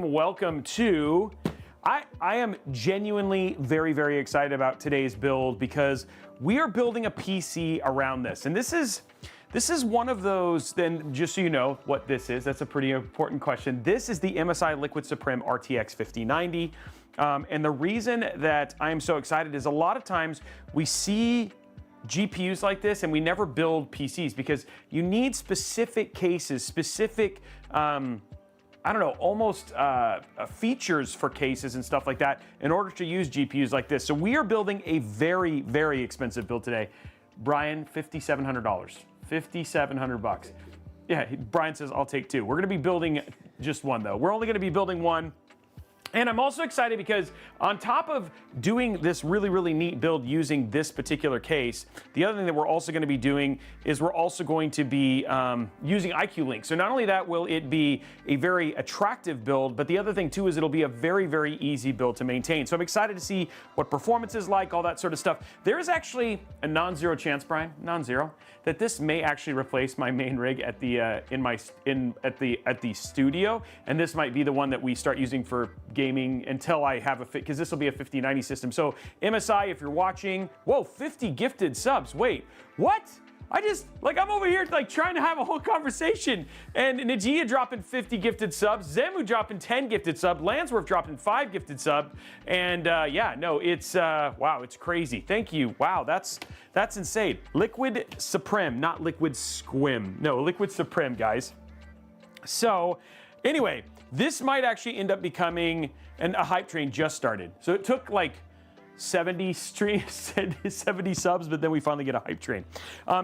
Welcome to, I am genuinely very excited about today's build because we are building a PC around this. And this is one of those, then just so you know what this is, that's a pretty important question. This is the MSI Liquid Surpim RTX 5090. And the reason that I am so excited is a lot of times we see GPUs like this and we never build PCs because you need specific cases, specific, I don't know, almost features for cases and stuff like that in order to use GPUs like this. So we are building a very expensive build today. Brian, $5,700, $5,700. Yeah, Brian says, I'll take two. We're gonna be building just one though. We're only gonna be building one. And I'm also excited because on top of doing this really neat build using this particular case, the other thing that we're also going to be doing is we're also going to be using IQ Link. So not only that will it be a very attractive build, but the other thing too is it'll be a very easy build to maintain. So I'm excited to see what performance is like, all that sort of stuff. There is actually a non-zero chance, Brian, non-zero, that this may actually replace my main rig at the at the studio, and this might be the one that we start using for gaming until I have a fit, because this will be a 5090 system. So MSI, if you're watching, whoa, 50 gifted subs. Wait, what? I'm over here trying to have a whole conversation, and Najia dropping 50 gifted subs, Zemu dropping 10 gifted subs, Lansworth dropping 5 gifted subs, and yeah, no, it's wow, it's crazy. Thank you. Wow, that's insane. Liquid Surpim, not Liquid Squim. No, Liquid Surpim, guys. So anyway, this might actually end up becoming, and a hype train just started. So it took like 70 subs, but then we finally get a hype train.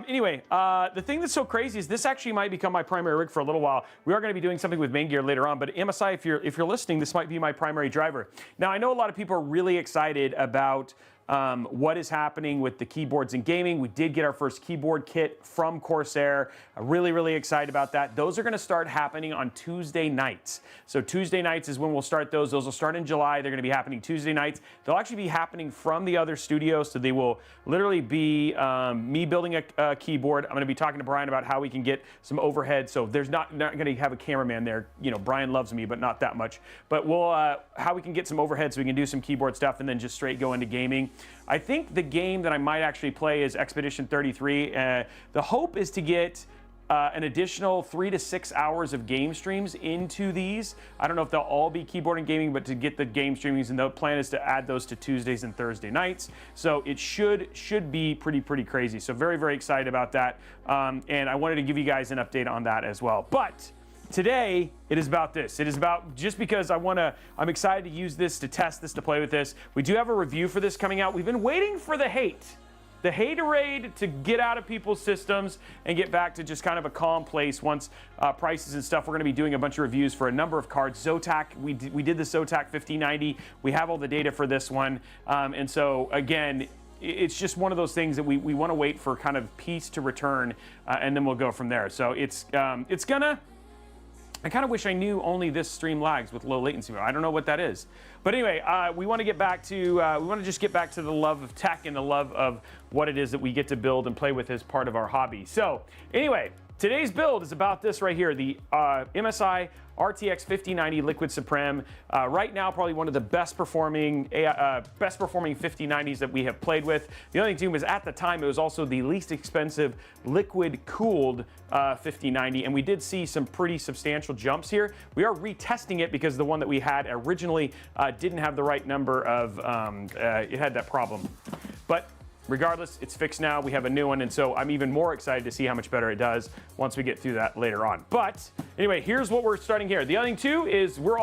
Anyway, the thing that's so crazy is this actually might become my primary rig for a little while. We are going to be doing something with main gear later on, but MSI, if you're listening, this might be my primary driver. Now, I know a lot of people are really excited about what is happening with the keyboards in gaming. We did get our first keyboard kit from Corsair. I'm really excited about that. Those are going to start happening on Tuesday nights. So Tuesday nights is when we'll start those. Those will start in July. They're going to be happening Tuesday nights. They'll actually be happening from the other studios. So they will literally be me building a keyboard. I'm going to be talking to Brian about how we can get some overhead. So there's not going to have a cameraman there. You know, Brian loves me, but not that much. But we'll how we can get some overhead so we can do some keyboard stuff and then just straight go into gaming. I think the game that I might actually play is Expedition 33. The hope is to get an additional 3 to 6 hours of game streams into these. I don't know if they'll all be keyboard and gaming, but to get the game streamings, and the plan is to add those to Tuesdays and Thursday nights. So it should be pretty crazy. So very excited about that. And I wanted to give you guys an update on that as well. But today, it is about this. It is about, just because I'm excited to use this, to test this, to play with this. We do have a review for this coming out. We've been waiting for the haterade to get out of people's systems and get back to just kind of a calm place once prices and stuff. We're going to be doing a bunch of reviews for a number of cards. Zotac, we did the Zotac 5090. We have all the data for this one. And so, again, it's just one of those things that we want to wait for kind of peace to return, and then we'll go from there. So it's gonna... I kind of wish I knew only this stream lags with low latency. I don't know what that is. But anyway, we want to get back to, we want to just get back to the love of tech and the love of what it is that we get to build and play with as part of our hobby. So anyway, today's build is about this right here, the MSI RTX 5090 Liquid Surpim. Right now, probably one of the best performing 5090s that we have played with. The only thing was, at the time, it was also the least expensive liquid cooled 5090, and we did see some pretty substantial jumps here. We are retesting it because the one that we had originally didn't have the right number of, it had that problem. But regardless, it's fixed now. We have a new one, and so I'm even more excited to see how much better it does once we get through that later on. But anyway, here's what we're starting here. The other thing too is we're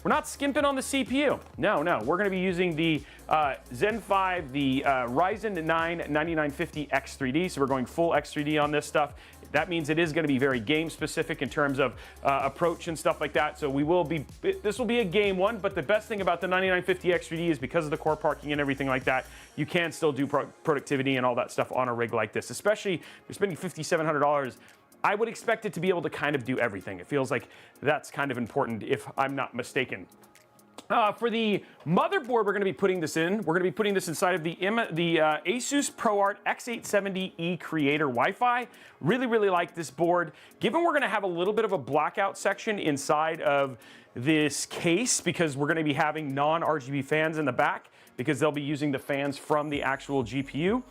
not skimping on the CPU. No, we're going to be using the Zen 5, the Ryzen 9 9950 X3D. So we're going full X3D on this stuff. That means it is going to be very game specific in terms of approach and stuff like that. So this will be a game one, but the best thing about the 9950 X3D is because of the core parking and everything like that, you can still do productivity and all that stuff on a rig like this. Especially if you're spending $5,700, I would expect it to be able to kind of do everything. It feels like that's kind of important, if I'm not mistaken. For the motherboard, we're going to be putting this in. We're going to be putting this inside of the Asus ProArt X870E Creator Wi-Fi. Really like this board. Given we're going to have a little bit of a blackout section inside of this case because we're going to be having non-RGB fans in the back because they'll be using the fans from the actual GPU.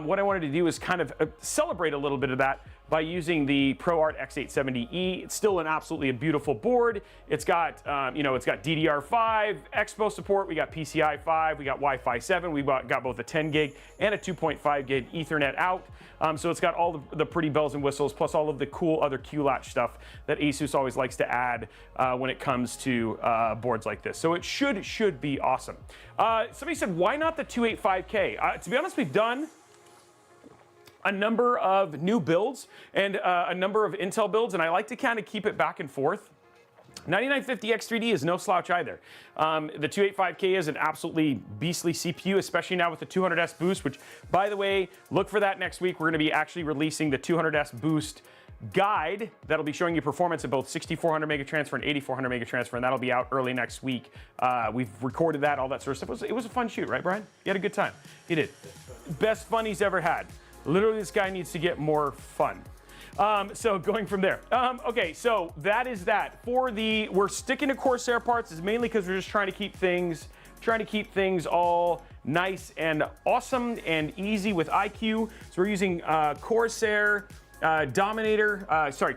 What I wanted to do is kind of celebrate a little bit of that by using the ProArt X870E. It's still absolutely a beautiful board. It's got, it's got DDR5, Expo support. We got PCI 5, we got Wi-Fi 7. We got both a 10 gig and a 2.5 gig Ethernet out. So it's got all the pretty bells and whistles, plus all of the cool other Q-Latch stuff that ASUS always likes to add when it comes to boards like this. So it should be awesome. Somebody said, why not the 285K? To be honest, we've done a number of new builds and a number of Intel builds, and I like to kind of keep it back and forth. 9950X3D is no slouch either. The 285K is an absolutely beastly CPU, especially now with the 200S boost, which, by the way, look for that next week. We're going to be actually releasing the 200S boost guide that'll be showing you performance at both 6400 mega transfer and 8400 mega transfer, and that'll be out early next week. We've recorded that, all that sort of stuff. It was a fun shoot, right, Brian? You had a good time. You did. Best fun he's ever had. Literally, this guy needs to get more fun. So going from there. Okay, so that is that. We're sticking to Corsair parts is mainly because we're just trying to keep things all nice and awesome and easy with IQ. So we're using Corsair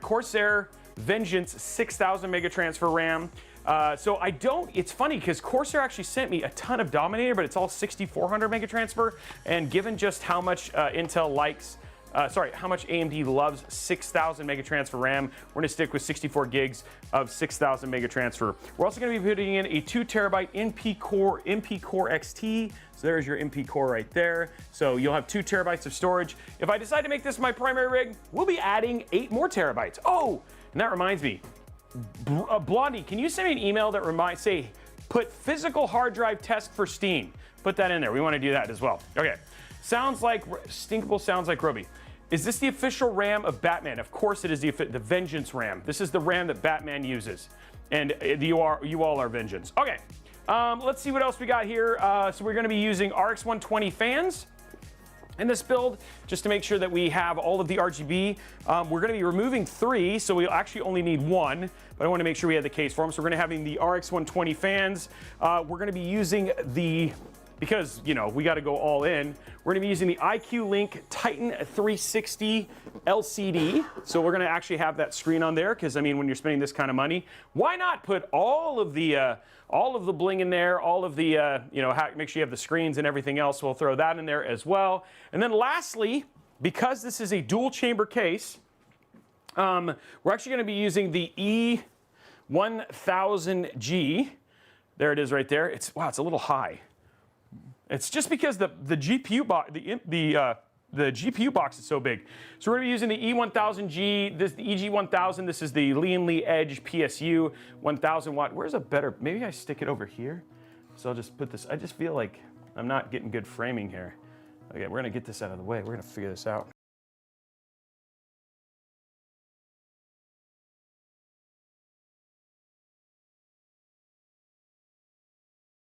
Corsair Vengeance 6000 mega transfer RAM. It's funny because Corsair actually sent me a ton of Dominator, but it's all 6400 mega transfer. And given just how much Intel likes, how much AMD loves 6000 mega transfer RAM, we're gonna stick with 64 gigs of 6000 mega transfer. We're also gonna be putting in a 2 terabyte MP Core XT. So there's your MP Core right there. So you'll have 2 terabytes of storage. If I decide to make this my primary rig, we'll be adding 8 more terabytes. Oh, and that reminds me, Blondie, can you send me an email that put physical hard drive test for Steam? Put that in there. We want to do that as well. Okay. Stinkable sounds like Robey. Is this the official RAM of Batman? Of course it is the Vengeance RAM. This is the RAM that Batman uses. And you all are Vengeance. Okay. Let's see what else we got here. So we're going to be using RX 120 fans in this build, just to make sure that we have all of the RGB. We're going to be removing 3, so we'll actually only need 1, but I want to make sure we have the case for them. So we're going to have the RX 120 fans. We're going to be using because, we got to go all in, we're going to be using the IQ Link Titan 360 LCD. So we're going to actually have that screen on there because, when you're spending this kind of money, why not put all of the bling in there, all of the, make sure you have the screens and everything else. We'll throw that in there as well. And then lastly, because this is a dual chamber case, we're actually going to be using the E1000G. There it is right there. It's a little high. It's just because the GPU box, the GPU box is so big. So we're going to be using the E1000G, the EG1000. This is the Lean Lee Edge PSU 1000 watt. Where's a better, maybe I stick it over here. So I'll just put this, I just feel like I'm not getting good framing here. Okay, we're going to get this out of the way. We're going to figure this out.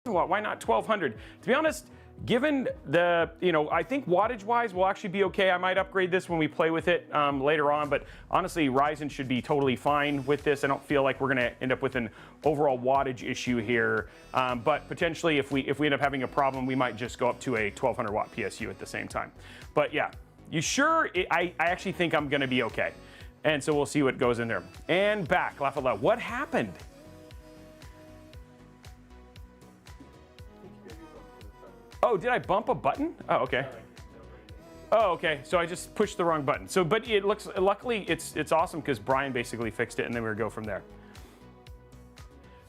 Why not 1200? To be honest, given the, I think wattage wise will actually be okay. I might upgrade this when we play with it later on, but honestly, Ryzen should be totally fine with this. I don't feel like we're gonna end up with an overall wattage issue here, but potentially if we end up having a problem, we might just go up to a 1200 watt PSU at the same time. But yeah, you sure? I actually think I'm gonna be okay. And so we'll see what goes in there. And back, laugh out loud. What happened? Oh, did I bump a button? Oh, okay. Oh, okay. So I just pushed the wrong button. So, but it looks, luckily it's awesome because Brian basically fixed it and then we'll go from there.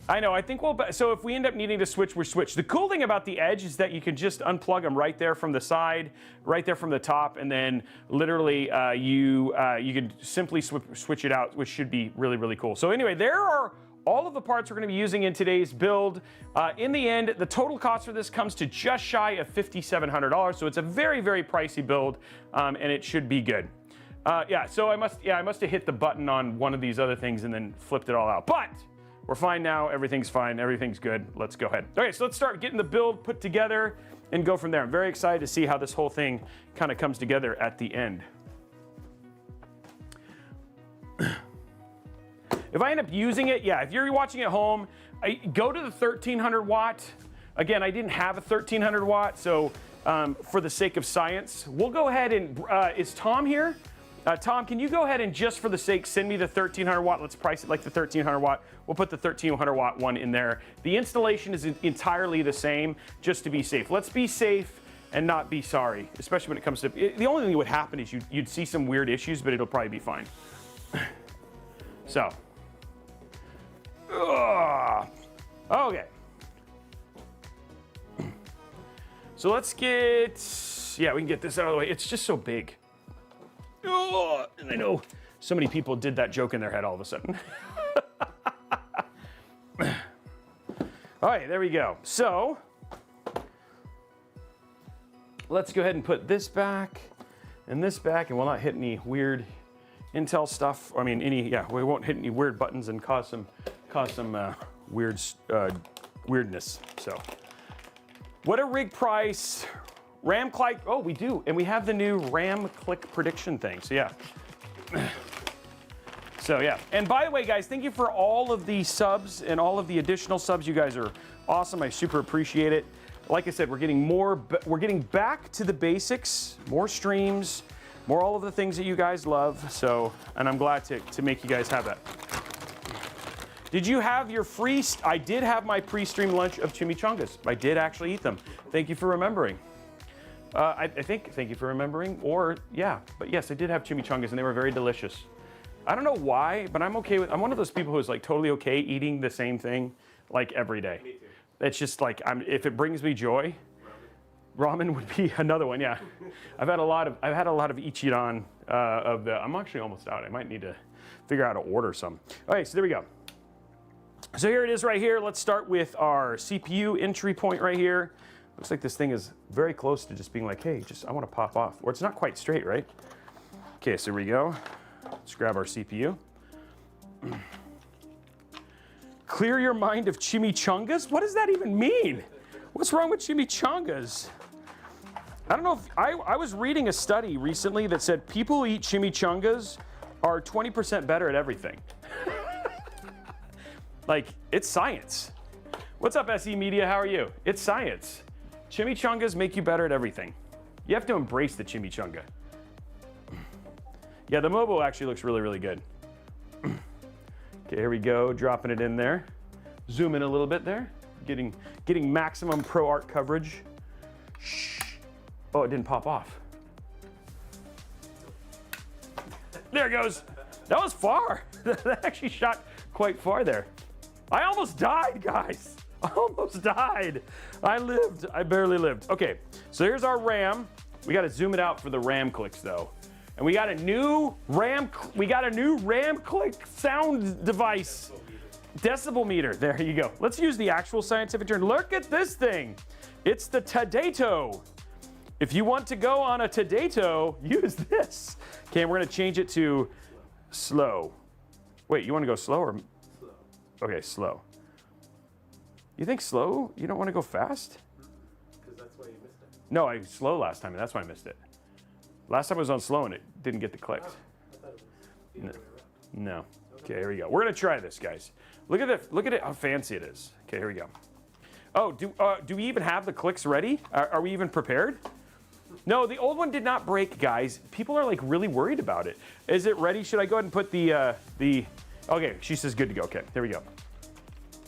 I know, I think so if we end up needing to switch, we'll switch. The cool thing about the Edge is that you can just unplug them right there from the side, right there from the top, and then literally you can simply switch it out, which should be really, really cool. So anyway, there are all of the parts we're going to be using in today's build. In the end, the total cost for this comes to just shy of $5,700. So it's a very, very pricey build, and it should be good. So I must have hit the button on one of these other things and then flipped it all out. But we're fine now. Everything's fine. Everything's good. Let's go ahead. Okay, so let's start getting the build put together and go from there. I'm very excited to see how this whole thing kind of comes together at the end. If I end up using it, yeah, if you're watching at home, go to the 1300 watt. Again, I didn't have a 1300 watt, so for the sake of science, we'll go ahead and, is Tom here? Tom, can you go ahead and just for the sake, send me the 1300 watt. Let's price it like the 1300 watt. We'll put the 1300 watt one in there. The installation is entirely the same, just to be safe. Let's be safe and not be sorry, especially when it comes to, the only thing that would happen is you'd see some weird issues, but it'll probably be fine. So, okay. So let's get, yeah, we can get this out of the way. It's just so big. And I know so many people did that joke in their head all of a sudden. All right, there we go. So let's go ahead and put this back and this back, and we'll not hit any weird Intel stuff. I mean, we won't hit any weird buttons and cause some weirdness. So, what a rig price. RAM click, oh, we do, and we have the new RAM click prediction thing, so yeah. So yeah, and by the way, guys, thank you for all of the subs and all of the additional subs. You guys are awesome, I super appreciate it. Like I said, we're getting back to the basics, more streams, more all of the things that you guys love, so, and I'm glad to make you guys have that. Did you have your free, I did have my pre-stream lunch of chimichangas. I did actually eat them. Thank you for remembering. I think, thank you for remembering, or yeah, but yes, I did have chimichangas and they were very delicious. I don't know why, but I'm okay with, I'm one of those people who's like totally okay eating the same thing like every day. Me too. It's just like, if it brings me joy, ramen would be another one, yeah. I've had a lot of Ichiran I'm actually almost out. I might need to figure out how to order some. Okay, so there we go. So here it is right here. Let's start with our CPU entry point right here. Looks like this thing is very close to just being like, hey, I want to pop off. Or it's not quite straight, right? Okay, so here we go. Let's grab our CPU. Clear your mind of chimichangas? What does that even mean? What's wrong with chimichangas? I don't know if, I was reading a study recently that said people who eat chimichangas are 20% better at everything. Like, it's science. What's up, SE Media? How are you? It's science. Chimichangas make you better at everything. You have to embrace the chimichanga. Yeah, the Mobo actually looks really, really good. Okay, here we go, dropping it in there. Zoom in a little bit there. Getting maximum ProArt coverage. Shh. Oh, it didn't pop off. There it goes. That was far. That actually shot quite far there. I almost died, guys. I almost died. I lived. I barely lived. Okay, so here's our RAM. We got to zoom it out for the RAM clicks though. And we got a new RAM click sound device. Decibel meter. There you go. Let's use the actual scientific term. Look at this thing. It's the Tadato. If you want to go on a Tadato, use this. Okay, we're gonna change it to slow. Wait, you want to go slow or? Slow. Okay, slow. You think slow? You don't want to go fast? Because that's why you missed it. No, I was slow last time, and that's why I missed it. Last time I was on slow, and it didn't get the clicks. I thought it was the other way around. No. Okay, here we go. We're gonna try this, guys. Look at it. Look at it. How fancy it is. Okay, here we go. Oh, do we even have the clicks ready? Are we even prepared? No, the old one did not break, guys. People are like really worried about it. Is it ready? Should I go ahead and put the? Okay, she says good to go. Okay, there we go.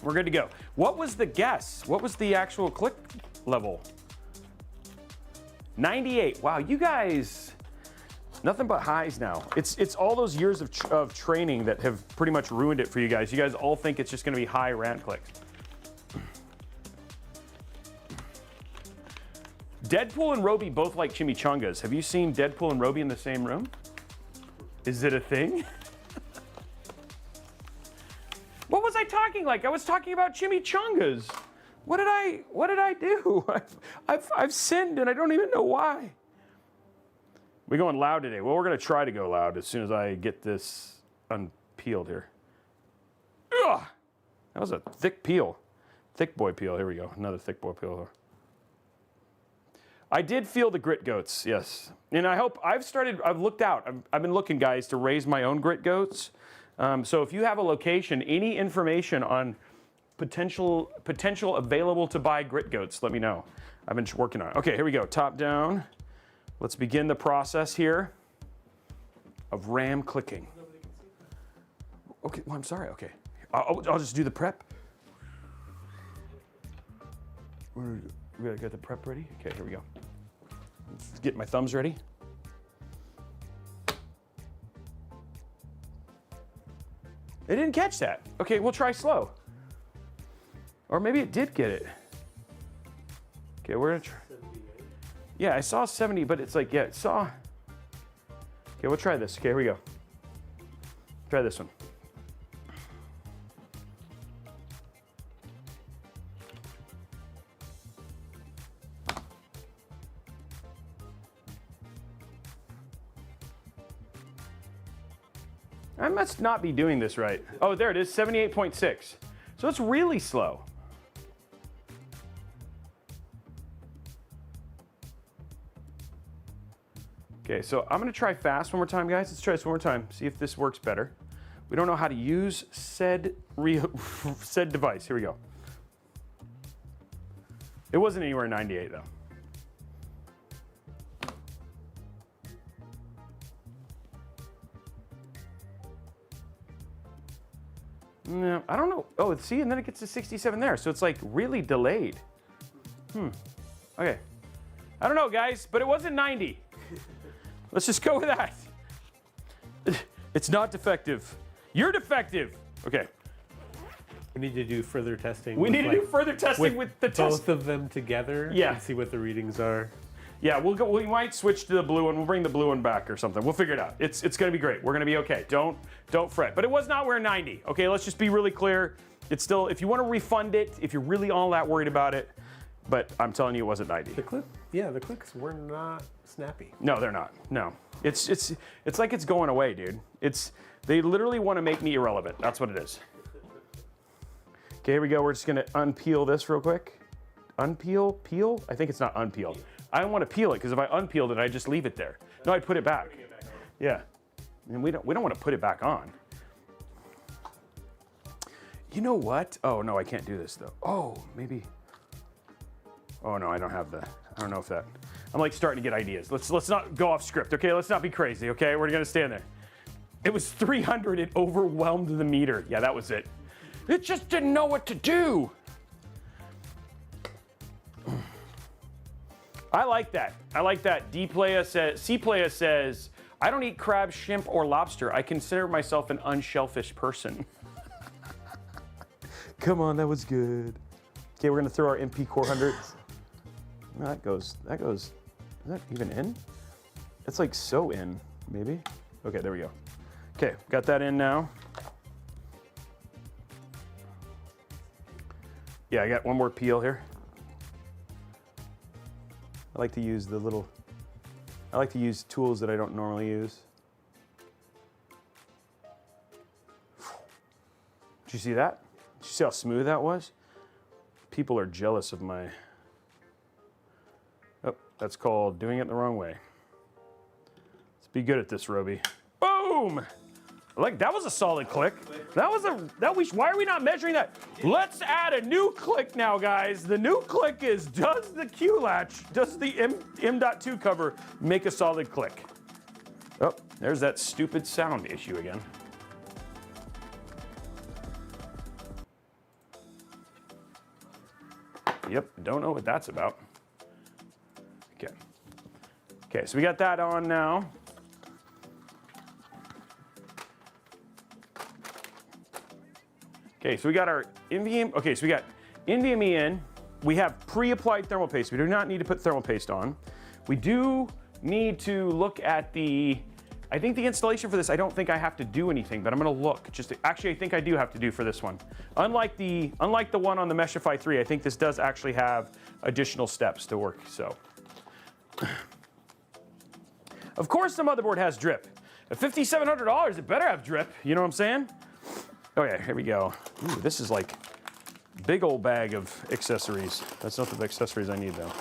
We're good to go. What was the guess? What was the actual click level? 98. Wow, you guys, nothing but highs now. It's all those years of training that have pretty much ruined it for you guys. You guys all think it's just going to be high RAM clicks. Deadpool and Robey both like chimichangas. Have you seen Deadpool and Robey in the same room? Is it a thing? What was I talking like? I was talking about chimichangas. What did I do? I've sinned and I don't even know why. We're going loud today. Well, we're gonna try to go loud as soon as I get this unpeeled here. Ugh! That was a thick peel. Thick boy peel, here we go. Another thick boy peel. I did feel the grit goats, yes. And I hope, I've looked out. I've been looking, guys, to raise my own grit goats. So if you have a location, any information on potential available to buy grit goats, let me know. I've been working on it. Okay, here we go, top down. Let's begin the process here of RAM clicking. Okay, well, I'm sorry, okay. I'll just do the prep. We gotta get the prep ready. Okay, here we go. Let's get my thumbs ready. It didn't catch that. Okay, we'll try slow. Or maybe it did get it. Okay, we're gonna try. Yeah, I saw 70, but it's like, yeah, it saw. Okay, we'll try this. Okay, here we go. Try this one. I must not be doing this right. Oh, there it is, 78.6. So it's really slow. Okay, so I'm gonna try fast one more time, guys. Let's try this one more time, see if this works better. We don't know how to use said device. Here we go. It wasn't anywhere 98 though. No, I don't know. Oh, see, and then it gets to 67 there. So it's like really delayed. Okay. I don't know, guys, but it wasn't 90. Let's just go with that. It's not defective. You're defective. Okay. We need to do further testing. We need to do further testing with the both of them together. Yeah. And see what the readings are. Yeah, we'll go. We might switch to the blue one. We'll bring the blue one back or something. We'll figure it out. It's gonna be great. We're gonna be okay. Don't fret. But it was not where 90. Okay, let's just be really clear. It's still, if you want to refund it, if you're really all that worried about it, but I'm telling you, it wasn't 90. The clip, yeah, the clicks were not snappy. No, they're not. No, it's like it's going away, dude. They literally want to make me irrelevant. That's what it is. Okay, here we go. We're just gonna unpeel this real quick. Unpeel, peel? I think it's not unpeeled. I don't want to peel it because if I unpeeled it, I just leave it there. No, I'd put it back. Yeah, and we don't want to put it back on. You know what? Oh no, I can't do this though. Oh, maybe. Oh no, I don't have the. I don't know if that. I'm like starting to get ideas. Let's not go off script, okay? Let's not be crazy, okay? We're gonna stand there. It was 300. It overwhelmed the meter. Yeah, that was it. It just didn't know what to do. I like that. I like that. C-Playa says, I don't eat crab, shrimp, or lobster. I consider myself an unshellfish person. Come on, that was good. Okay, we're gonna throw our MP Core 100s. That goes, is that even in? It's like so in, maybe. Okay, there we go. Okay, got that in now. Yeah, I got one more peel here. I like to use tools that I don't normally use. Did you see that? Did you see how smooth that was? People are jealous of my, oh, that's called doing it the wrong way. Let's be good at this, Robey. Boom! Like, that was a solid click. Why are we not measuring that? Let's add a new click now, guys. The new click is, does the Q latch, does the M.2 cover make a solid click? Oh, there's that stupid sound issue again. Yep, don't know what that's about. Okay. Okay, so we got that on now. Okay, so we got our NVMe, okay, so we got NVMe in. We have pre-applied thermal paste. We do not need to put thermal paste on. We do need to look at I think the installation for this, I don't think I have to do anything, but I'm gonna look. Actually, I think I do have to do for this one. Unlike the one on the Meshify 3, I think this does actually have additional steps to work, so. Of course the motherboard has drip. At $5,700, it better have drip, you know what I'm saying? Okay, here we go. Ooh, this is like big old bag of accessories. That's not the accessories I need though.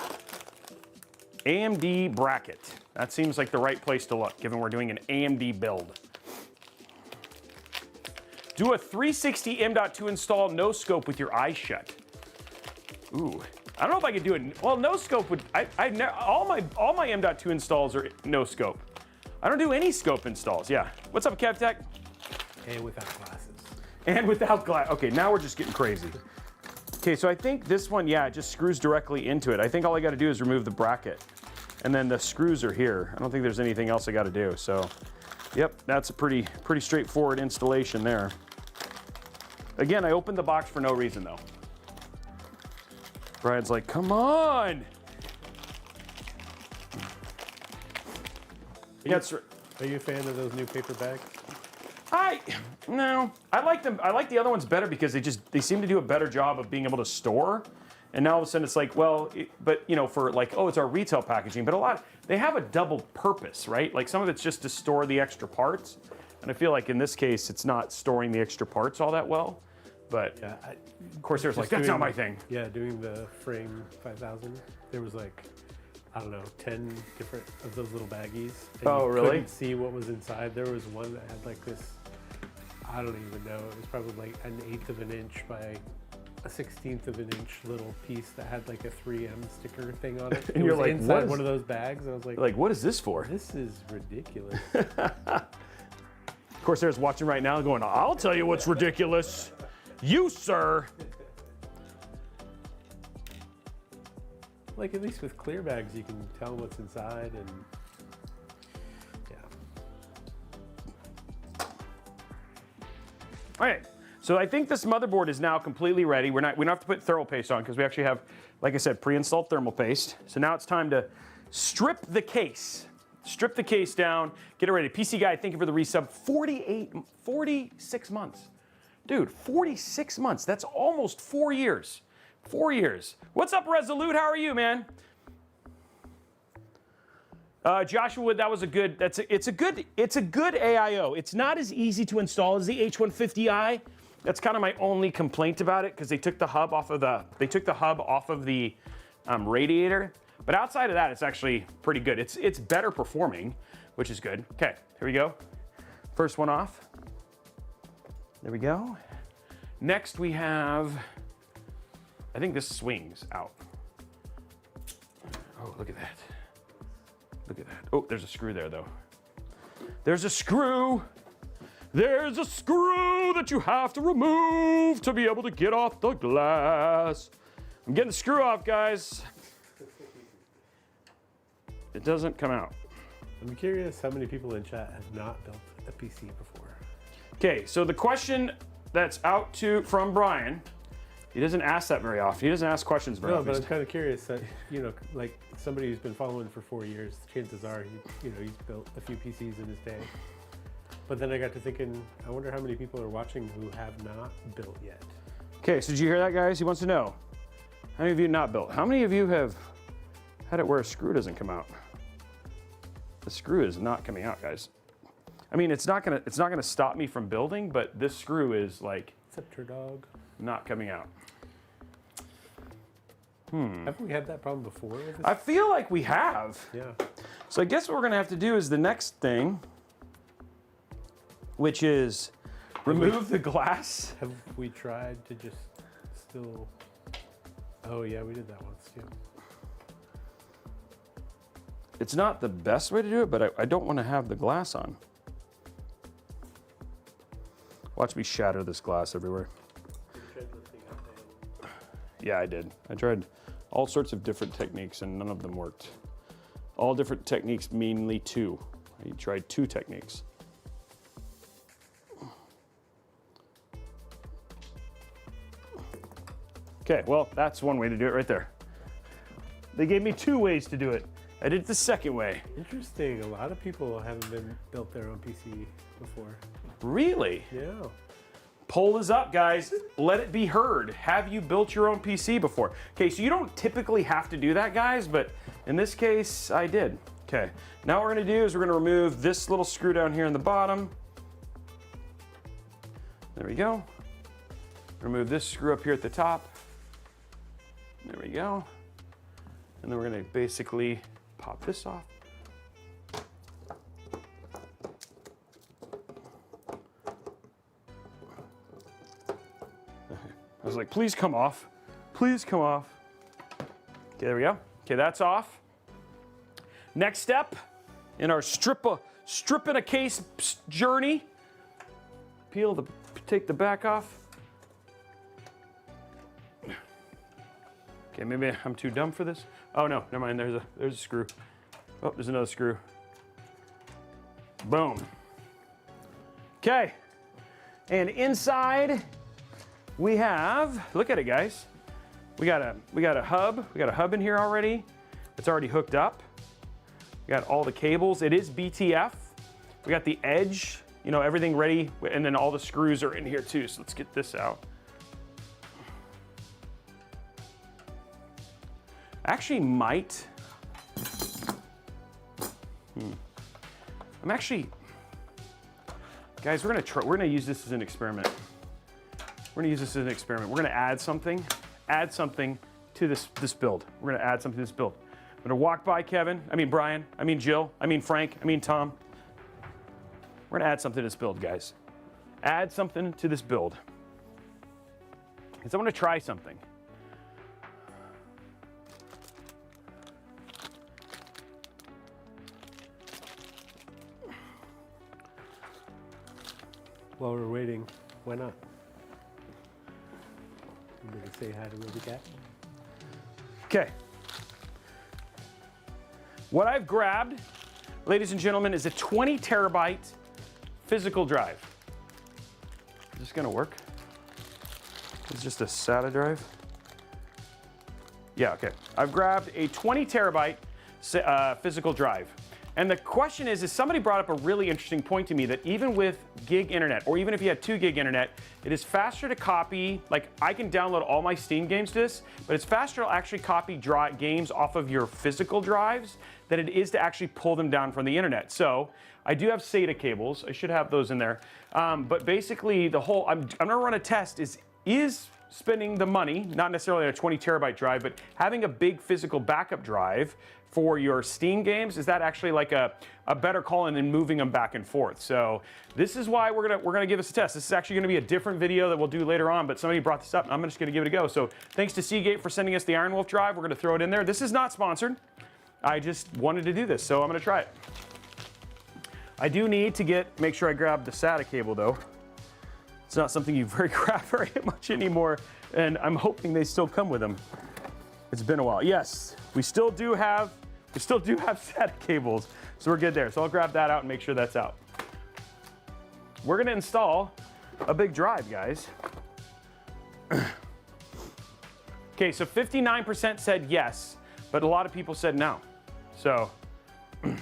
AMD bracket. That seems like the right place to look, given we're doing an AMD build. Do a 360 M.2 install no scope with your eyes shut. Ooh, I don't know if I could do it. Well, no scope would. All my M.2 installs are no scope. I don't do any scope installs. Yeah. What's up, KevTech? And without glasses. And without glass. Okay, now we're just getting crazy. Okay, so I think this one, yeah, it just screws directly into it. I think all I got to do is remove the bracket, and then the screws are here. I don't think there's anything else I got to do. So, yep, that's a pretty straightforward installation there. Again, I opened the box for no reason though. Brian's like, come on. Are you a fan of those new paper bags? No, I like them. I like the other ones better because they seem to do a better job of being able to store. And now all of a sudden it's like, well, but you know, for like, oh, it's our retail packaging, but they have a double purpose, right? Like some of it's just to store the extra parts. And I feel like in this case, it's not storing the extra parts all that well. But yeah, Corsair's like, that's not my thing. Yeah, doing the Frame 5000, there was like, I don't know, 10 different of those little baggies. And oh, you really? Couldn't see what was inside. There was one that had like this, I don't even know, it was probably like 1/8 of an inch by a 1/16 of an inch little piece that had like a 3M sticker thing on it. And you're like, inside one of those bags. I was like, what is this for? This is ridiculous. Corsair's watching right now going, I'll tell you what's ridiculous. You, sir. Like at least with clear bags, you can tell what's inside and yeah. All right, so I think this motherboard is now completely ready. We don't have to put thermal paste on because we actually have, like I said, pre-installed thermal paste. So now it's time to strip the case. Strip the case down, get it ready. PC Guy, thank you for the resub. 46 months. Dude, 46 months. That's almost 4 years. 4 years. What's up, Resolute? How are you, man? Joshua Wood, that was a good. It's a good AIO. It's not as easy to install as the H150i. That's kind of my only complaint about it because they took the hub off of the radiator. But outside of that, it's actually pretty good. It's better performing, which is good. Okay, here we go. First one off. There we go. Next we have, I think this swings out. Oh, look at that. Look at that. Oh, there's a screw there though. There's a screw. There's a screw that you have to remove to be able to get off the glass. I'm getting the screw off, guys. It doesn't come out. I'm curious how many people in chat have not built a PC before. Okay, so the question that's out from Brian, he doesn't ask that very often. He doesn't ask questions very often. No, but I'm kind of curious that, you know, like somebody who's been following for 4 years, chances are, he's built a few PCs in his day. But then I got to thinking, I wonder how many people are watching who have not built yet. Okay, so did you hear that, guys? He wants to know, how many of you not built? How many of you have had it where a screw doesn't come out? The screw is not coming out, guys. I mean, it's not gonna stop me from building, but this screw is like Scepter dog. Not coming out. Have we had that problem before? I feel like we have. Yeah. So I guess what we're gonna have to do is the next thing, which is remove the glass. Have we tried to just still? Oh yeah, we did that once too. It's not the best way to do it, but I don't want to have the glass on. Watch me shatter this glass everywhere. Yeah, I did. I tried all sorts of different techniques and none of them worked. All different techniques, mainly two. I tried 2 techniques. Okay, well, that's one way to do it right there. They gave me 2 ways to do it. I did it the second way. Interesting. A lot of people haven't built their own PC before. Really? Yeah. Poll is up, guys. Let it be heard. Have you built your own PC before? Okay, so you don't typically have to do that, guys, but in this case, I did. Okay, now what we're gonna do is we're gonna remove this little screw down here in the bottom. There we go. Remove this screw up here at the top. There we go. And then we're gonna basically pop this off. was like, please come off. Please come off. Okay, there we go. Okay, that's off. Next step in our strip in a case journey. Take the back off. Okay, maybe I'm too dumb for this. Oh no, never mind, there's a screw. Oh, there's another screw. Boom. Okay, and inside we have, look at it guys. We got a hub in here already. It's already hooked up. We got all the cables. It is BTF. We got the edge, you know, everything ready, and then all the screws are in here too. So let's get this out. Actually might. I'm actually, guys, we're gonna use this as an experiment. We're gonna use this as an experiment. We're gonna add something to this build. We're gonna add something to this build. I'm gonna walk by Brian, Jill, Frank, Tom. We're gonna add something to this build, guys. Add something to this build. Because I wanna try something. While we're waiting, why not? I'm gonna say hi to Robeytech. Okay. What I've grabbed, ladies and gentlemen, is a 20 terabyte physical drive. Is this gonna work? It's just a SATA drive. Yeah, okay. I've grabbed a 20 terabyte physical drive. And the question is somebody brought up a really interesting point to me that even with gig internet, or even if you had 2 gig internet, it is faster to copy, like I can download all my Steam games to this, but it's faster to actually copy games off of your physical drives than it is to actually pull them down from the internet. So I do have SATA cables, I should have those in there. But basically the whole, I'm gonna run a test is spending the money, not necessarily on a 20 terabyte drive, but having a big physical backup drive for your Steam games, is that actually like a better call than moving them back and forth? So this is why we're gonna give this a test. This is actually gonna be a different video that we'll do later on, but somebody brought this up and I'm just gonna give it a go. So thanks to Seagate for sending us the Iron Wolf drive. We're gonna throw it in there. This is not sponsored. I just wanted to do this, so I'm gonna try it. I do need to make sure I grab the SATA cable though. It's not something you grab very much anymore, and I'm hoping they still come with them. It's been a while. Yes, we still do have SATA cables, so we're good there. So I'll grab that out and make sure that's out. We're gonna install a big drive, guys. Okay, so 59% said yes, but a lot of people said no. So, That's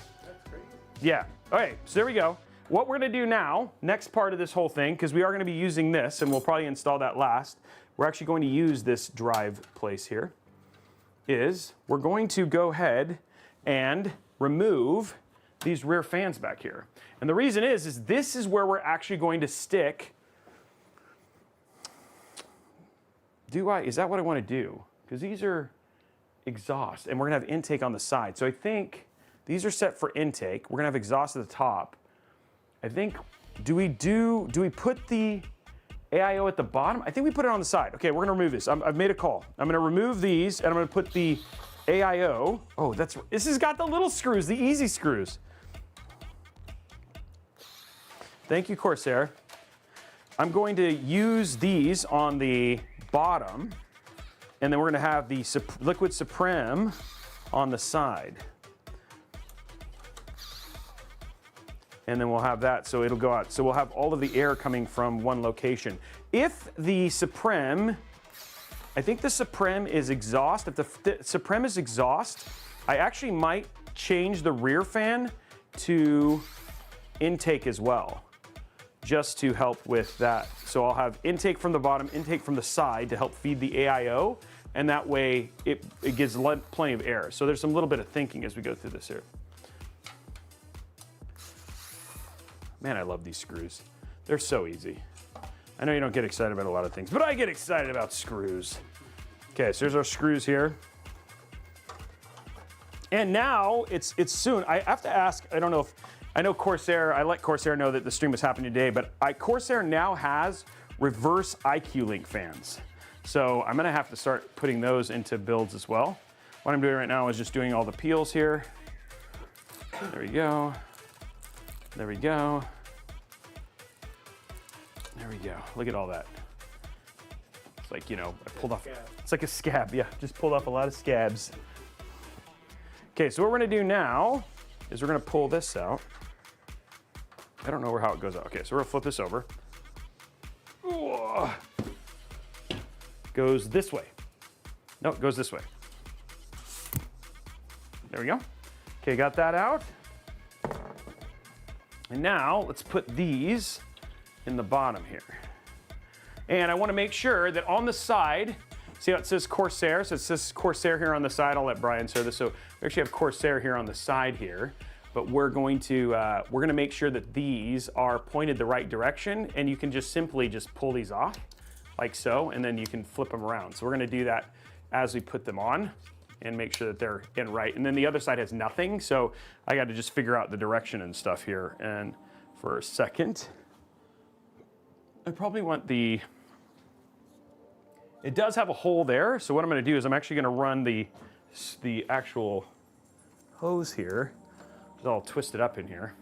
crazy. Yeah, all right, so there we go. What we're gonna do now, next part of this whole thing, because we are gonna be using this, and we'll probably install that last, we're actually going to use this drive place here, is we're going to go ahead and remove these rear fans back here. And the reason is this is where we're actually going to stick. Is that what I wanna do? Because these are exhaust, and we're gonna have intake on the side. So I think these are set for intake. We're gonna have exhaust at the top. I think, do we put the AIO at the bottom? I think we put it on the side. Okay, we're gonna remove this. I've made a call. I'm gonna remove these and I'm gonna put the AIO. Oh, this has got the little screws, the easy screws. Thank you, Corsair. I'm going to use these on the bottom, and then we're gonna have the Liquid Surpim on the side. And then we'll have that, so it'll go out. So we'll have all of the air coming from one location. If the Suprim, I think the Suprim is exhaust. If the Suprim is exhaust, I actually might change the rear fan to intake as well, just to help with that. So I'll have intake from the bottom, intake from the side to help feed the AIO, and that way it gives plenty of air. So there's some little bit of thinking as we go through this here. Man, I love these screws. They're so easy. I know you don't get excited about a lot of things, but I get excited about screws. Okay, so there's our screws here. And now it's soon. I have to ask, I know Corsair, I let Corsair know that the stream was happening today, but Corsair now has reverse IQ Link fans. So I'm gonna have to start putting those into builds as well. What I'm doing right now is just doing all the peels here. There we go. There we go. There we go. Look at all that. It's like, you know, I pulled off, it's like a scab, yeah, just pulled off a lot of scabs. Okay, so what we're gonna do now is we're gonna pull this out. I don't know how it goes out. Okay, so we're gonna flip this over. Ooh. Goes this way. No, it goes this way. There we go. Okay, got that out. And now let's put these in the bottom here. And I want to make sure that on the side, see how it says Corsair? So it says Corsair here on the side. I'll let Brian show this. So we actually have Corsair here on the side here, but we're going to make sure that these are pointed the right direction, and you can just simply just pull these off like so, and then you can flip them around. So we're going to do that as we put them on and make sure that they're in right. And then the other side has nothing, so I got to just figure out the direction and stuff here. And for a second, I probably want the, it does have a hole there, so what I'm going to do is I'm actually going to run the actual hose here. It's all twisted up in here.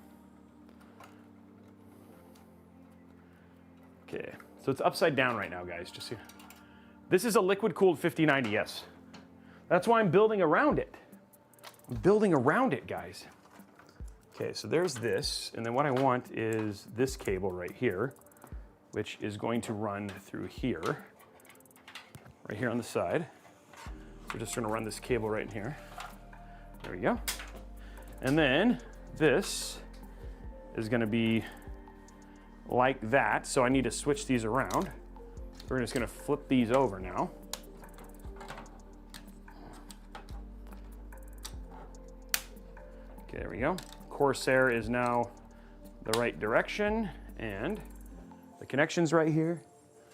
Okay, so it's upside down right now, guys. Just see. This is a liquid-cooled 5090S. That's why I'm building around it. I'm building around it, guys. Okay, so there's this, and then what I want is this cable right here, which is going to run through here, right here on the side. So we're just gonna run this cable right in here. There we go. And then this is gonna be like that, so I need to switch these around. We're just gonna flip these over now. Okay, there we go. Corsair is now the right direction, and the connection's right here.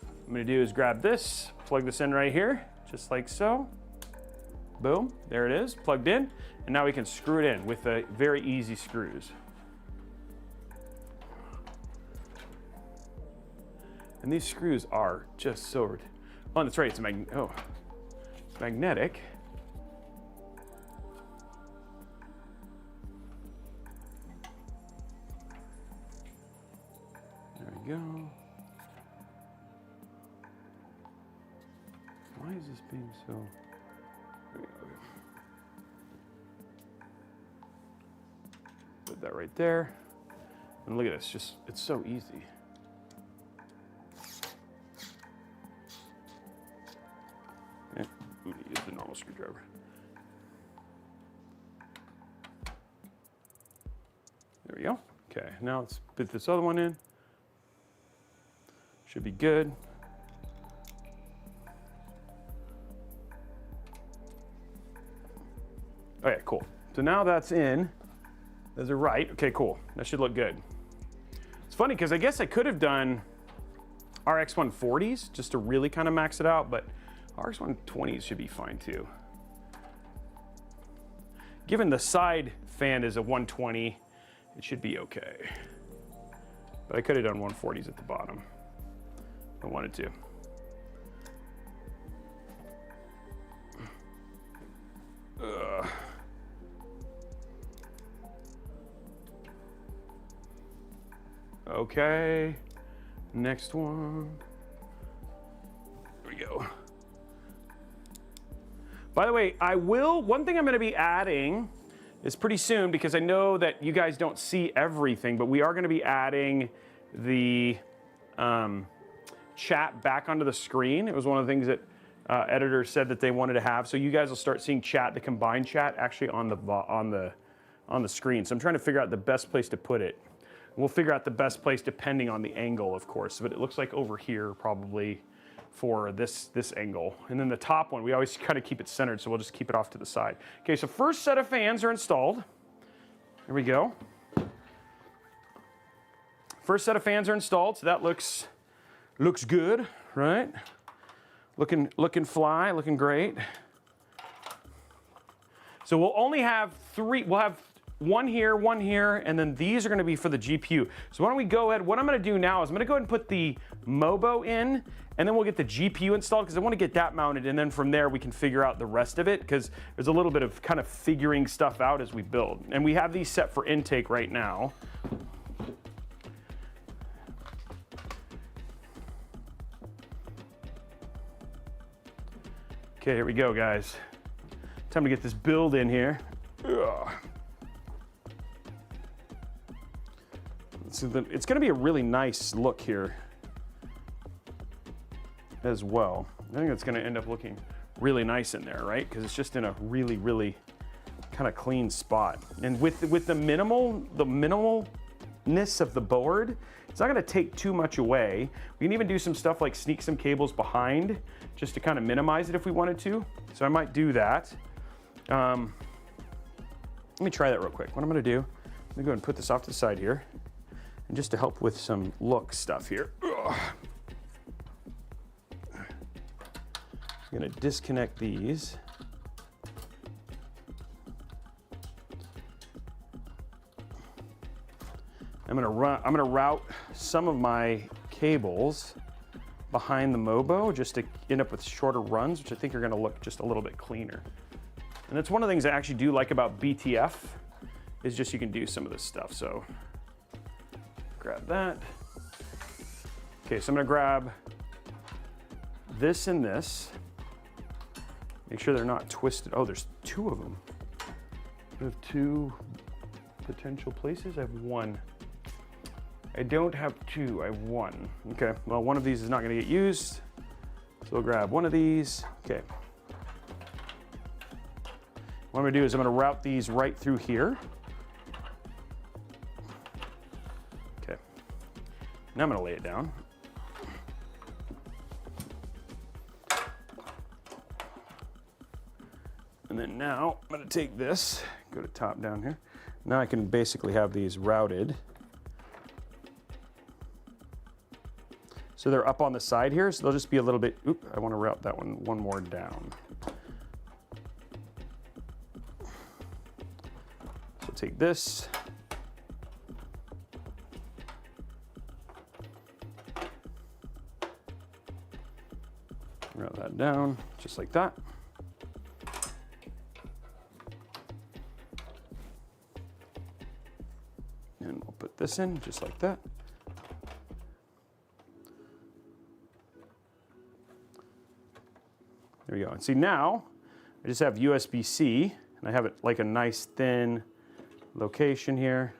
What I'm gonna do is grab this, plug this in right here, just like so. Boom, there it is, plugged in. And now we can screw it in with the very easy screws. And these screws are just so, oh, that's right, it's magnetic. There we go. Why is this being so? There we go. Put that right there. And look at this, just, it's so easy. Okay, I'm gonna use the normal screwdriver. There we go. Okay, now let's put this other one in. Should be good. Okay, cool. So now that's in. Those are right. Okay, cool. That should look good. It's funny because I guess I could have done RX 140s just to really kind of max it out, but RX 120s should be fine too. Given the side fan is a 120, it should be okay. But I could have done 140s at the bottom if I wanted to. Ugh. Okay, next one. There we go. By the way, one thing I'm gonna be adding is pretty soon, because I know that you guys don't see everything, but we are gonna be adding the chat back onto the screen. It was one of the things that editors said that they wanted to have. So you guys will start seeing chat, the combined chat, actually on the screen. So I'm trying to figure out the best place to put it. We'll figure out the best place depending on the angle, of course, but it looks like over here probably for this angle. And then the top one, we always kind of keep it centered, so we'll just keep it off to the side. Okay, so first set of fans are installed. Here we go. First set of fans are installed, so that looks good, right? Looking fly, looking great. So we'll only have three, we'll have one here, and then these are gonna be for the GPU. So why don't we go ahead, what I'm gonna do now is I'm gonna go ahead and put the Mobo in, and then we'll get the GPU installed, because I wanna get that mounted, and then from there we can figure out the rest of it, because there's a little bit of kind of figuring stuff out as we build. And we have these set for intake right now. Okay, here we go, guys. Time to get this build in here. Ugh. So it's gonna be a really nice look here as well. I think it's gonna end up looking really nice in there, right? Because it's just in a really, really kind of clean spot. And with the minimalness of the board, it's not gonna take too much away. We can even do some stuff like sneak some cables behind just to kind of minimize it if we wanted to. So I might do that. Let me try that real quick. What I'm gonna do, I'm gonna go ahead and put this off to the side here. And just to help with some look stuff here. Ugh. I'm gonna disconnect these. I'm gonna route some of my cables behind the Mobo just to end up with shorter runs, which I think are gonna look just a little bit cleaner. And that's one of the things I actually do like about BTF is just you can do some of this stuff. So grab that. Okay, so I'm gonna grab this and this. Make sure they're not twisted. Oh, there's two of them. I have two potential places. I have one. I don't have two, I have one. Okay, well, one of these is not gonna get used. So we'll grab one of these. Okay. What I'm gonna do is I'm gonna route these right through here. Okay. Now I'm gonna lay it down. And then now I'm gonna take this, go to top down here. Now I can basically have these routed. So they're up on the side here, so they'll just be a little bit, oop, I wanna route that one more down. So take this. Route that down, just like that. And we'll put this in, just like that. There we go. And see now, I just have USB-C, and I have it like a nice thin location here.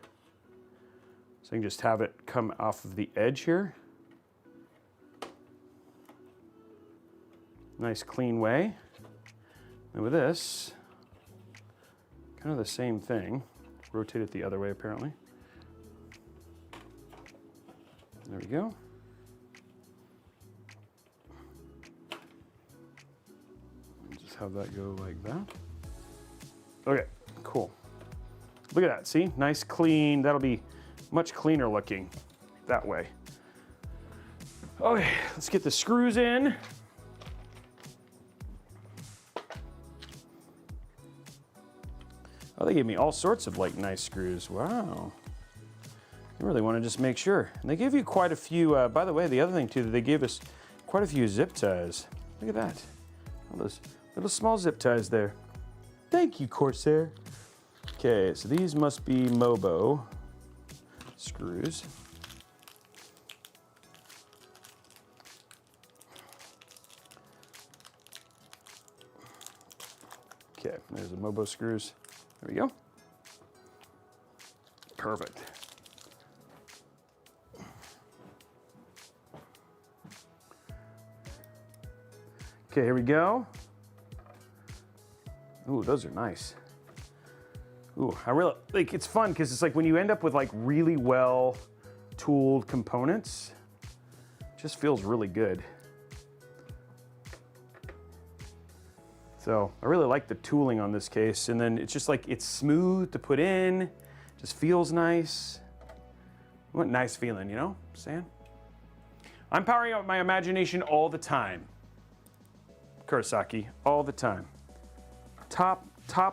So I can just have it come off of the edge here. Nice clean way. And with this, kind of the same thing. Rotate it the other way apparently. There we go. Just have that go like that. Okay, cool. Look at that, see? Nice, clean. That'll be much cleaner looking that way. Okay, let's get the screws in. Oh, they gave me all sorts of like nice screws. Wow. I really want to just make sure. And they gave you quite a few, by the way, the other thing too, that they gave us quite a few zip ties. Look at that. All those little small zip ties there. Thank you, Corsair. Okay, so these must be Mobo screws. Okay, there's the Mobo screws. There we go. Perfect. Okay, here we go. Ooh, those are nice. Ooh, I really, like, it's fun because it's like when you end up with like really well tooled components, it just feels really good. So I really like the tooling on this case, and then it's just like, it's smooth to put in, just feels nice. What nice feeling, you know, Sam? I'm powering up my imagination all the time. Kurosaki, all the time. Top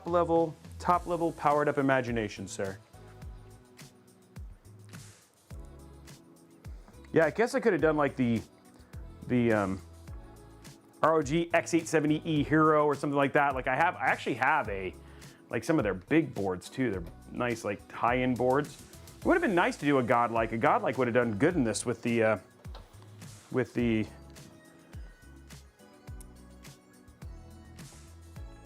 level top level powered up imagination, sir. Yeah, I guess I could have done like the ROG X870E Hero or something like that. Like I actually have like some of their big boards too. They're nice, like high-end boards. It would have been nice to do a godlike. A godlike would have done good in this with the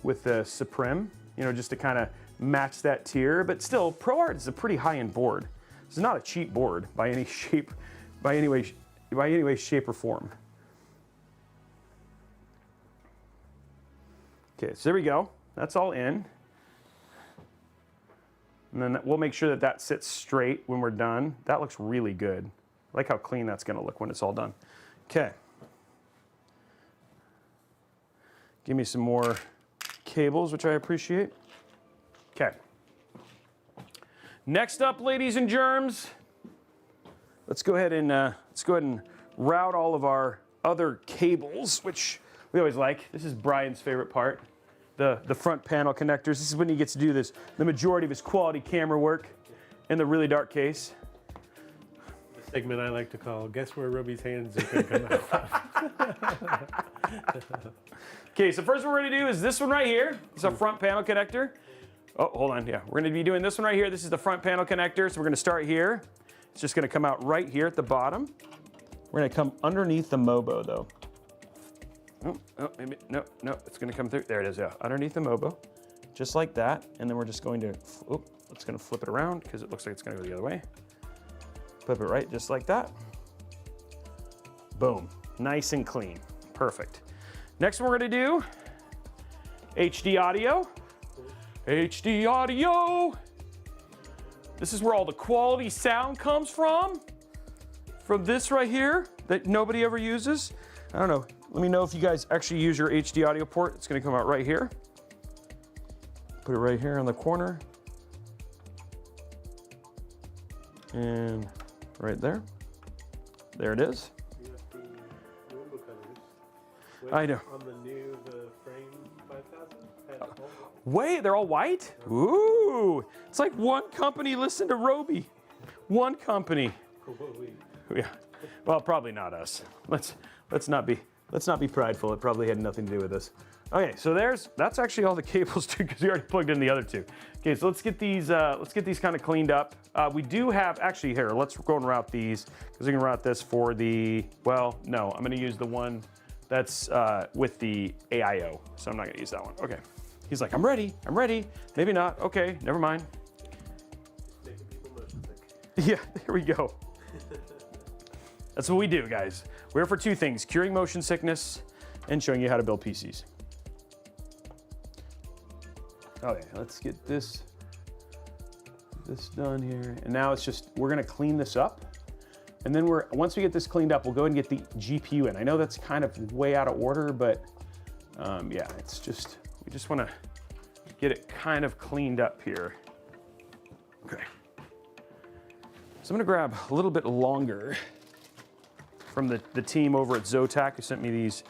Suprim, you know, just to kind of match that tier. But still, ProArt is a pretty high-end board. This is not a cheap board by any shape, by any way, shape, or form. Okay, so there we go. That's all in. And then we'll make sure that that sits straight when we're done. That looks really good. I like how clean that's going to look when it's all done. Okay. Give me some more cables, which I appreciate. Okay. Next up, ladies and germs, let's go ahead and route all of our other cables, which we always like. This is Brian's favorite part, the front panel connectors. This is when he gets to do this, the majority of his quality camera work in the really dark case. The segment I like to call, guess where Robey's hands are going to come out. Okay, so first what we're going to do is this one right here. It's a front panel connector. Oh, hold on, yeah. We're going to be doing this one right here. This is the front panel connector, so we're going to start here. It's just going to come out right here at the bottom. We're going to come underneath the MOBO, though. Oh, maybe, no, it's going to come through. There it is, yeah, underneath the MOBO, just like that. And then we're just going to, it's going to flip it around because it looks like it's going to go the other way. Flip it right, just like that. Boom, nice and clean, perfect. Next one we're going to do, HD audio. HD audio. This is where all the quality sound comes from this right here that nobody ever uses. I don't know. Let me know if you guys actually use your HD audio port. It's going to come out right here. Put it right here on the corner. And right there. There it is. You got the rainbow colors. I know. On the new, the frame 5000. Wait, they're all white? Ooh. It's like one company listened to Robey. One company. Yeah. Well, probably not us. Let's not be prideful. It probably had nothing to do with this. Okay, so that's actually all the cables too, because we already plugged in the other two. Okay, so let's get these kind of cleaned up. We do have, actually here, let's go and route these, because we can route this for the, well, no, I'm gonna use the one that's with the AIO, so I'm not gonna use that one. Okay, he's like, I'm ready, maybe not, okay, never mind. Making people motion sick. Yeah, there we go. That's what we do, guys. We're here for two things, curing motion sickness and showing you how to build PCs. Okay, let's get this done here. And now it's just, we're gonna clean this up. And then once we get this cleaned up, we'll go ahead and get the GPU in. I know that's kind of way out of order, but yeah, it's just, we just wanna get it kind of cleaned up here. Okay. So I'm gonna grab a little bit longer from the team over at Zotac, who sent me these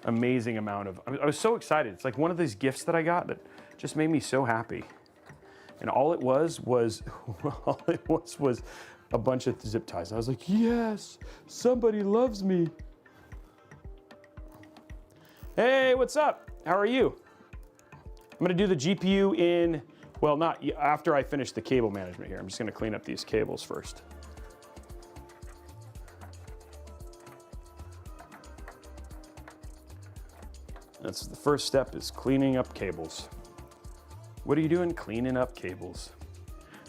amazing amount of, I was so excited. It's like one of these gifts that I got that just made me so happy. And all it was a bunch of zip ties. I was like, yes, somebody loves me. Hey, what's up? How are you? I'm gonna do the GPU in, well, not after I finish the cable management here. I'm just gonna clean up these cables first. That's the first step, is cleaning up cables. What are you doing? Cleaning up cables.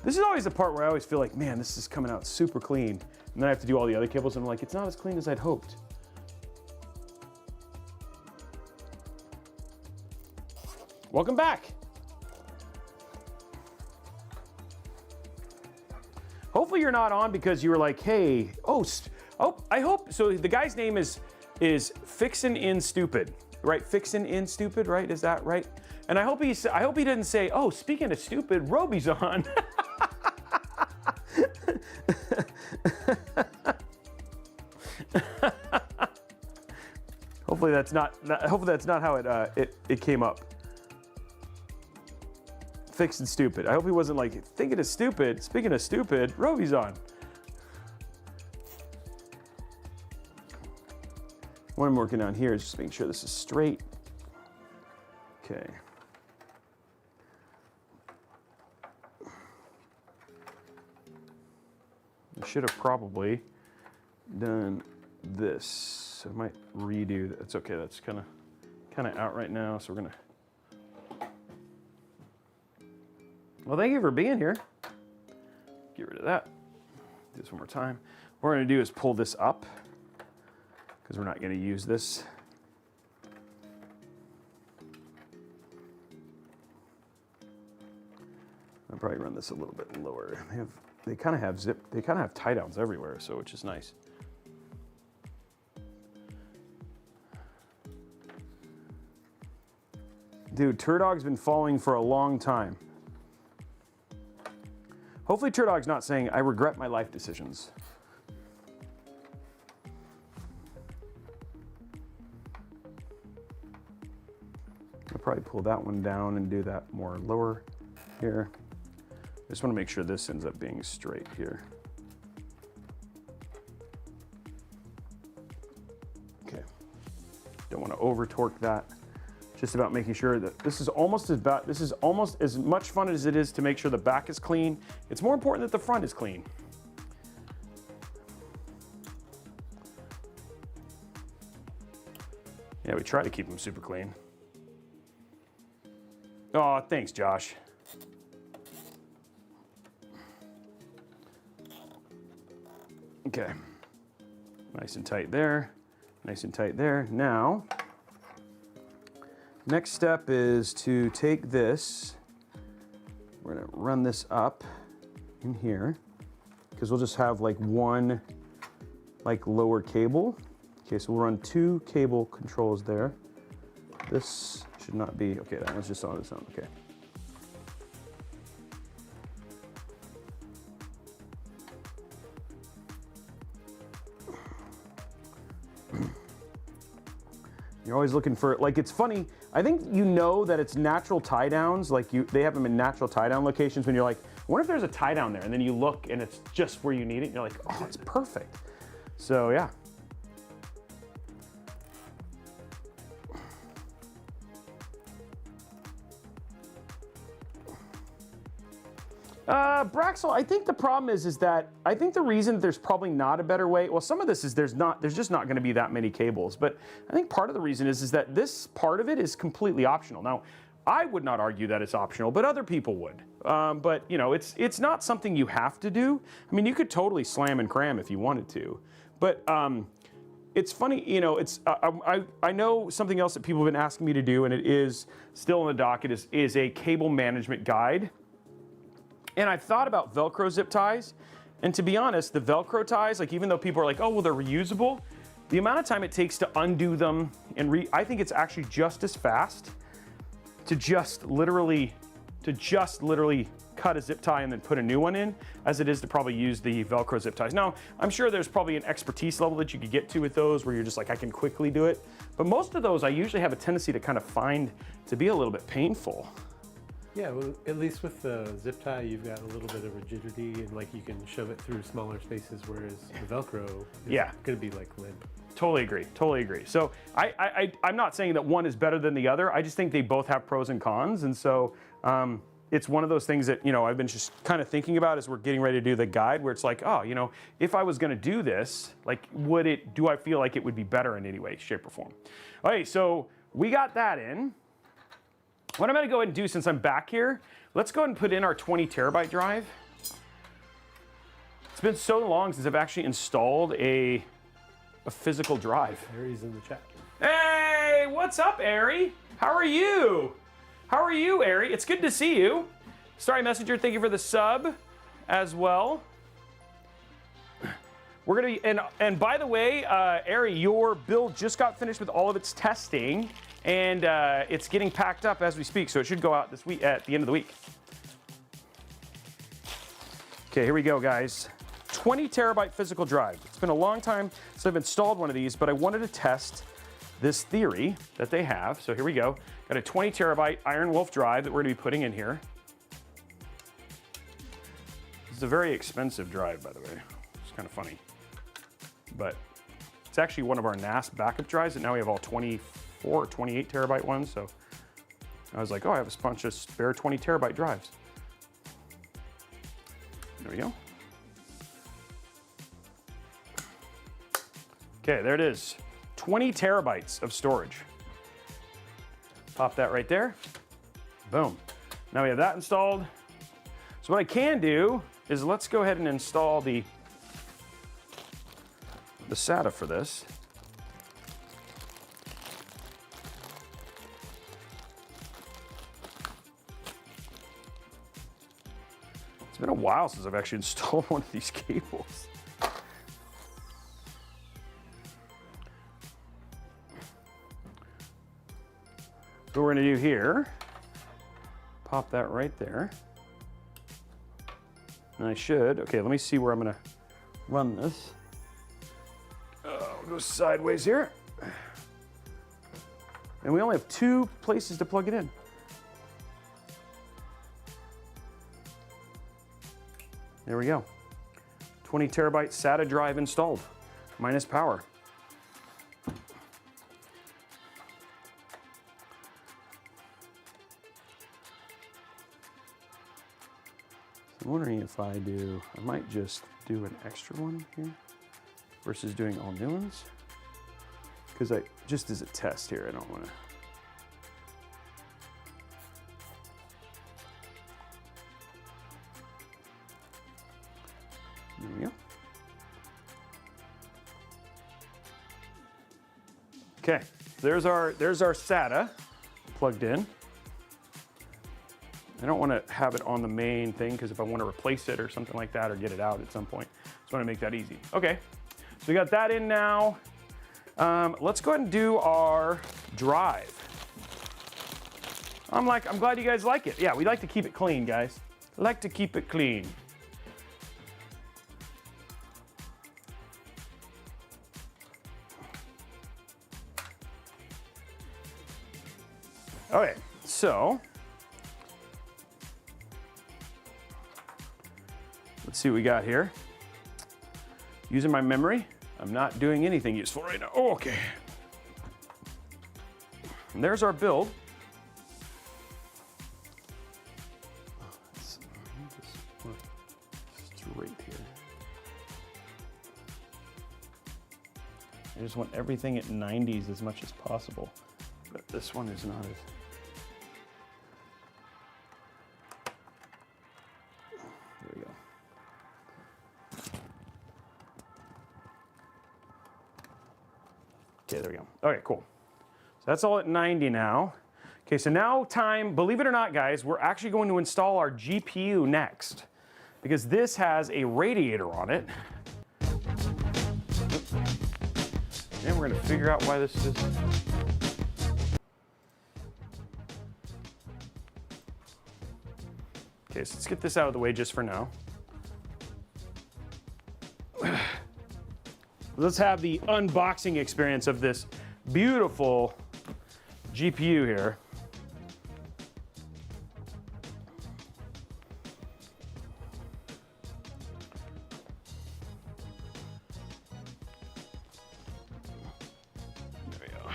This is always the part where I always feel like, man, this is coming out super clean. And then I have to do all the other cables and I'm like, it's not as clean as I'd hoped. Welcome back. Hopefully you're not on because you were like, hey, I hope, so the guy's name is Fixin' in Stupid. Right, Fixin' in Stupid, right? Is that right? And I hope he didn't say, oh, speaking of stupid, Robey's on. Hopefully that's not how it came up. fixing stupid. I hope he wasn't like, thinking of stupid. Speaking of stupid, Robey's on. What I'm working on here is just making sure this is straight. Okay. I should have probably done this. I might redo that. It's okay, that's kind of out right now, so we're gonna. Well, thank you for being here. Get rid of that. Do this one more time. What we're gonna do is pull this up, because we're not gonna use this. I'll probably run this a little bit lower. They kind of have tie downs everywhere, so which is nice. Dude, Turdog's been following for a long time. Hopefully Turdog's not saying, I regret my life decisions. I'll probably pull that one down and do that more lower here. I just want to make sure this ends up being straight here. Okay. Don't want to over torque that. Just about making sure that this is almost as much fun as it is to make sure the back is clean. It's more important that the front is clean. Yeah, we try to keep them super clean. Oh, thanks, Josh. Okay, nice and tight there, nice and tight there. Now, next step is to take this, we're gonna run this up in here, because we'll just have like one lower cable. Okay, so we'll run 2 cable controls there. This should not be, okay, that one's just on its own, okay. You're always looking for, like, it's funny, I think you know that it's natural tie downs, like they have them in natural tie down locations when you're like, I wonder if there's a tie down there, and then you look and it's just where you need it, and you're like, oh, it's perfect. So yeah. Braxel, I think the problem is that I think the reason there's probably not a better way, well, some of this is there's just not going to be that many cables, but I think part of the reason is that this part of it is completely optional. Now, I would not argue that it's optional, but other people would. But you know, it's not something you have to do. I mean, you could totally slam and cram if you wanted to, but it's funny, you know, it's I know something else that people have been asking me to do, and it is still on the docket, is a cable management guide. And I've thought about Velcro zip ties, and to be honest, the Velcro ties, like even though people are like, oh, well, they're reusable, the amount of time it takes to undo them, and I think it's actually just as fast to just literally cut a zip tie and then put a new one in, as it is to probably use the Velcro zip ties. Now, I'm sure there's probably an expertise level that you could get to with those where you're just like, I can quickly do it. But most of those I usually have a tendency to kind of find to be a little bit painful. Yeah, well, at least with the zip tie, you've got a little bit of rigidity, and like you can shove it through smaller spaces, whereas the Velcro is going to be like limp. Totally agree, totally agree. So I'm not saying that one is better than the other. I just think they both have pros and cons, and so it's one of those things that, you know, I've been just kind of thinking about as we're getting ready to do the guide, where it's like, oh, you know, if I was going to do this, like, do I feel like it would be better in any way, shape, or form? Okay, so we got that in. What I'm going to go ahead and do, since I'm back here, let's go ahead and put in our 20 terabyte drive. It's been so long since I've actually installed a physical drive. Ari's in the chat. Hey, what's up, Ari? How are you? How are you, Ari? It's good to see you. Sorry, Messenger, thank you for the sub as well. We're gonna be, and by the way, Ari, your build just got finished with all of its testing, and it's getting packed up as we speak, so it should go out this week at the end of the week. Okay, here we go, guys. 20 terabyte physical drive. It's been a long time since I've installed one of these, but I wanted to test this theory that they have. So here we go. Got a 20 terabyte Iron Wolf drive that we're gonna be putting in here. It's a very expensive drive, by the way. It's kind of funny. But it's actually one of our NAS backup drives, and now we have all 24 or 28 terabyte ones. So I was like, oh, I have a bunch of spare 20 terabyte drives. There we go. Okay, there it is. 20 terabytes of storage. Pop that right there. Boom. Now we have that installed. So what I can do is let's go ahead and install the SATA for this. It's been a while since I've actually installed one of these cables. So what we're gonna do here, pop that right there. And I should, okay, let me see where I'm gonna run this. I'll go sideways here. And we only have 2 places to plug it in. There we go. 20 terabyte SATA drive installed, minus power. I'm wondering if I might just do an extra one here versus doing all new ones. Because just as a test here, I don't want to. There we go. Okay, there's our SATA plugged in. I don't want to have it on the main thing because if I want to replace it or something like that or get it out at some point, just want to make that easy. Okay, so we got that in now. Let's go ahead and do our drive. I'm glad you guys like it. Yeah, we like to keep it clean, guys. I like to keep it clean. Okay, so let's see what we got here. Using my memory. I'm not doing anything useful right now. Oh, okay. And there's our build. Straight here. I just want everything at 90s as much as possible. But this one is not as... There we go. Okay, there we go. Okay, cool. So that's all at 90 now. Okay, so now time, believe it or not, guys, we're actually going to install our GPU next because this has a radiator on it. And we're going to figure out why this is. Okay, so let's get this out of the way just for now. Let's have the unboxing experience of this beautiful GPU here. There we go.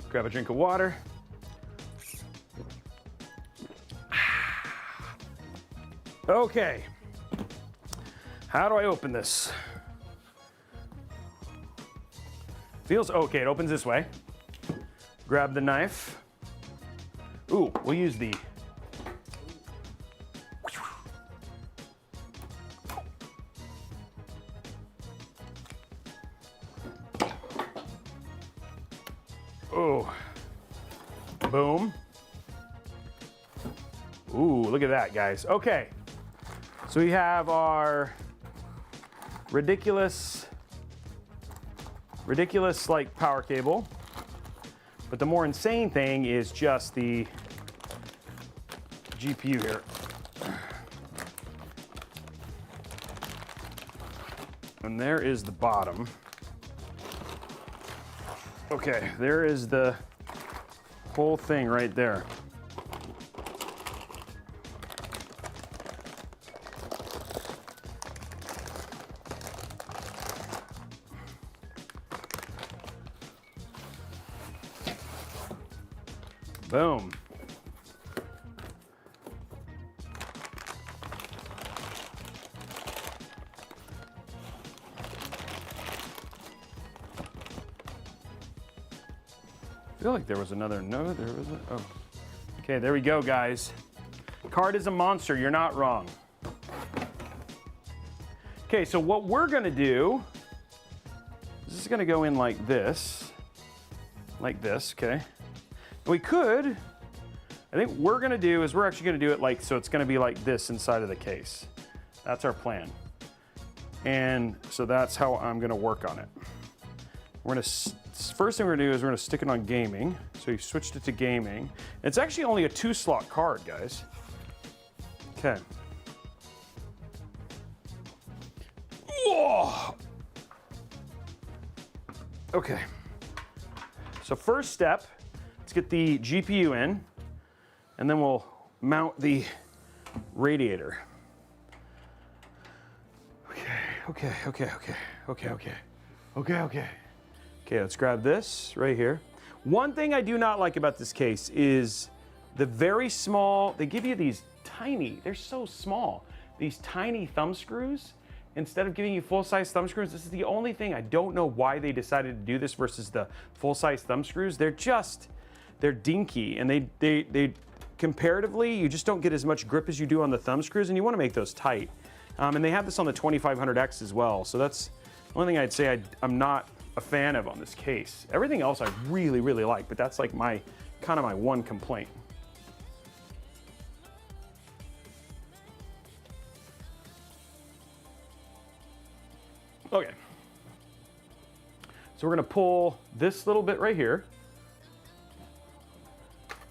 Grab a drink of water. Okay, how do I open this? Feels okay, it opens this way. Grab the knife. Ooh, we'll use the... Oh, boom. Ooh, look at that, guys. Okay. So we have our ridiculous like power cable. But the more insane thing is just the GPU here. And there is the bottom. Okay, there is the whole thing right there. Boom. I feel like there was another, no, there was a, oh. Okay, there we go, guys. Card is a monster, you're not wrong. Okay, so what we're gonna do, this is gonna go in like this, okay? We could, I think what we're gonna do is we're actually gonna do it like, so it's gonna be like this inside of the case. That's our plan. And so that's how I'm gonna work on it. We're gonna, first thing we're gonna do is we're gonna stick it on gaming. So you switched it to gaming. It's actually only a 2-slot card, guys. Okay. Whoa. Okay. So first step, let's get the GPU in, and then we'll mount the radiator. Okay, let's grab this right here. One thing I do not like about this case is the very small, they give you these tiny, they're so small, these tiny thumb screws. Instead of giving you full-size thumb screws, this is the only thing, I don't know why they decided to do this versus the full-size thumb screws. They're dinky, and they comparatively, you just don't get as much grip as you do on the thumb screws, and you want to make those tight. And they have this on the 2500X as well, so that's the only thing I'd say I'm not a fan of on this case. Everything else I really, really like, but that's like my, kind of my one complaint. Okay. So we're gonna pull this little bit right here,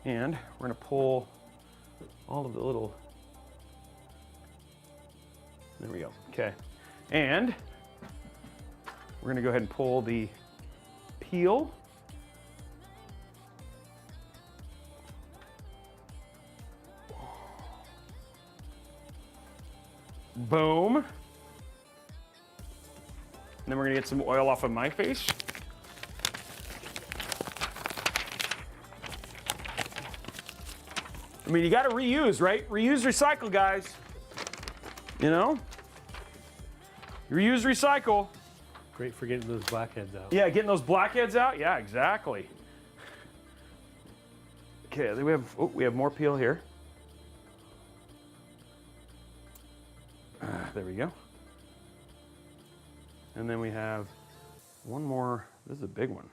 and we're gonna pull all of the little, there we go, okay. And we're gonna go ahead and pull the peel. Boom. And then we're gonna get some oil off of my face. I mean, you gotta reuse, right? Reuse, recycle, guys. You know? Reuse, recycle. Great for getting those blackheads out. Yeah, getting those blackheads out? Yeah, exactly. Okay, then we have more peel here. There we go. And then we have one more, this is a big one.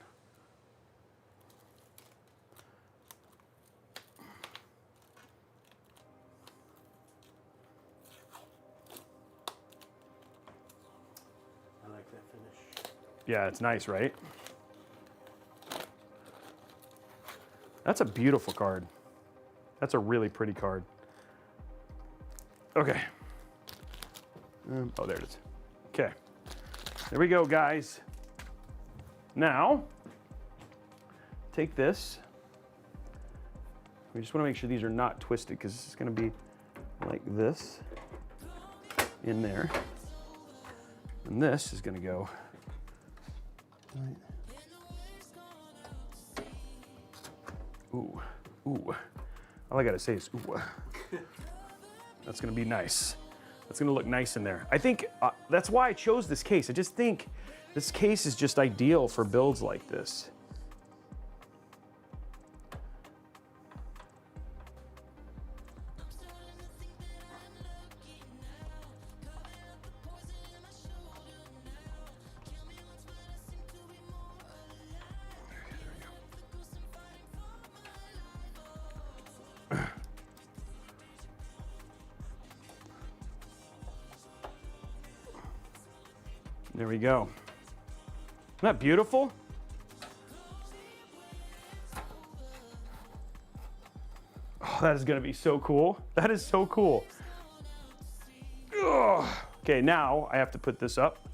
I like that finish. Yeah, it's nice, right? That's a beautiful card. That's a really pretty card. Okay. Oh, there it is. Okay. There we go, guys. Now, take this. We just want to make sure these are not twisted because this is going to be like this in there. And this is going to go right. Ooh, ooh. All I got to say is ooh. That's going to be nice. It's gonna look nice in there. I think that's why I chose this case. I just think this case is just ideal for builds like this. There we go. Isn't that beautiful? Oh, that is gonna be so cool. That is so cool. Ugh. Okay, now I have to put this up.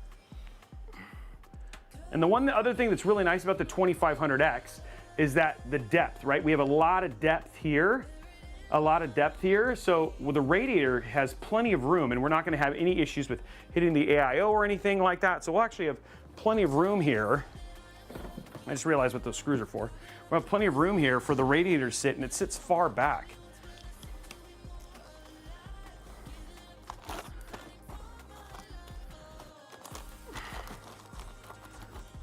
And the other thing that's really nice about the 2500X is that the depth, right? We have a lot of depth here. So the radiator has plenty of room, and we're not going to have any issues with hitting the AIO or anything like that. So we'll actually have plenty of room here I just realized what those screws are for. We have plenty of room here for the radiator to sit, and it sits far back.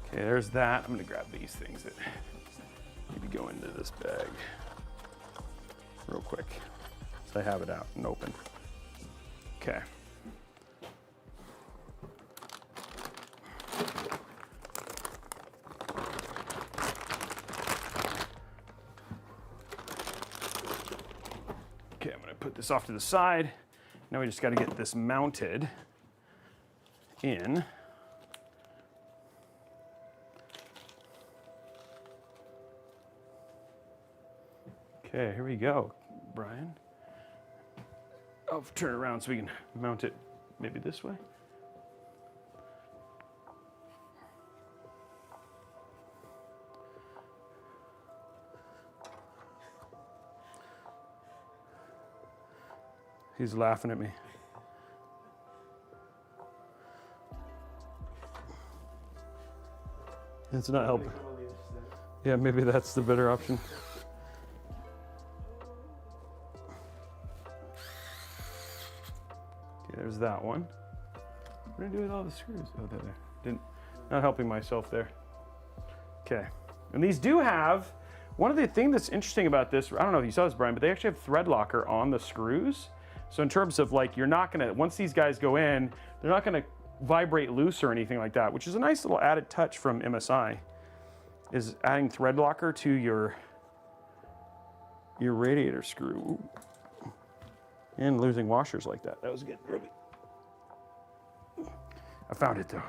Okay, there's that. I'm gonna grab these things that maybe go into this bag real quick. So I have it out and open. Okay. Okay, I'm gonna put this off to the side. Now we just gotta get this mounted in. Okay, here we go, Brian. I'll turn it around so we can mount it maybe this way. He's laughing at me. It's not helping. Yeah, maybe that's the better option. Okay, there's that one. What did I do with all the screws? Oh, there. Not helping myself there. Okay, and these do have, one of the things that's interesting about this, I don't know if you saw this, Brian, but they actually have thread locker on the screws. So in terms of like, you're not gonna, once these guys go in, they're not gonna vibrate loose or anything like that, which is a nice little added touch from MSI, is adding thread locker to your radiator screw. Ooh. And losing washers like that. That was good, Robey. I found it though.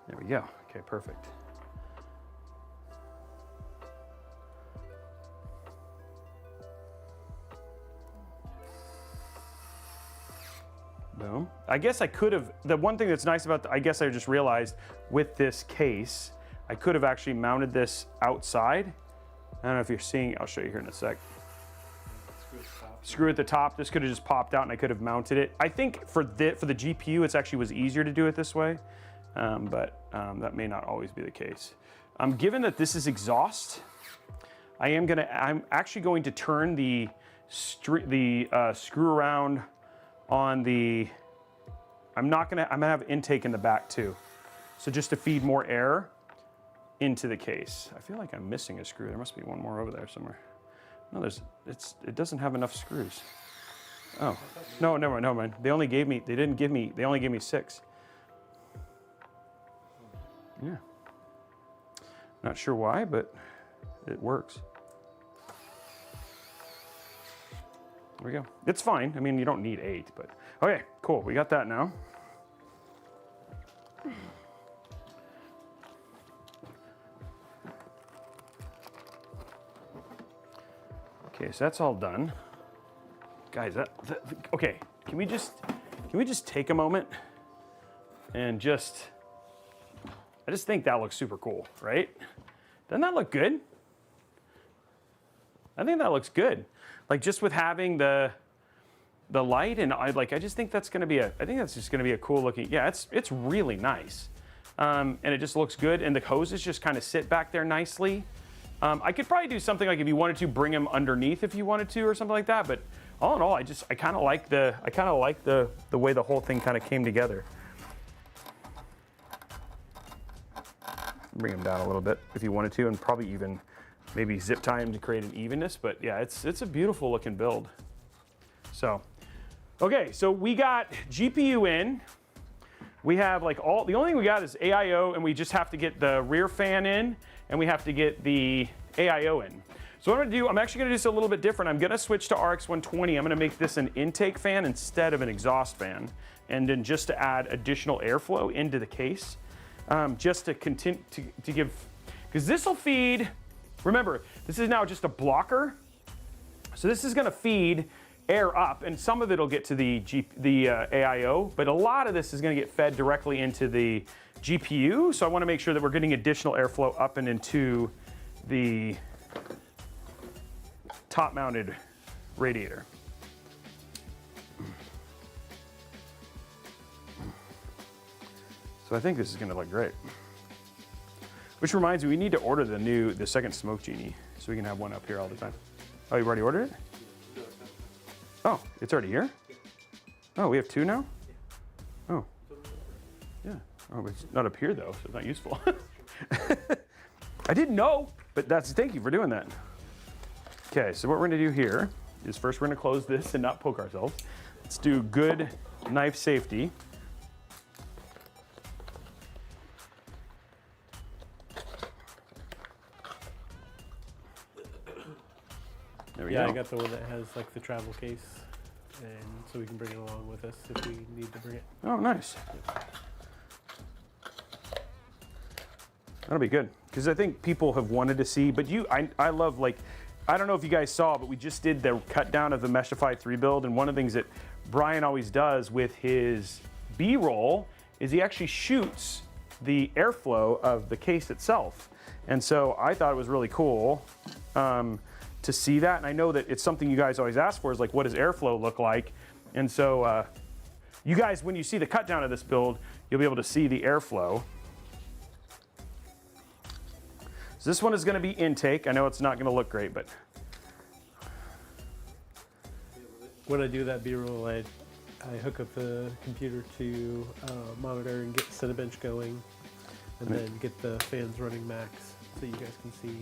There we go. Okay, perfect. Boom. I guess I could have, the one thing that's nice about, I guess I just realized with this case, I could have actually mounted this outside. I don't know if you're seeing, I'll show you here in a sec. Screw at the top. This could have just popped out and I could have mounted it. I think for the GPU, it's actually was easier to do it this way. But that may not always be the case. Given that this is exhaust, I'm actually going to turn the screw around on the, I'm gonna have intake in the back too. So just to feed more air into the case. I feel like I'm missing a screw. There must be one more over there somewhere. No, it doesn't have enough screws. Oh, no, never mind. They only gave me 6. Yeah. Not sure why, but it works. There we go. It's fine. I mean, you don't need 8, but okay, cool. We got that now. Okay, so that's all done. Guys, okay, can we just take a moment and I just think that looks super cool, right? Doesn't that look good? I think that looks good. Like just with having the light, and I just think that's gonna be just gonna be a cool looking, yeah, it's really nice. And it just looks good, and the hoses just kind of sit back there nicely. I could probably do something like if you wanted to bring them underneath if you wanted to or something like that, but all in all, I kind of like the way the whole thing kind of came together. Bring them down a little bit if you wanted to, and probably even maybe zip tie them to create an evenness, but yeah, it's a beautiful looking build. So, okay, so we got GPU in. We have the only thing we got is AIO, and we just have to get the rear fan in, and we have to get the AIO in. So what I'm gonna do, I'm actually gonna do this a little bit different. I'm gonna switch to RX 120. I'm gonna make this an intake fan instead of an exhaust fan, and then just to add additional airflow into the case, just to continue to give, because this will feed, remember, this is now just a blocker. So this is gonna feed air up, and some of it will get to the AIO, but a lot of this is gonna get fed directly into the GPU. So I wanna make sure that we're getting additional airflow up and into the top mounted radiator. So I think this is gonna look great. Which reminds me, we need to order the second Smoke Genie so we can have one up here all the time. Oh, you've already ordered it? Oh, it's already here? Oh, we have two now? Oh, yeah. Oh, it's not up here though, so it's not useful. I didn't know, but thank you for doing that. Okay, so what we're gonna do here is first we're gonna close this and not poke ourselves. Let's do good knife safety. There we go. I got the one that has like the travel case, and so we can bring it along with us if we need to bring it. Oh, nice. That'll be good, because I think people have wanted to see, but I love, like, I don't know if you guys saw, but we just did the cut down of the Meshify 3 build, and one of the things that Brian always does with his B-roll is he actually shoots the airflow of the case itself. And so I thought it was really cool to see that, and I know that it's something you guys always ask for, is like, what does airflow look like? And so you guys, when you see the cut down of this build, you'll be able to see the airflow. So this one is going to be intake. I know it's not going to look great, but when I do that B-roll, I hook up the computer to monitor and get Cinebench going, and then get the fans running max so you guys can see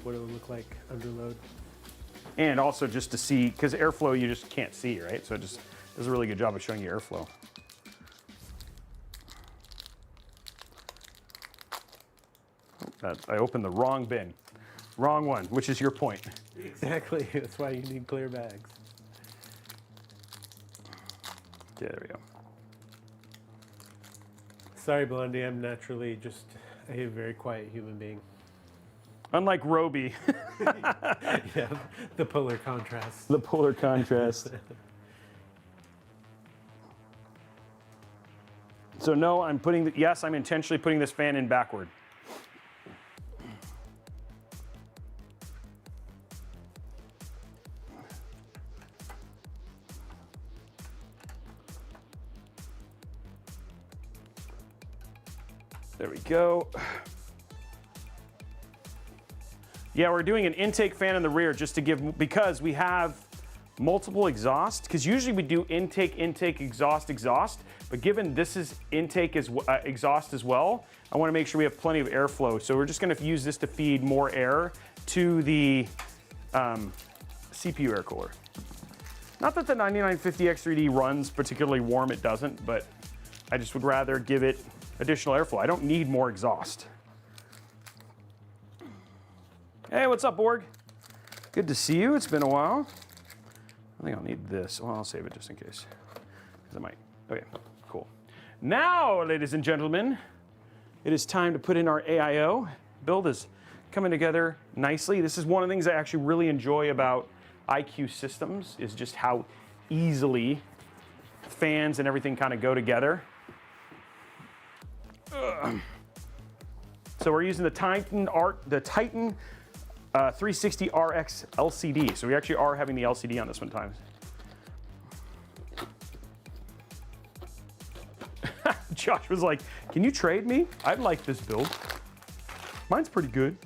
what it would look like under load. And also just to see, because airflow you just can't see, right? So it just does a really good job of showing you airflow. I opened the wrong bin. Wrong one, which is your point. Exactly, that's why you need clear bags. Okay, there we go. Sorry, Blondie, I'm naturally just a very quiet human being. Unlike Robey. Yeah, the polar contrast. The polar contrast. So no, yes, I'm intentionally putting this fan in backward. There we go. Yeah, we're doing an intake fan in the rear just to give, because we have multiple exhaust, because usually we do intake, exhaust, but given this is intake as exhaust as well, I want to make sure we have plenty of airflow. So we're just going to use this to feed more air to the CPU air cooler. Not that the 9950X3D runs particularly warm, it doesn't, but I just would rather give it additional airflow. I don't need more exhaust. Hey, what's up, Borg? Good to see you. It's been a while. I think I'll need this. Well, I'll save it just in case, because I might. Okay, cool. Now, ladies and gentlemen, it is time to put in our AIO. Build is coming together nicely. This is one of the things I actually really enjoy about IQ systems, is just how easily fans and everything kind of go together. So we're using the Titan 360RX LCD. So we actually are having the LCD on this one times. Josh was like, can you trade me? I'd like this build. Mine's pretty good.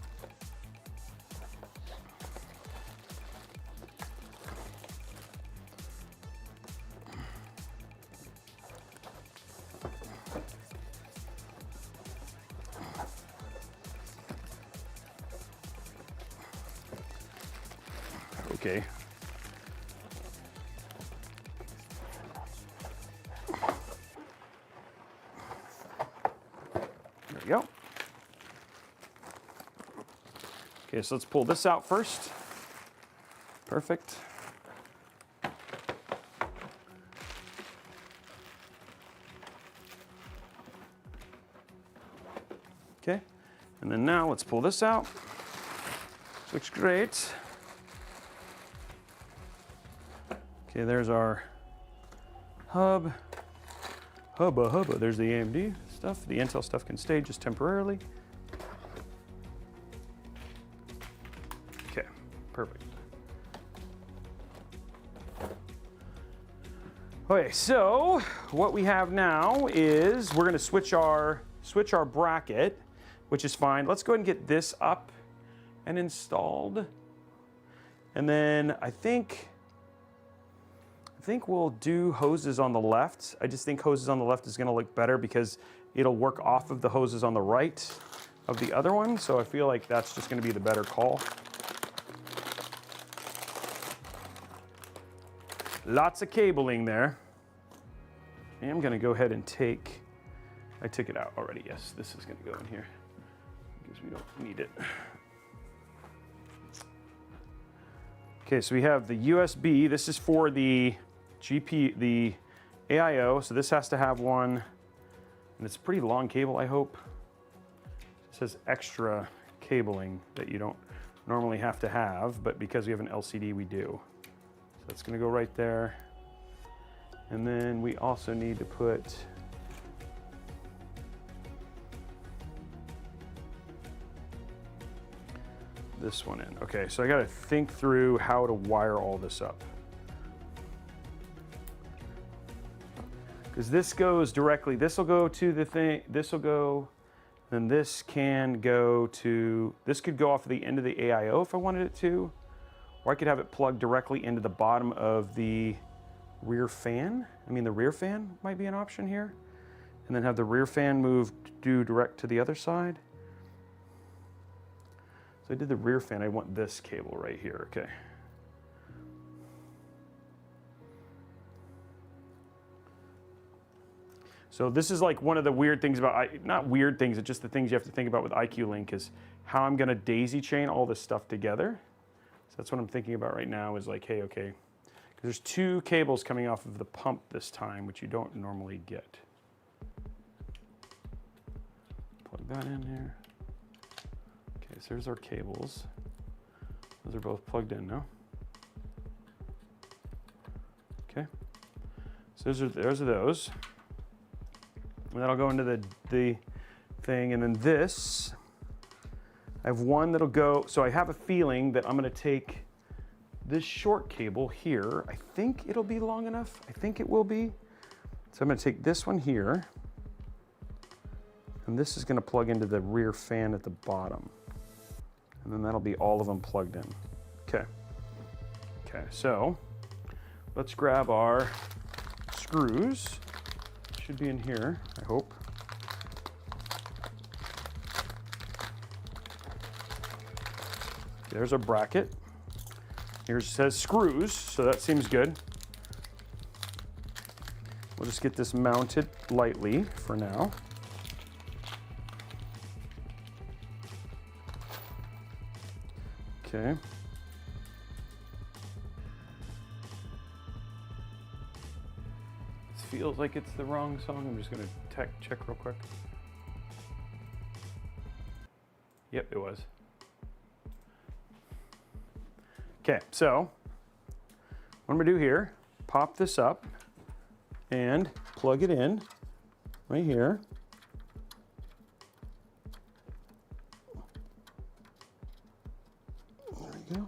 Okay. There we go. Okay, so let's pull this out first. Perfect. Okay, and then now let's pull this out. Looks great. Okay, there's our hub. Hubba. There's the AMD stuff. The Intel stuff can stay just temporarily. Okay, perfect. Okay, so what we have now is we're gonna switch our bracket, which is fine. Let's go ahead and get this up and installed. And then I think we'll do hoses on the left. I just think hoses on the left is gonna look better because it'll work off of the hoses on the right of the other one. So I feel like that's just gonna be the better call. Lots of cabling there. I am gonna go ahead and I took it out already. Yes, this is gonna go in here because we don't need it. Okay, so we have the USB. This is for the the AIO. So this has to have one, and it's a pretty long cable, I hope. It says extra cabling that you don't normally have to have, but because we have an LCD, we do. So that's gonna go right there. And then we also need to put this one in. Okay, so I gotta think through how to wire all this up. Because this goes directly, this will go to the thing, this will go, then this can go to, this could go off the end of the AIO if I wanted it to, or I could have it plugged directly into the bottom of the rear fan. I mean, the rear fan might be an option here. And then have the rear fan moved due direct to the other side. So I did the rear fan, I want this cable right here, okay. So this is like one of the weird things about, not weird things, it's just the things you have to think about with IQ Link is how I'm gonna daisy chain all this stuff together. So that's what I'm thinking about right now is like, hey, okay, because there's two cables coming off of the pump this time, which you don't normally get. Plug that in here. Okay, so there's our cables. Those are both plugged in now. Okay, so those are those. And that'll go into the thing, and then this, I have one that'll go, so I have a feeling that I'm gonna take this short cable here. I think it'll be long enough. I think it will be. So I'm gonna take this one here, and this is gonna plug into the rear fan at the bottom. And then that'll be all of them plugged in. Okay. Okay, so let's grab our screws. Should be in here, I hope. There's our bracket. Here says screws, so that seems good. We'll just get this mounted lightly for now. Okay. This feels like it's the wrong song. I'm just gonna check real quick. Yep, it was. Okay, so what I'm gonna do here, pop this up and plug it in right here. There we go.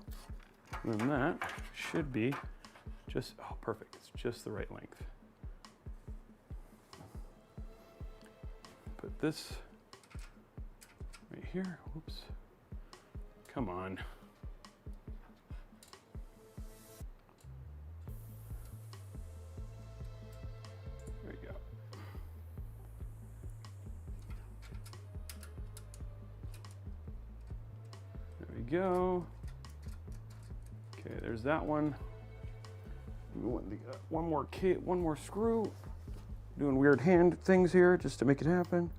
And then that should be just, oh, perfect. It's just the right length. Put this right here. Whoops. Come on. There we go. There we go. Okay, there's that one. We want one more screw. Doing weird hand things here just to make it happen.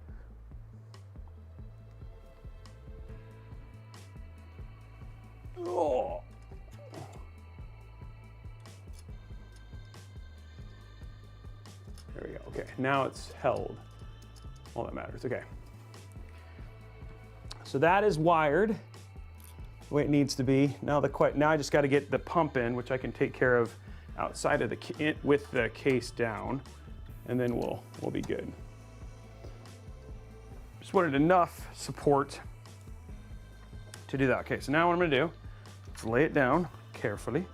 Oh. There we go. Okay, now it's held. All that matters. Okay. So that is wired the way it needs to be. Now I just got to get the pump in, which I can take care of outside of with the case down, and then we'll be good. Just wanted enough support to do that. Okay, so now what I'm gonna do is lay it down carefully,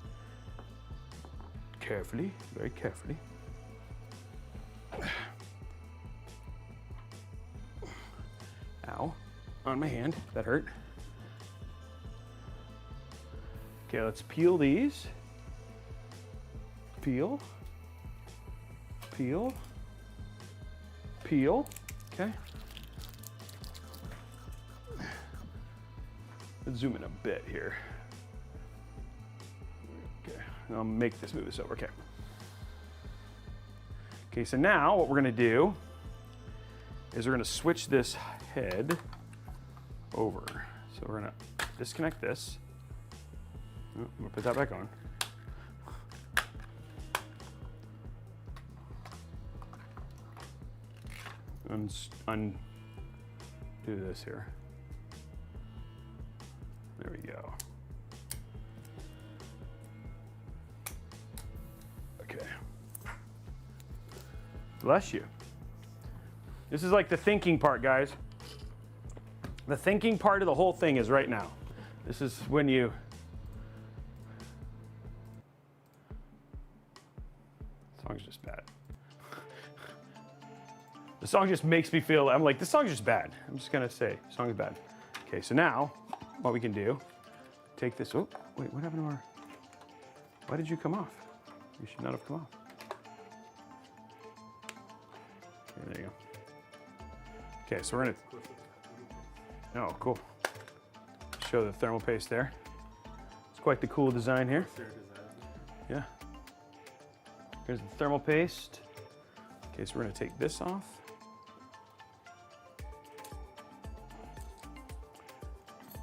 very carefully. on my hand. That hurt. Okay, let's peel these. Peel. Peel. Peel. Okay. Let's zoom in a bit here. Okay, I'll make this move this over. Okay. Okay, so now what we're gonna do is we're gonna switch this head over. So we're gonna disconnect this. Oh, I'm gonna put that back on. Undo this here. There we go. Okay. Bless you. This is like the thinking part, guys. The thinking part of the whole thing is right now. This is when you... The song's just bad. The song just makes me feel, I'm like, this song's just bad. I'm just gonna say, the song is bad. Okay, so now, what we can do, take this, oh, wait, what happened to our, why did you come off? You should not have come off. Okay, there you go. Okay, so we're gonna, oh, cool. Show the thermal paste there. It's quite the cool design here. Yeah. Here's the thermal paste. Okay, so we're gonna take this off.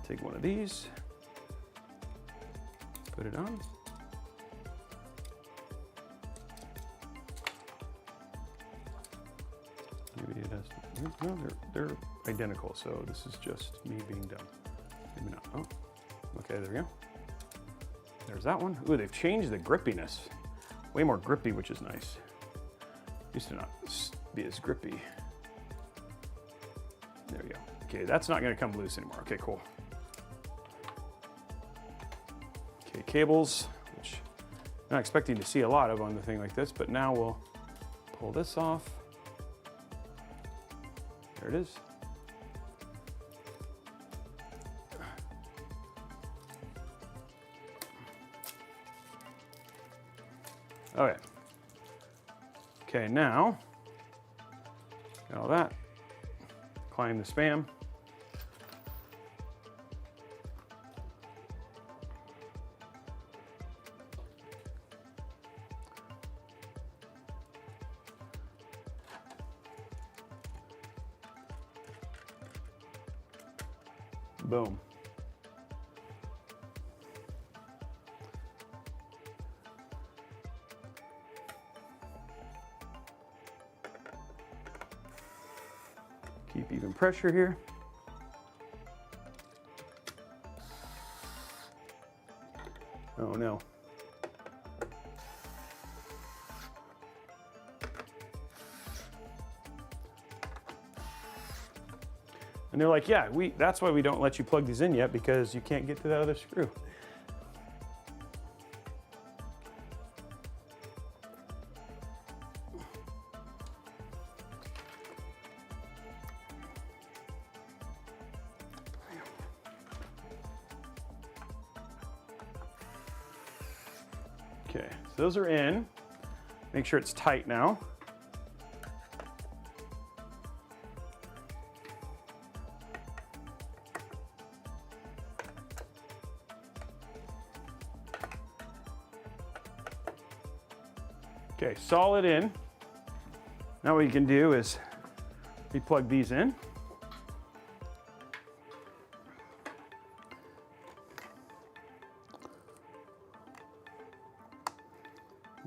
Take one of these, put it on. Maybe it has to, no, they're identical, so this is just me being dumb. Maybe not, oh, okay, there we go. There's that one. Ooh, they've changed the grippiness. Way more grippy, which is nice. Used to not be as grippy. There we go. Okay, that's not gonna come loose anymore. Okay, cool. Okay, cables, which I'm not expecting to see a lot of on the thing like this, but now we'll pull this off. There it is. Okay. Okay, now, got all that. Climb the spam. Boom. Keep even pressure here. Oh no. And they're like, yeah, that's why we don't let you plug these in yet, because you can't get to that other screw. Okay, so those are in. Make sure it's tight now. Okay, solid in. Now what you can do is replug these in.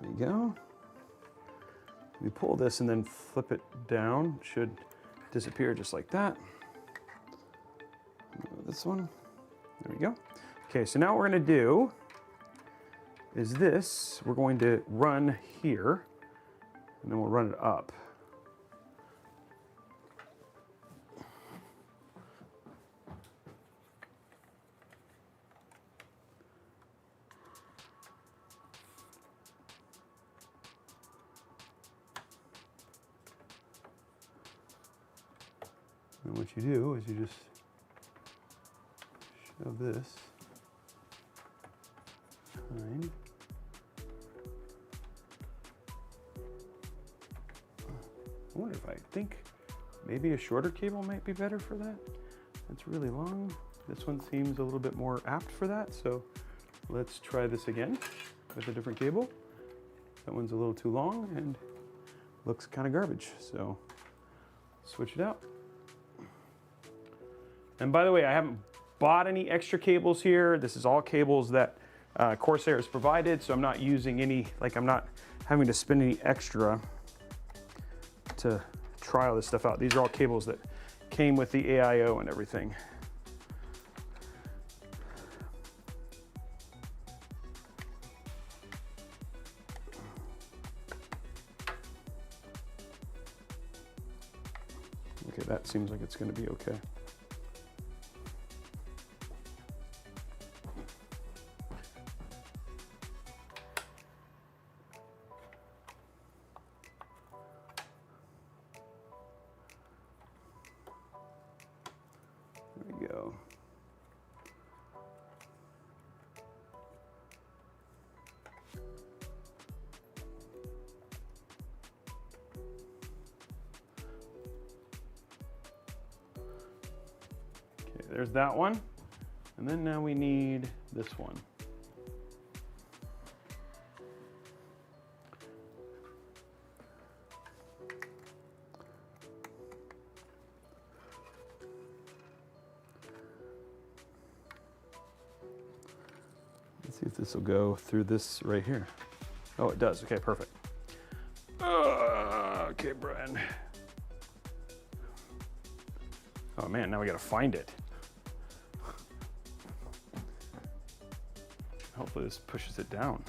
There you go. We pull this and then flip it down. It should disappear just like that. This one. There we go. Okay, so now what we're going to do is this. We're going to run here, and then we'll run it up. And what you do is you just this fine. I wonder if I think maybe a shorter cable might be better for that. It's really long. This one seems a little bit more apt for that, so let's try this again with a different cable. That one's a little too long and looks kind of garbage, so switch it out. And by the way, I haven't bought any extra cables here. This is all cables that Corsair has provided, so I'm not using any, like I'm not having to spend any extra to try all this stuff out. These are all cables that came with the AIO and everything. Okay, that seems like it's going to be okay. There we go. Okay, there's that one. And then now we need this one. Let's see if this will go through this right here. Oh, it does. Okay, perfect. Okay, Brian. Oh man, now we gotta find it. Hopefully this pushes it down.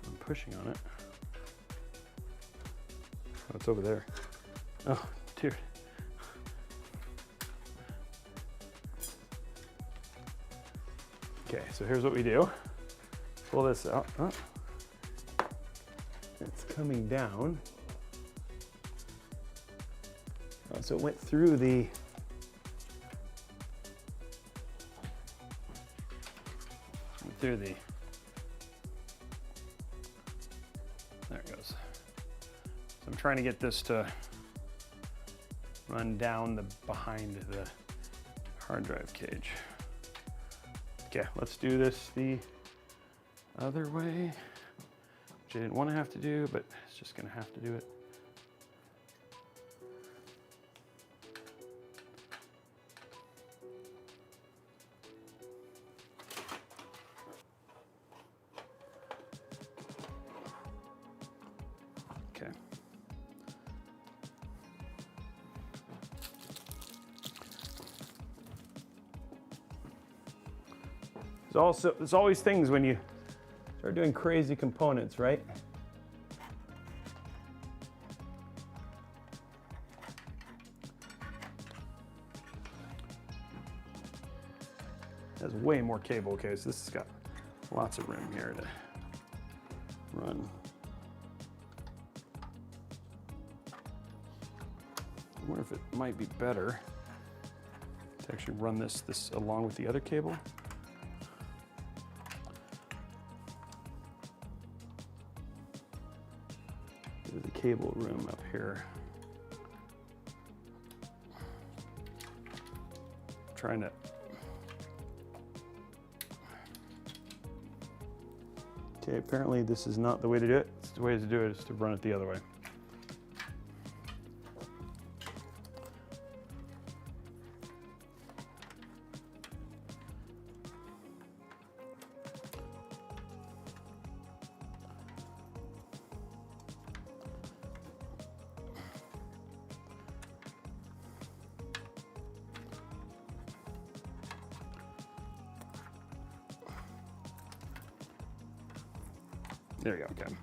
I'm pushing on it. Oh, it's over there. Oh, dear. Okay, so here's what we do. Pull this out. Oh. It's coming down. Oh, so it went through the there it goes. So I'm trying to get this to run down the behind the hard drive cage. Okay, let's do this the other way, which I didn't want to have to do, but it's just gonna have to do it. Okay. There's always things when you start doing crazy components, right? Has way more cable. Okay, so this has got lots of room here to run. I wonder if it might be better to actually run this along with the other cable. There's a cable room up here. I'm trying to Okay, apparently this is not the way to do it. The way to do it is to run it the other way. There you go, okay.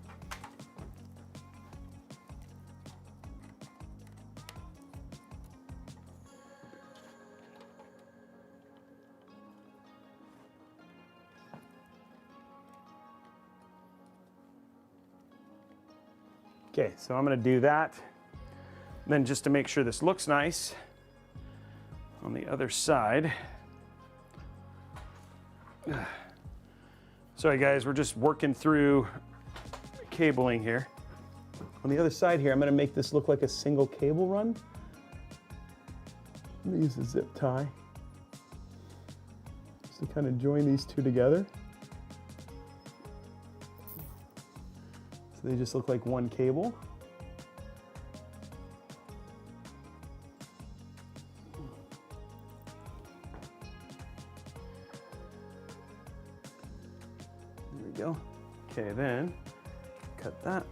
Okay, so I'm gonna do that. And then just to make sure this looks nice, on the other side. Sorry guys, we're just working through cabling here. On the other side here, I'm gonna make this look like a single cable run. I'm gonna use a zip tie just to kind of join these two together. So they just look like one cable. There we go. Okay, then cut that.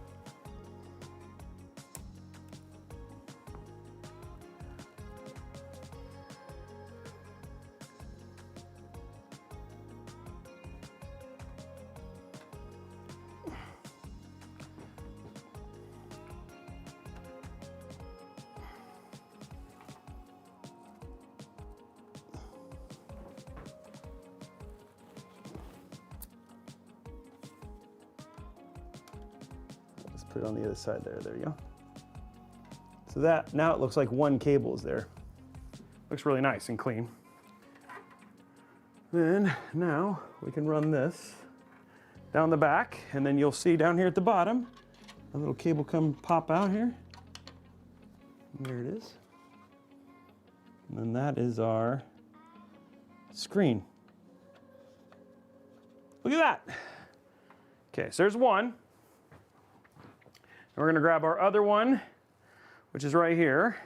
Put it on the other side there. There you go. So that, now it looks like one cable is there. Looks really nice and clean. Then now we can run this down the back, and then you'll see down here at the bottom a little cable come pop out here. There it is. And then that is our screen. Look at that. Okay, so there's one. We're gonna grab our other one, which is right here.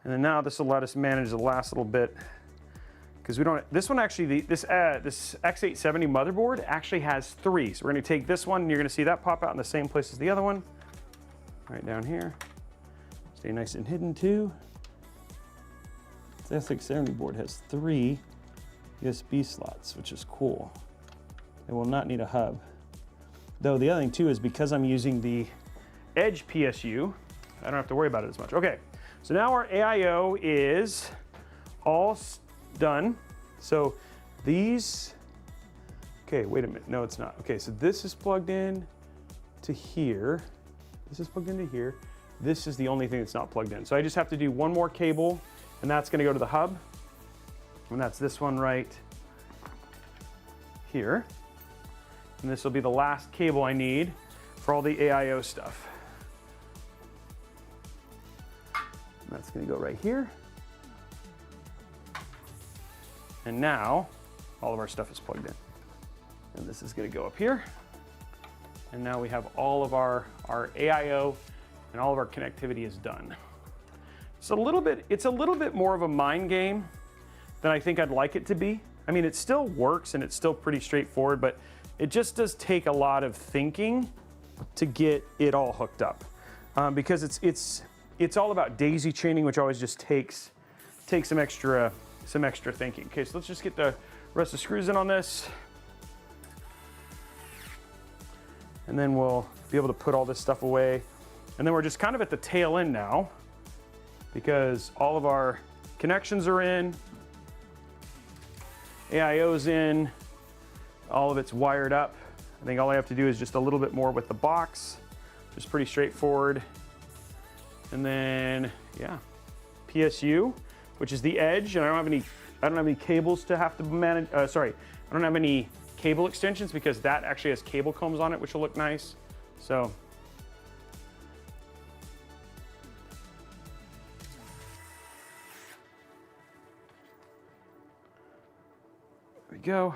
And then now this will let us manage the last little bit, because we don't, this one actually, this X870 motherboard actually has three. So we're gonna take this one, and you're gonna see that pop out in the same place as the other one, right down here. Stay nice and hidden too. This X870 board has 3 USB slots, which is cool. It will not need a hub. Though the other thing too is because I'm using the Edge PSU, I don't have to worry about it as much. Okay, so now our AIO is all done. So these, okay, wait a minute, no it's not. Okay, so this is plugged in to here. This is plugged into here. This is the only thing that's not plugged in. So I just have to do one more cable, and that's gonna go to the hub. And that's this one right here. And this will be the last cable I need for all the AIO stuff. And that's gonna go right here. And now, all of our stuff is plugged in. And this is gonna go up here. And now we have all of our AIO and all of our connectivity is done. It's a little bit more of a mind game than I think I'd like it to be. I mean, it still works and it's still pretty straightforward, but it just does take a lot of thinking to get it all hooked up, because it's all about daisy chaining, which always just takes some extra thinking. Okay, so let's just get the rest of the screws in on this, and then we'll be able to put all this stuff away. And then we're just kind of at the tail end now, because all of our connections are in, AIO's in. All of it's wired up. I think all I have to do is just a little bit more with the box. Just pretty straightforward. And then, yeah, PSU, which is the Edge, and I don't have any cables to have to manage. Sorry, I don't have any cable extensions because that actually has cable combs on it, which will look nice. So. There we go.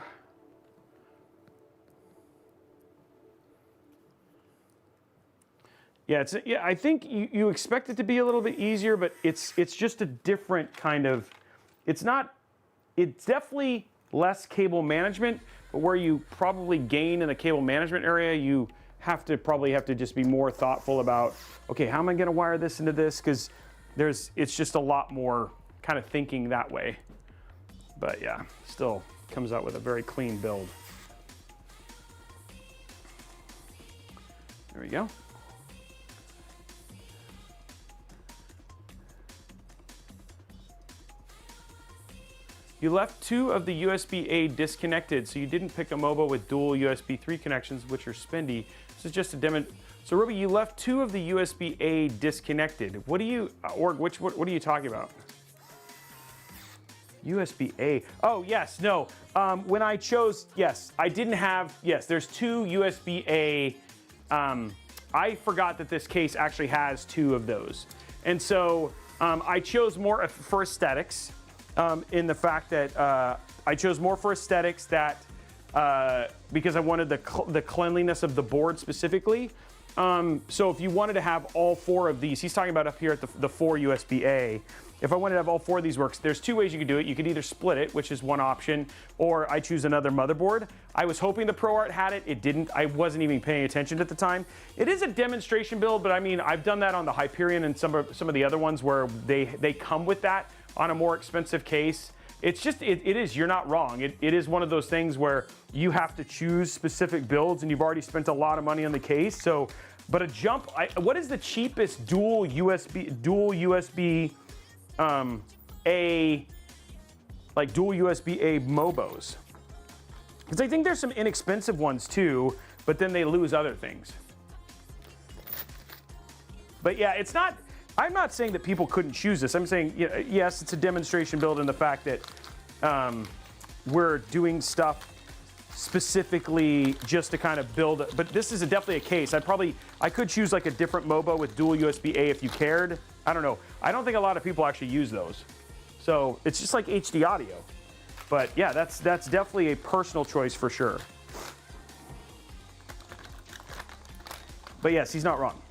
Yeah, I think you expect it to be a little bit easier, but it's just a different kind of, it's definitely less cable management, but where you probably gain in the cable management area, you probably have to just be more thoughtful about, okay, how am I gonna wire this into this? Because it's just a lot more kind of thinking that way. But yeah, still comes out with a very clean build. There we go. You left 2 of the USB-A disconnected, so you didn't pick a MOBO with dual USB 3 connections, which are spendy. This is just a demo. So Robey, you left 2 of the USB-A disconnected. What do you, Org, what are you talking about? USB-A. Oh, yes, no. When I chose, yes, I didn't have, yes, there's 2 USB-A. I forgot that this case actually has 2 of those. And so I chose more for aesthetics in the fact that I chose more for aesthetics that because I wanted the cleanliness of the board specifically. So if you wanted to have all 4 of these, he's talking about up here at the 4 USB-A. If I wanted to have all 4 of these works, there's 2 ways you could do it. You could either split it, which is one option, or I choose another motherboard. I was hoping the ProArt had it. It didn't. I wasn't even paying attention at the time. It is a demonstration build, but I mean, I've done that on the Hyperion and some of the other ones where they come with that on a more expensive case. It's just, it is, you're not wrong. It is one of those things where you have to choose specific builds and you've already spent a lot of money on the case. So, but a jump, what is the cheapest dual USB A, like dual USB A Mobos? Because I think there's some inexpensive ones too, but then they lose other things. But yeah, it's not, I'm not saying that people couldn't choose this. I'm saying, yes, it's a demonstration build in the fact that we're doing stuff specifically just to kind of build, but this is definitely a case. I could choose like a different Mobo with dual USB A if you cared. I don't know. I don't think a lot of people actually use those. So it's just like HD audio. But yeah, that's definitely a personal choice for sure. But yes, he's not wrong.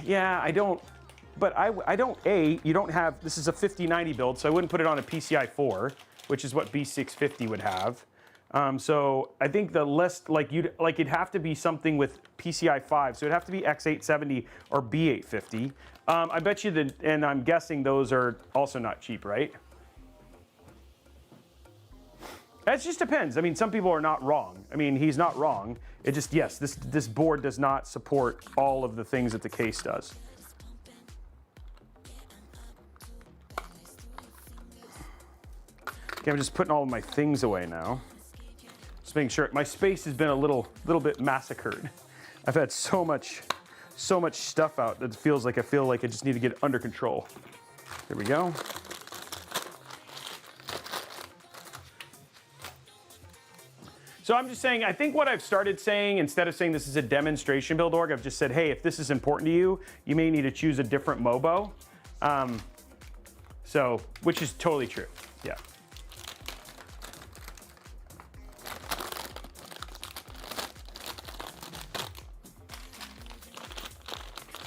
Yeah, I don't, but I don't, you don't have, this is a 5090 build, so I wouldn't put it on a PCI 4, which is what B650 would have. So I think the less, it'd have to be something with PCI 5, so it'd have to be X870 or B850. I bet you that, and I'm guessing those are also not cheap, right? That just depends. I mean, some people are not wrong. I mean, he's not wrong. It just, yes, this board does not support all of the things that the case does. Okay, I'm just putting all of my things away now. Just making sure my space has been a little bit massacred. I've had so much stuff out that I feel like I just need to get it under control. There we go. So I'm just saying, I think what I've started saying, instead of saying this is a demonstration build org, I've just said, hey, if this is important to you, you may need to choose a different Mobo. So, which is totally true, yeah.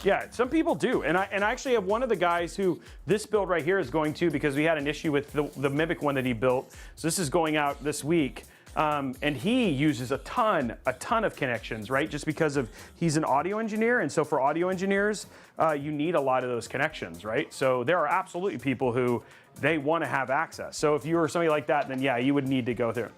Yeah, some people do, and I actually have one of the guys who this build right here is going to, because we had an issue with the Mimic one that he built. So this is going out this week. And he uses a ton of connections, right? Just because he's an audio engineer, and so for audio engineers, you need a lot of those connections, right? So there are absolutely people who they want to have access. So if you were somebody like that, then yeah, you would need to go through.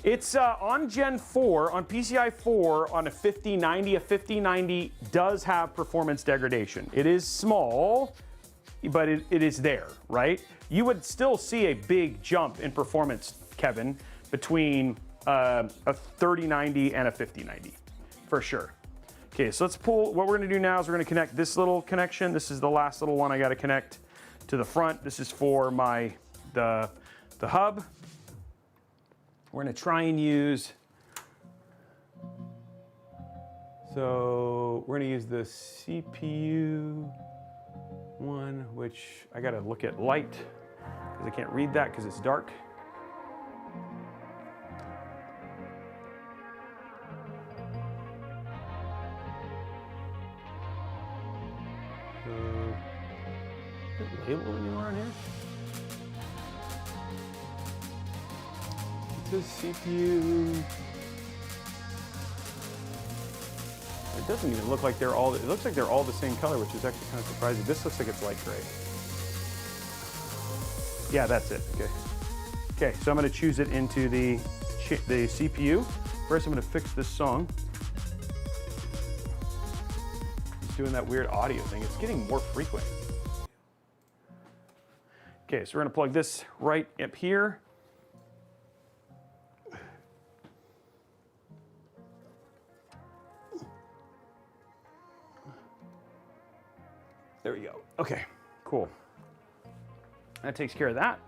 It's on Gen 4, on PCI 4, on a 5090. A 5090 does have performance degradation. It is small, but it is there, right? You would still see a big jump in performance, Kevin, between a 3090 and a 5090, for sure. Okay, so let's pull, what we're gonna do now is we're gonna connect this little connection. This is the last little one I gotta connect to the front. This is for the hub. We're gonna try and use, so we're gonna use the CPU one, which I gotta look at light, because I can't read that because it's dark. Is it labeled anywhere on here? The CPU. It doesn't even look like they're all, it looks like they're all the same color, which is actually kind of surprising. This looks like it's light gray. Yeah, that's it, okay. Okay, so I'm gonna choose it into the CPU. First, I'm gonna fix this song. doing that weird audio thing. It's getting more frequent. Okay, so we're gonna plug this right up here. There we go. Okay, cool. That takes care of that.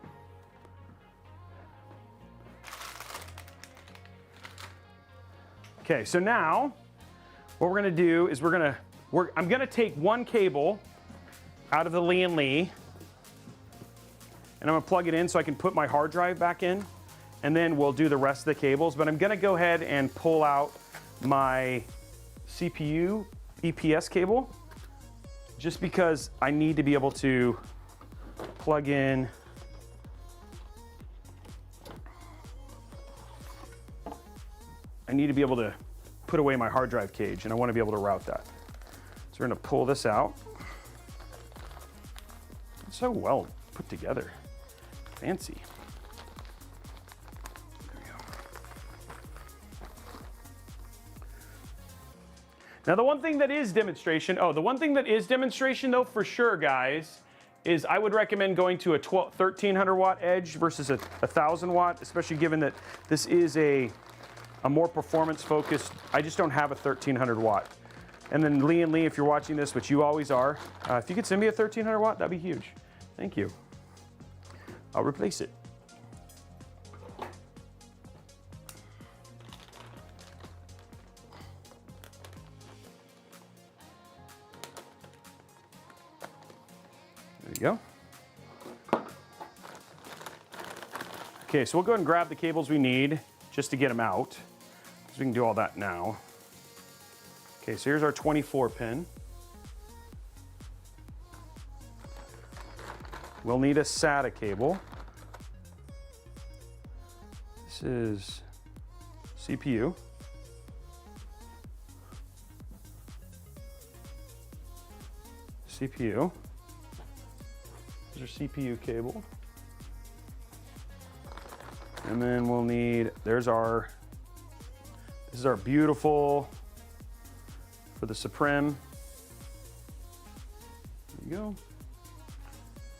Okay, so now what we're gonna do is I'm gonna take one cable out of the Lee & Lee, and I'm gonna plug it in so I can put my hard drive back in, and then we'll do the rest of the cables. But I'm gonna go ahead and pull out my CPU EPS cable, just because I need to be able to plug in to put away my hard drive cage, and I want to be able to route that. So we're going to pull this out. It's so well put together. Fancy. There we go. Now the one thing that is demonstration though for sure, guys, is I would recommend going to a 1300 watt edge versus a 1000 watt, especially given that this is a more performance focused. I just don't have a 1300 watt. And then Lee & Lee, if you're watching this, which you always are, if you could send me a 1300 watt, that'd be huge. Thank you. I'll replace it. There you go. Okay, so we'll go ahead and grab the cables we need just to get them out. So we can do all that now. Okay, so here's our 24 pin. We'll need a SATA cable. This is CPU. CPU. There's our CPU cable. And then we'll need, this is our beautiful, for the Suprim. There you go.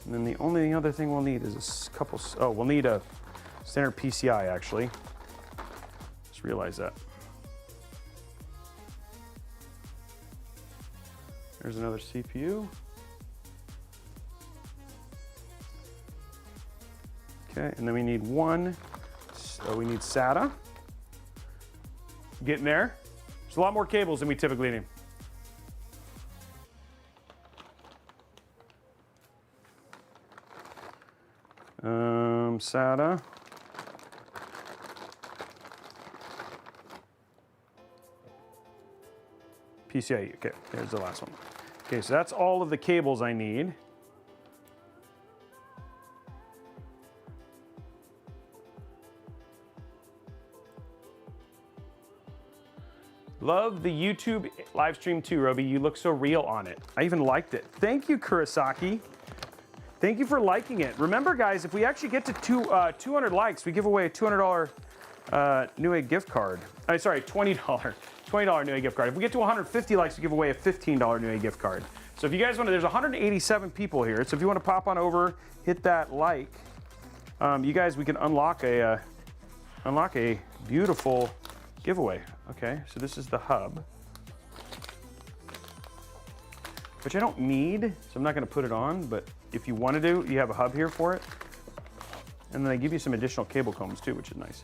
And then the only other thing we'll need is a couple, we'll need a standard PCI actually. Just realized that. There's another CPU. Okay, and then we need we need SATA. Getting there. There's a lot more cables than we typically need. SATA. PCIe, okay, there's the last one. Okay, so that's all of the cables I need. Love the YouTube live stream too, Robey. You look so real on it. I even liked it. Thank you, Kurosaki. Thank you for liking it. Remember, guys, if we actually get to 200 likes, we give away a $200 Newegg gift card. Sorry, $20 Newegg gift card. If we get to 150 likes, we give away a $15 Newegg gift card. So if you guys want to, there's 187 people here. So if you want to pop on over, hit that like. You guys, we can unlock a beautiful giveaway. Okay, so this is the hub, which I don't need, so I'm not going to put it on, but if you want to do, you have a hub here for it. And then they give you some additional cable combs too, which is nice.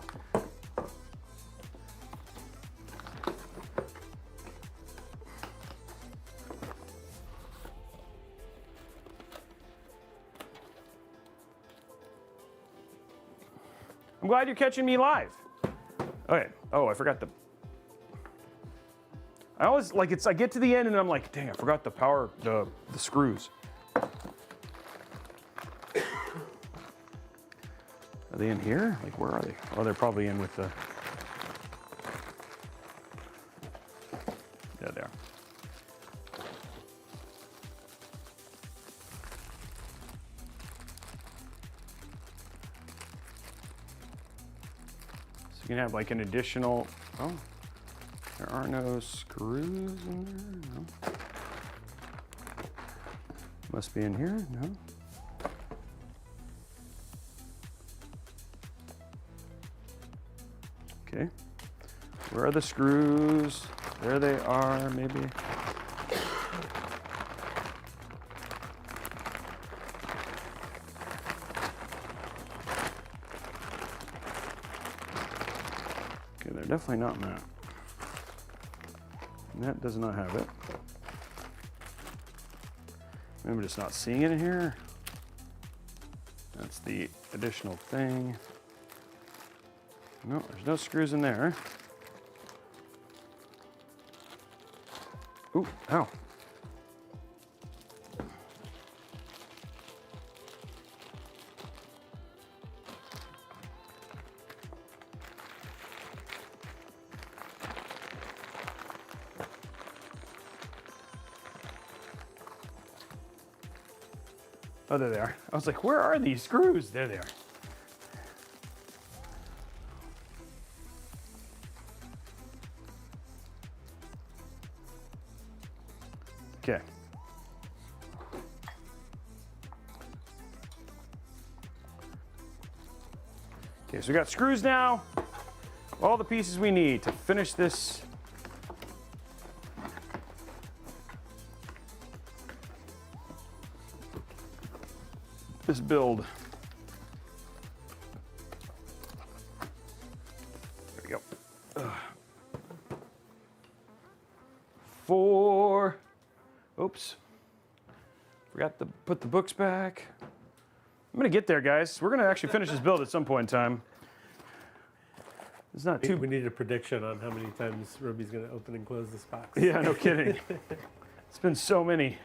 I'm glad you're catching me live. Okay, oh, I forgot I always, like, I get to the end and I'm like, dang, I forgot the screws. Are they in here? Like, where are they? Oh, they're probably in with the, yeah, they are. So you can have like an additional, oh. There are no screws in there, no. must be in here, no? Okay, where are the screws? There they are, maybe. Okay, they're definitely not in that. And that does not have it. Maybe I'm just not seeing it in here. That's the additional thing. No, there's no screws in there. Ooh, ow. Oh, there they are. I was like, where are these screws? There they are. Okay. Okay, so we got screws now. All the pieces we need to finish this. This build. There we go. Oops. Forgot to put the books back. I'm gonna get there, guys. We're gonna actually finish this build at some point in time. It's not too. We need a prediction on how many times Robey's gonna open and close this box. Yeah, no kidding. It's been so many.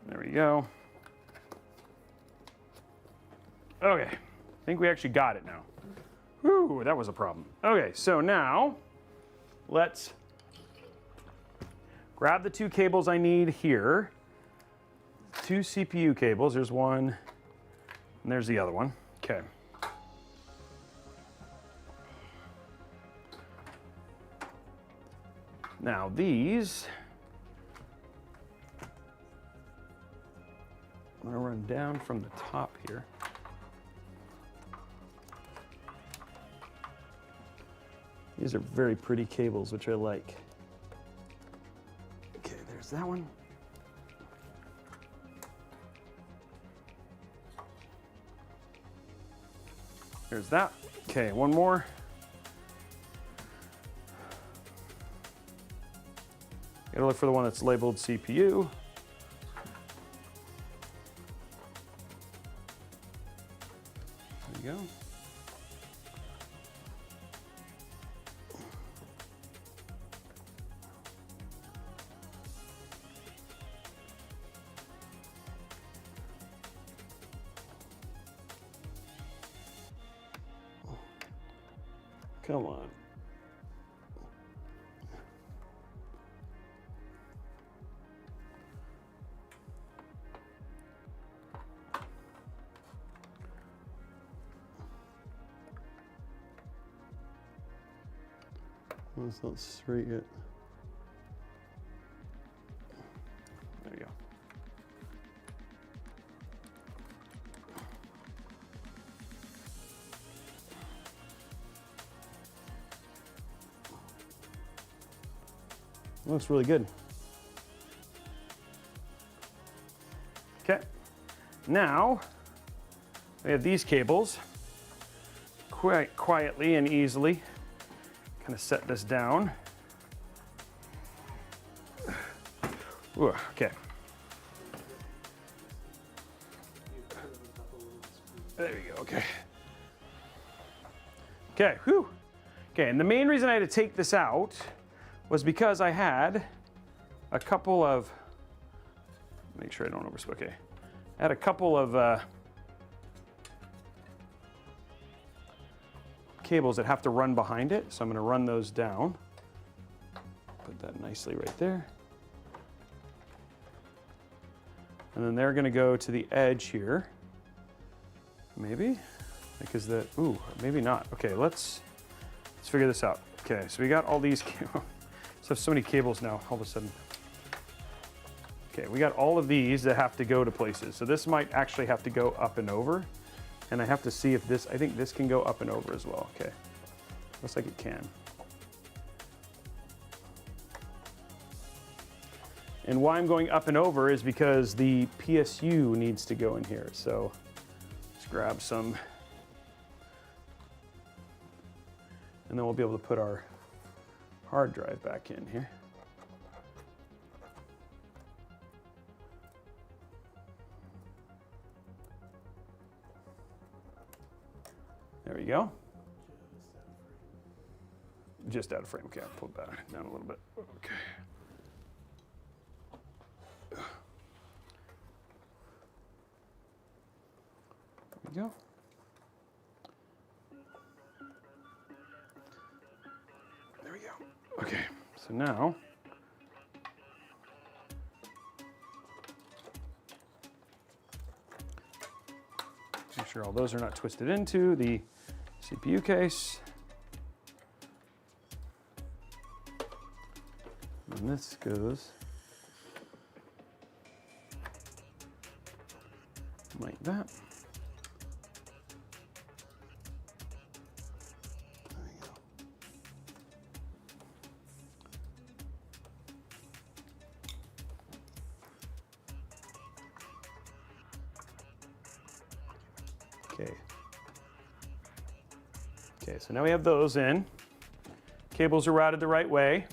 There we go. Okay, I think we actually got it now. Whew, that was a problem. Okay, so now let's grab the two cables I need here. Two CPU cables. There's one, and there's the other one. Okay. Now these, I'm gonna run down from the top here. These are very pretty cables, which I like. Okay, there's that one. There's that. Okay, one more. Gotta look for the one that's labeled CPU. There you go. Come on. Well, it's not straight yet. There you go. Looks really good. Okay, now we have these cables. Quite quietly and easily, kind of set this down. Ooh, okay. There we go, okay. Okay, whew. Okay, and the main reason I had to take this out was because I had a couple of, make sure I don't overspeak, okay. I had a couple of cables that have to run behind it, so I'm gonna run those down. Put that nicely right there. And then they're gonna go to the edge here. Maybe, because the, ooh, maybe not. Okay, let's figure this out. Okay, so we got all these cables. So many cables now, all of a sudden. Okay, we got all of these that have to go to places. So this might actually have to go up and over. And I have to see if this, I think this can go up and over as well. Okay, looks like it can. And why I'm going up and over is because the PSU needs to go in here. So let's grab some. And then we'll be able to put our hard drive back in here. There we go. Just out of frame. Okay, I'll pull it back down a little bit. Okay. There we go. There we go. Okay, so now make sure all those are not twisted into the CPU case. And this goes like that. There we go. Okay. Okay, so now we have those in. Cables are routed the right way.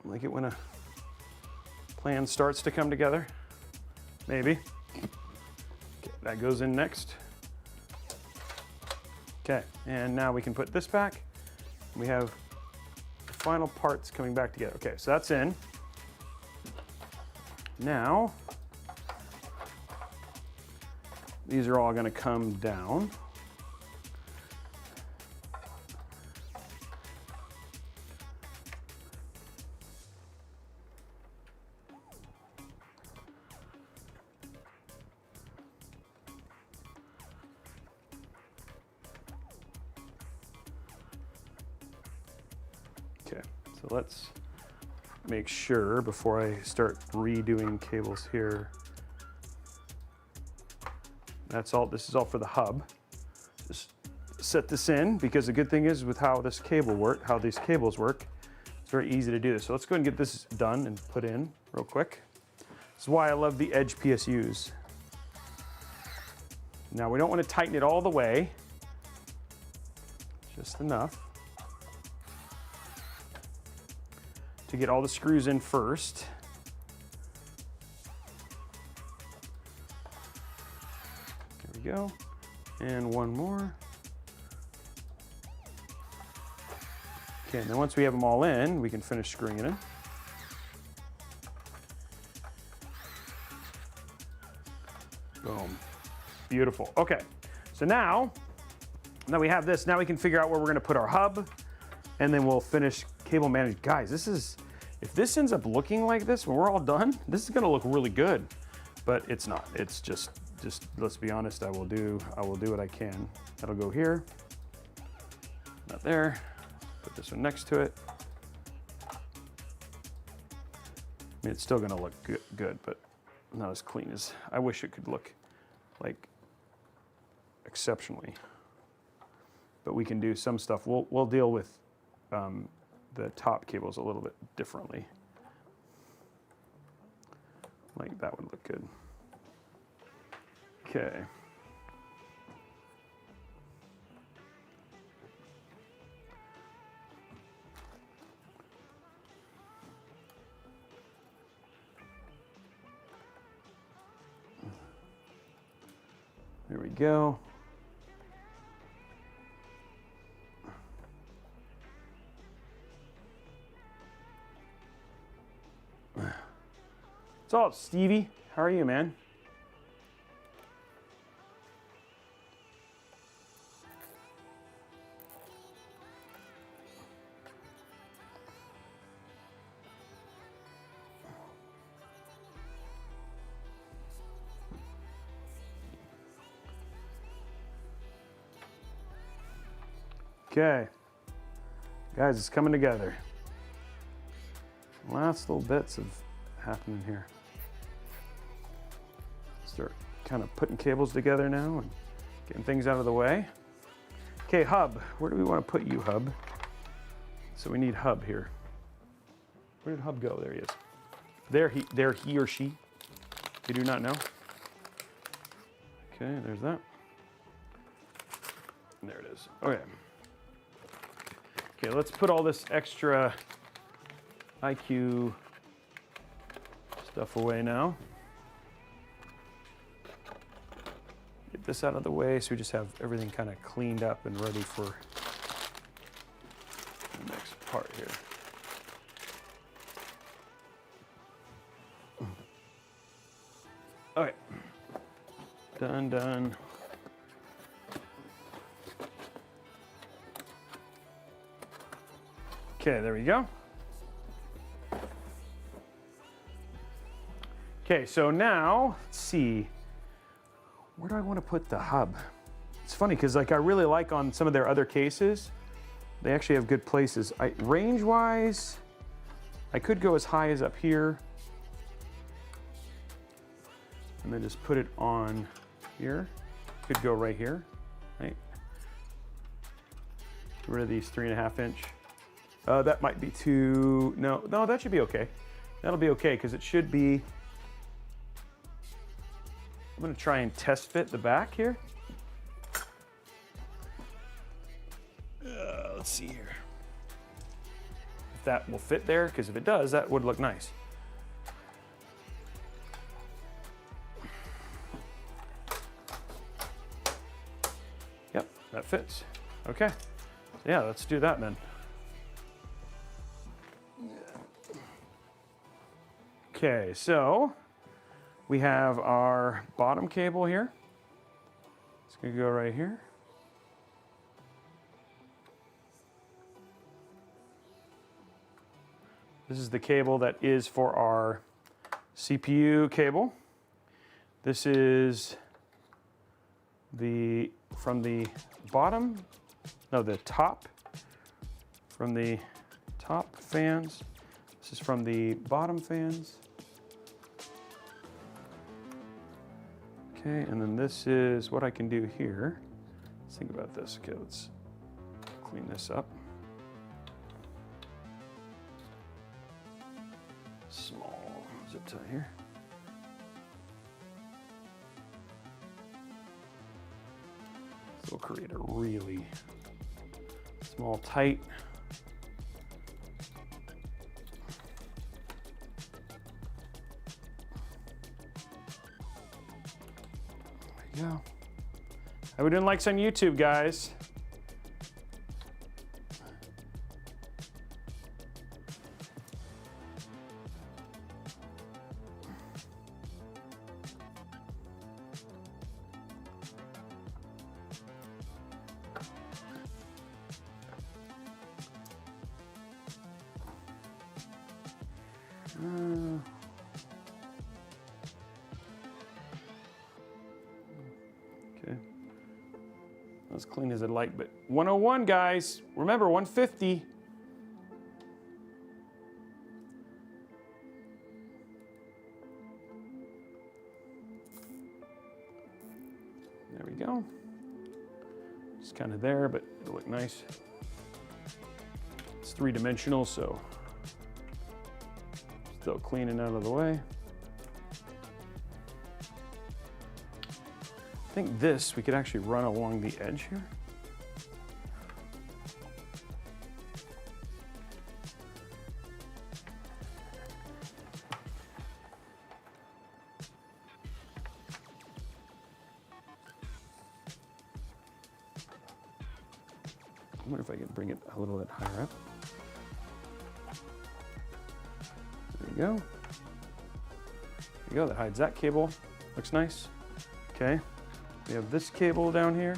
I like it when a plan starts to come together. Maybe. Okay, that goes in next. Okay, and now we can put this back. We have the final parts coming back together. Okay, so that's in. Now, these are all going to come down. Okay, so let's make sure before I start redoing cables here. That's all, this is all for the hub. Just set this in, because the good thing is with how this cable work, how these cables work, it's very easy to do this. So let's go ahead and get this done and put in real quick. This is why I love the Edge PSUs. Now we don't want to tighten it all the way, just enough to get all the screws in first. There we go. And one more. Okay, and then once we have them all in, we can finish screwing it in. Boom. Beautiful. Okay, so now we have this, now we can figure out where we're going to put our hub, and then we'll finish cable management. Guys, this is, if this ends up looking like this when we're all done, this is going to look really good, but it's not. It's just let's be honest, I will do what I can. That'll go here, not there. Put this one next to it. I mean, it's still going to look good, but not as clean as I wish it could look, like exceptionally. But we can do some stuff. We'll deal with the top cables a little bit differently. Like that would look good. Okay. There we go. What's up, Stevie? How are you, man? Okay. Guys, it's coming together. Last little bits of happening here. Start kind of putting cables together now and getting things out of the way. Okay, hub. Where do we want to put you, hub? So we need hub here. Where did hub go? There he is. There he or she. You do not know. Okay, there's that. There it is. Okay. Okay, let's put all this extra IQ stuff away now. Get this out of the way so we just have everything kind of cleaned up and ready for the next part here. Okay. Done. Okay, there we go. Okay, so now, let's see. Where do I want to put the hub? It's funny because like I really like on some of their other cases, they actually have good places. Range-wise, I could go as high as up here. And then just put it on here. Could go right here, right? Get rid of these 3.5 inch. That might be too, no, that should be okay. That'll be okay because it should be, I'm gonna try and test fit the back here. Let's see here. If that will fit there, because if it does, that would look nice. Yep, that fits. Okay, yeah, let's do that then. Okay, so we have our bottom cable here. It's gonna go right here. This is the cable that is for our CPU cable. This is from the bottom, no, the top, from the top fans. This is from the bottom fans. Okay, and then this is what I can do here. Let's think about this. Okay, let's clean this up. Small zip tie here. So we'll create a really small, tight. There you go. How we doing likes on YouTube, guys? Okay. As clean as I'd like, but 101, guys. Remember, 150. There we go. Just kind of there, but it'll look nice. It's three-dimensional, so still cleaning out of the way. I think this, we could actually run along the edge here. I wonder if I can bring it a little bit higher up. There you go. There you go, that hides that cable. Looks nice. Okay. We have this cable down here.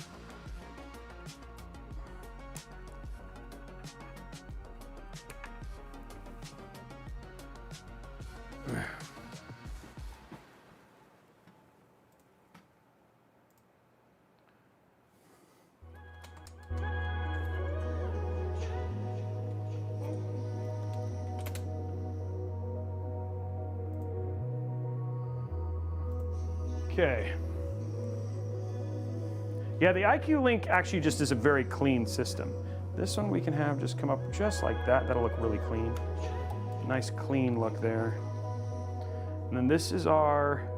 Okay. Yeah, the IQ Link actually just is a very clean system. This one we can have just come up just like that. That'll look really clean. Nice clean look there. And then this is our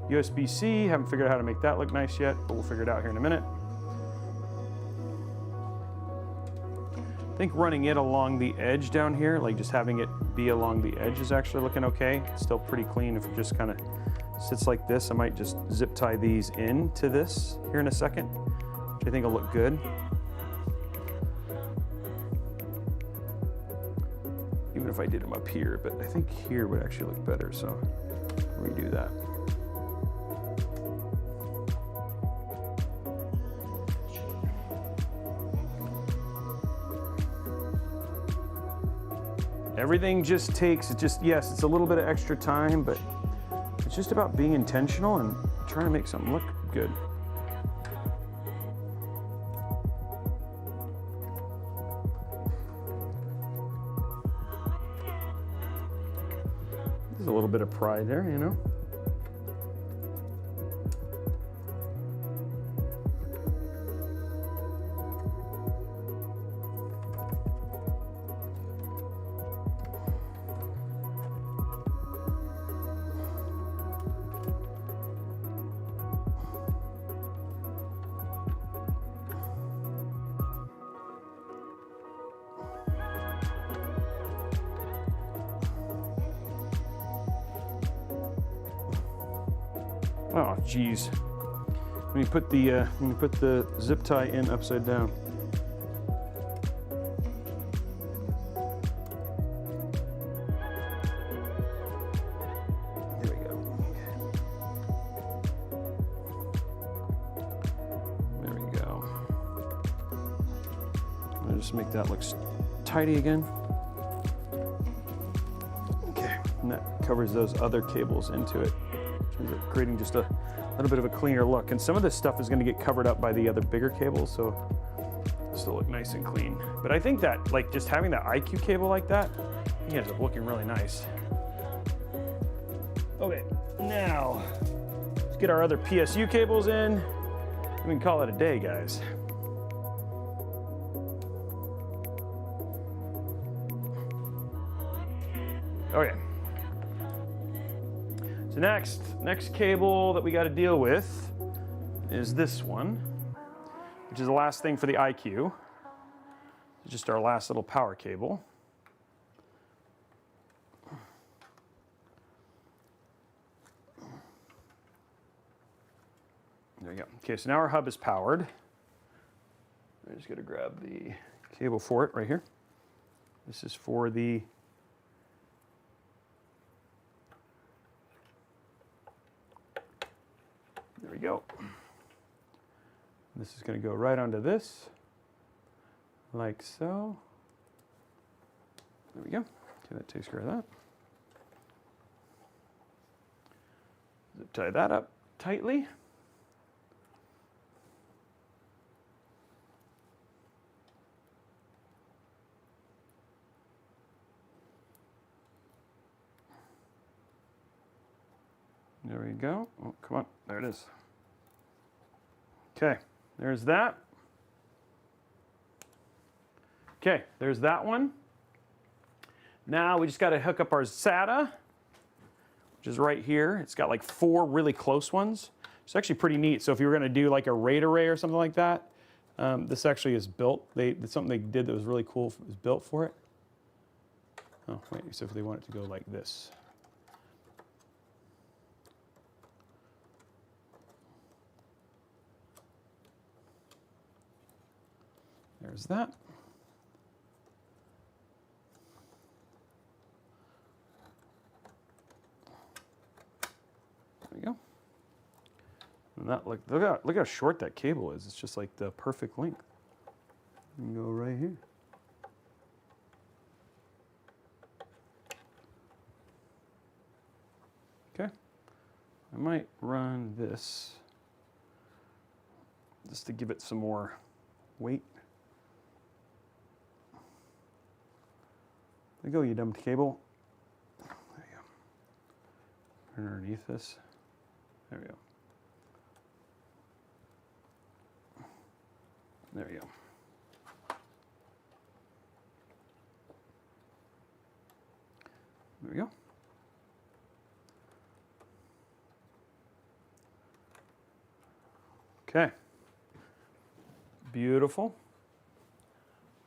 USB-C. Haven't figured out how to make that look nice yet, but we'll figure it out here in a minute. I think running it along the edge down here, like just having it be along the edge is actually looking okay. It's still pretty clean if it just kind of sits like this. I might just zip tie these into this here in a second, which I think will look good. Even if I did them up here, but I think here would actually look better, so redo that. Everything just takes, yes, it's a little bit of extra time, but it's just about being intentional and trying to make something look good. There's a little bit of pride there, you know? Oh, geez. Let me put the zip tie in upside down. There we go. There we go. I'll just make that look tidy again. Okay, and that covers those other cables into it, creating just a little bit of a cleaner look. And some of this stuff is going to get covered up by the other bigger cables, so it'll still look nice and clean. But I think that, like, just having that IQ cable like that, it ends up looking really nice. Okay, now let's get our other PSU cables in. We can call it a day, guys. Okay. So next cable that we got to deal with is this one, which is the last thing for the IQ. It's just our last little power cable. There we go. Okay, so now our hub is powered. I'm just going to grab the cable for it right here. This is for the There we go. This is going to go right onto this, like so. There we go. Okay, that takes care of that. Zip tie that up tightly. There we go. Oh, come on. There it is. Okay, there's that. Okay, there's that one. Now we just got to hook up our SATA, which is right here. It's got like 4 really close ones. It's actually pretty neat. So if you were going to do like a RAID array or something like that, this actually is built. It's something they did that was really cool. It was built for it. Oh, wait, so if they want it to go like this. There's that. There we go. And that, look how short that cable is. It's just like the perfect length. You can go right here. Okay. I might run this just to give it some more weight. There you go, you dumb cable. There you go. Underneath this. There we go. There we go. There we go. Okay. Beautiful.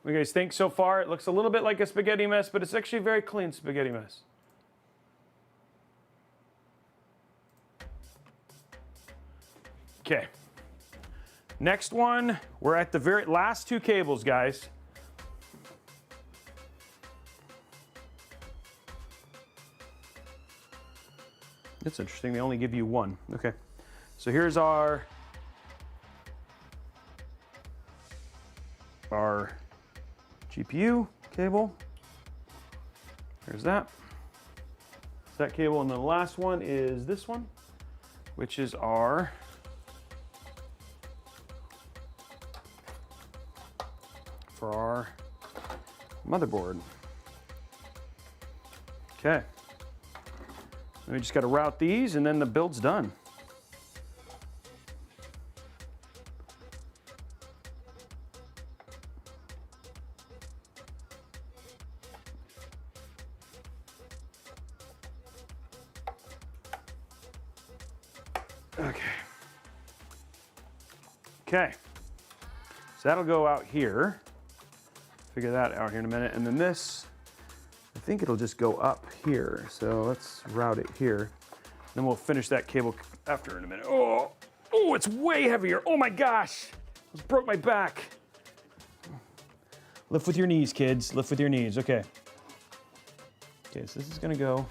What do you guys think so far? It looks a little bit like a spaghetti mess, but it's actually a very clean spaghetti mess. Okay. Next one, we're at the very last two cables, guys. That's interesting, they only give you one. Okay. So here's our GPU cable. There's that. That cable, and then the last one is this one, which is our for our motherboard. Okay. Then we just got to route these, and then the build's done. Okay. Okay. So that'll go out here. Figure that out here in a minute. And then this, I think it'll just go up here. So let's route it here. Then we'll finish that cable after in a minute. Oh, oh, it's way heavier. Oh my gosh. It broke my back. Lift with your knees, kids. Lift with your knees. Okay. Okay, so this is gonna go.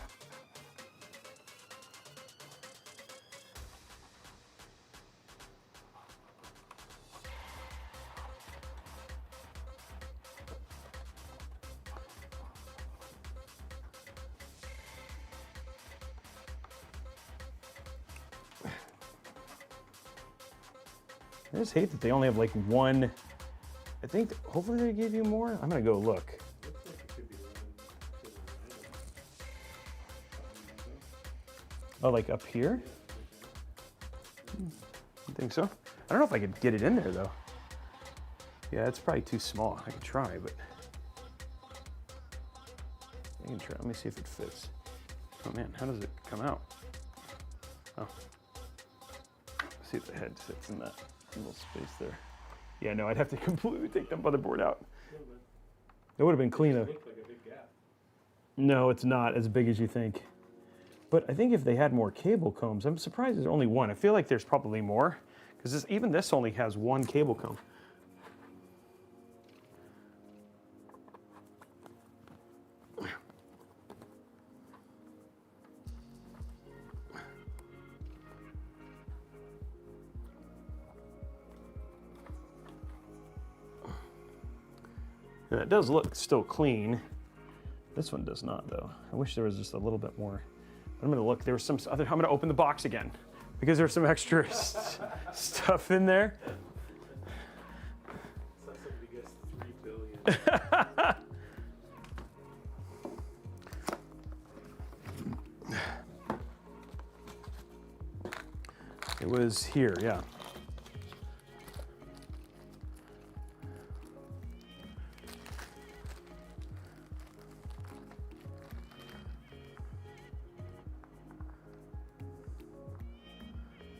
I just hate that they only have like one. I think hopefully they give you more. I'm gonna go look. Oh, like up here? I think so. I don't know if I could get it in there though. Yeah, it's probably too small. I could try, but I can try. Let me see if it fits. Oh man, how does it come out? Oh, let's see if the head fits in that little space there. Yeah, no, I'd have to completely take the motherboard out. It would have been cleaner. It looked like a big gap. No, it's not as big as you think. But I think if they had more cable combs, I'm surprised there's only one. I feel like there's probably more, because even this only has one cable comb. And it does look still clean. This one does not though. I wish there was just a little bit more. But I'm gonna look, there was some other, I'm gonna open the box again because there's some extra stuff in there. So somebody gets 3 billion. It was here, yeah.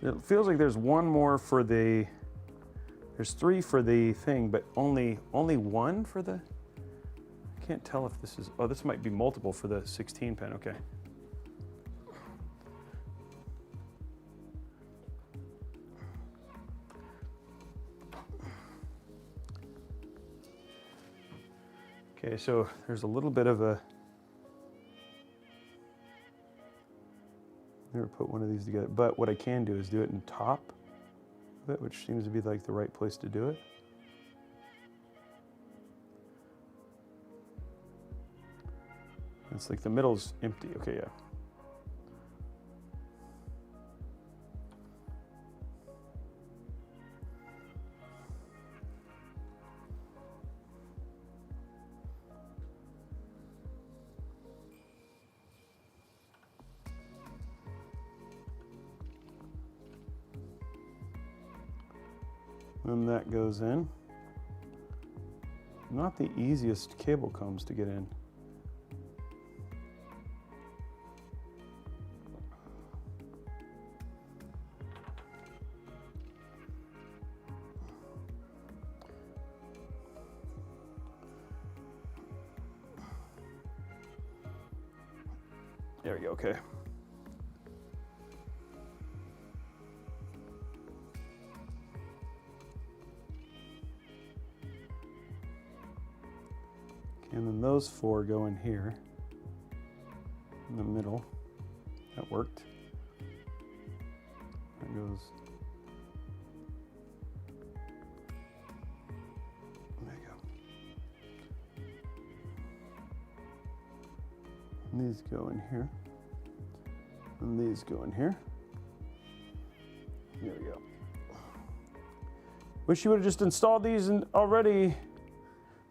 It feels like there's one more for the, there's 3 for the thing, but only one for the, I can't tell if this is, oh, this might be multiple for the 16 pin, okay. Okay, so there's a little bit of a, never put one of these together, but what I can do is do it in top of it, which seems to be like the right place to do it. It's like the middle's empty. Okay, yeah. And that goes in. Not the easiest cable combs to get in. There we go, okay. And then those four go in here, in the middle. That worked. That goes. There you go. And these go in here. And these go in here. There we go. Wish you would have just installed these already.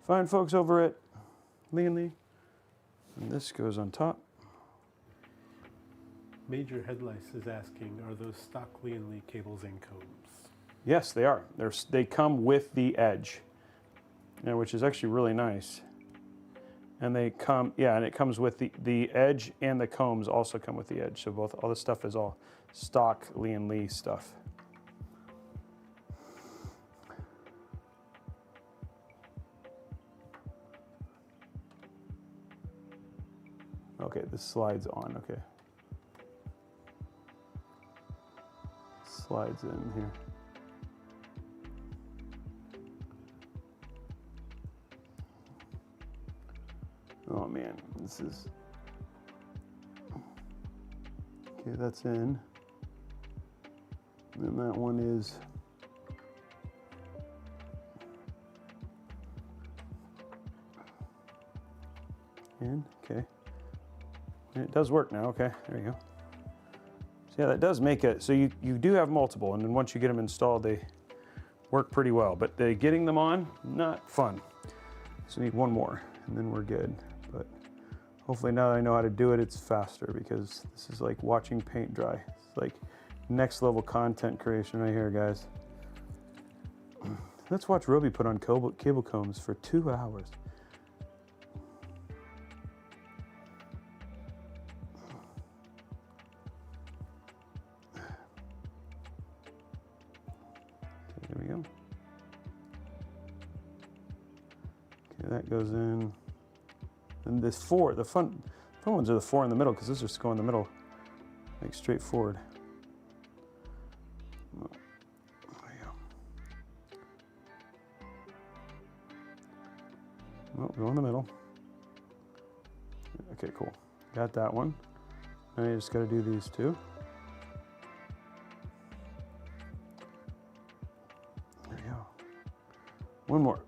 Fine folks over at Lee. And this goes on top. Major Headlights is asking, are those stock Lee cables and combs? Yes, they are. They come with the edge, which is actually really nice. And they come, yeah, and it comes with the edge, and the combs also come with the edge. So all this stuff is all stock Lee stuff. Okay, this slides on, okay. Slides in here. Oh man, this is, okay, that's in. Then that one is, in, okay. And it does work now, okay, there you go. So yeah, that does make it, so you do have multiple, and then once you get them installed, they work pretty well, but getting them on, not fun. So we need one more, and then we're good. But hopefully now that I know how to do it, it's faster, because this is like watching paint dry. It's like next level content creation right here, guys. Let's watch Robey put on cable combs for 2 hours. There we go. Okay, that goes in. And this four, the fun ones are the four in the middle, because those just go in the middle, like straight forward. Oh, there you go. Oh, go in the middle. Okay, cool. Got that one. Now you just got to do these two. There you go. One more.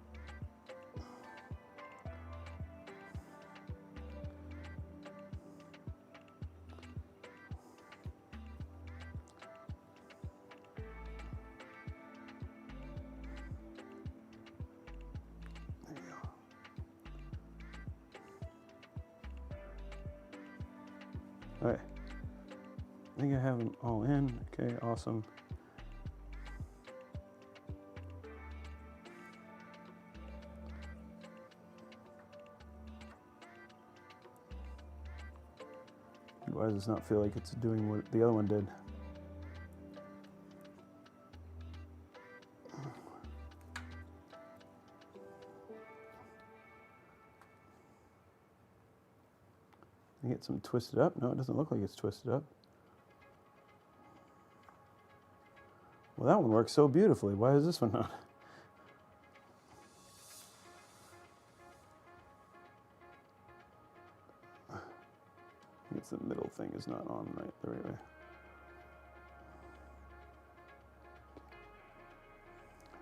Okay, I think I have them all in. Okay, awesome. Why does this not feel like it's doing what the other one did? I get some twisted up. No, it doesn't look like it's twisted up. Well, that one works so beautifully. Why is this one not? I think it's the middle thing is not on right the right way.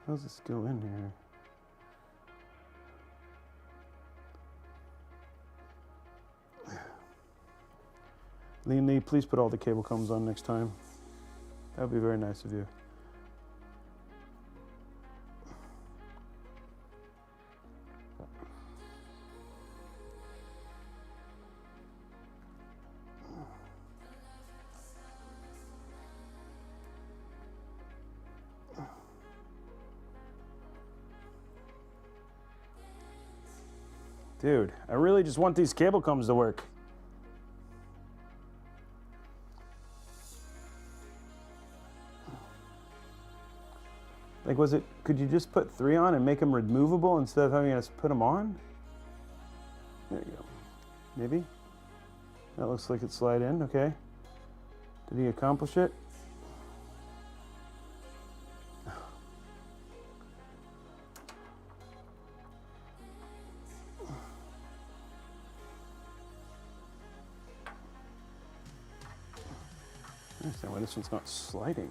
How does this go in here? Lee, please put all the cable combs on next time. That would be very nice of you. Dude, I really just want these cable combs to work. Like, could you just put 3 on and make them removable instead of having us put them on? There you go. Maybe? That looks like it slide in, okay. Did he accomplish it? I understand why this one's not sliding.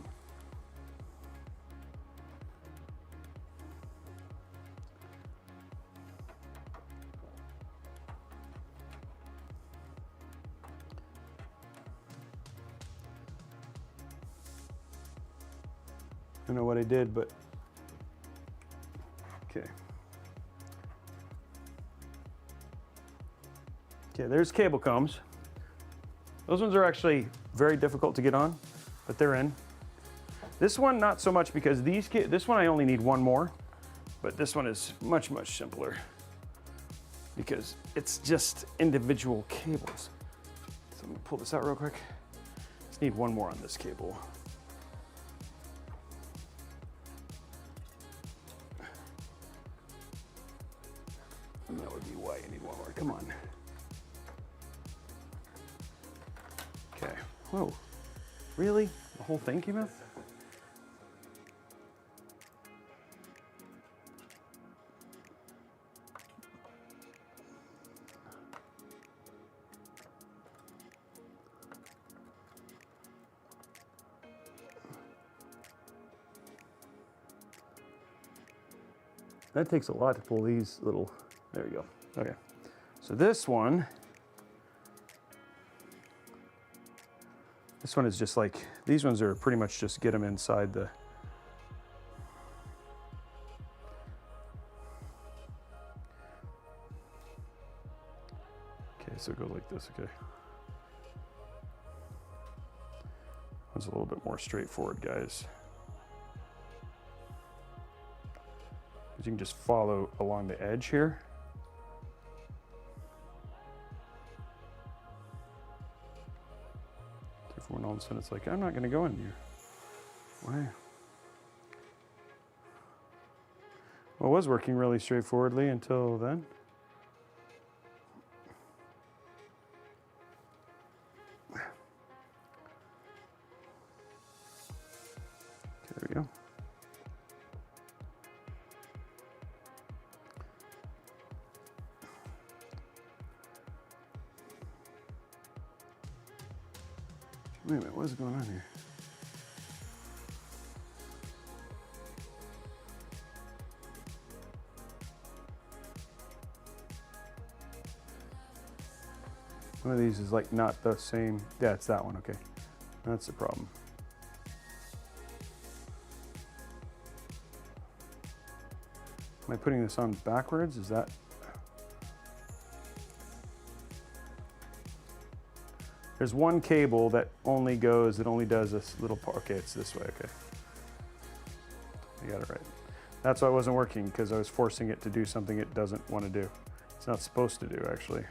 I don't know what I did, but okay. Okay, there's cable combs. Those ones are actually very difficult to get on, but they're in. This one, not so much, because this one I only need one more, but this one is much, much simpler because it's just individual cables. So I'm gonna pull this out real quick. Just need one more on this cable. And that would be why you need one more. Come on. Okay. Whoa. Really? The whole thing came out? That takes a lot to pull these little, there we go. Okay, so this one is just like, these ones are pretty much just get them inside the, okay, so it goes like this, okay. One's a little bit more straightforward, guys. You can just follow along the edge here. Careful when all of a sudden it's like, I'm not going to go in here. Why? Well, it was working really straightforwardly until then. Okay, there we go. Wait a minute, what is going on here? One of these is like not the same. Yeah, it's that one, okay. That's the problem. Am I putting this on backwards? Is that? There's one cable that only goes, it only does this little part. Okay, it's this way, okay. I got it right. That's why it wasn't working, because I was forcing it to do something it doesn't want to do. It's not supposed to do, actually.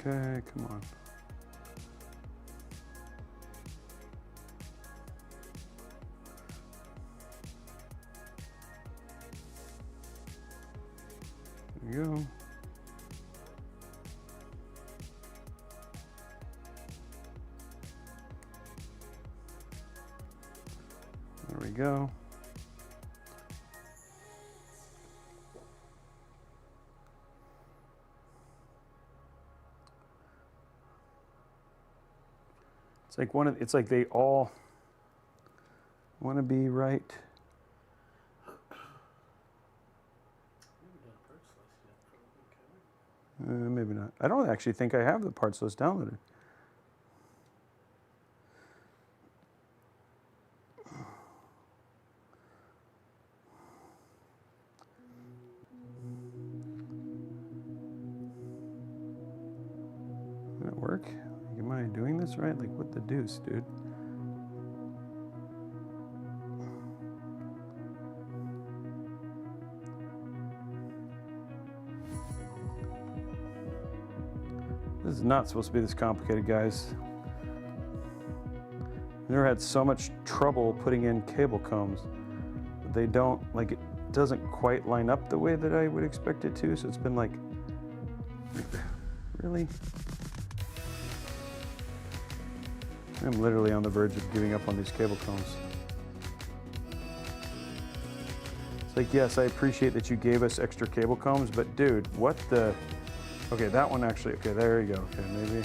Okay, come on. There you go. There we go. It's like they all want to be right. Maybe not. I don't actually think I have the parts list downloaded. Did it work? Am I doing this right? Like, what the deuce, dude? This is not supposed to be this complicated, guys. I've never had so much trouble putting in cable combs. They don't, like, it doesn't quite line up the way that I would expect it to, so it's been like, really? I'm literally on the verge of giving up on these cable combs. It's like, yes, I appreciate that you gave us extra cable combs, but dude, what the? Okay, that one actually, okay, there you go. Okay, maybe.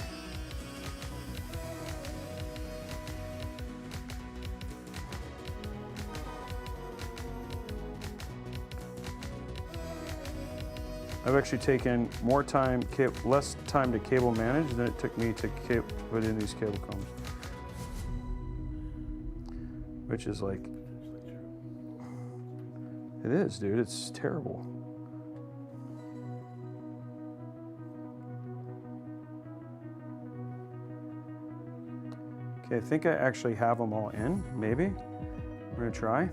I've actually taken more time, less time to cable manage than it took me to put in these cable combs. Which is like, it is, dude, it's terrible. Okay, I think I actually have them all in, maybe. We're gonna try.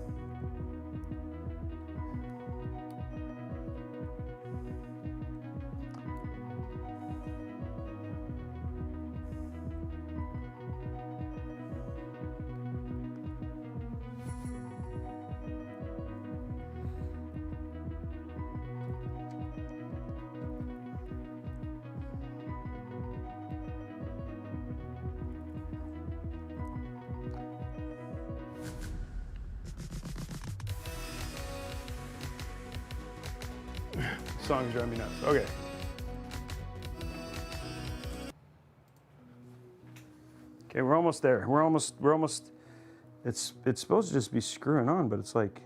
Songs drive me nuts. Okay. Okay, we're almost there. We're almost, it's supposed to just be screwing on, but it's like,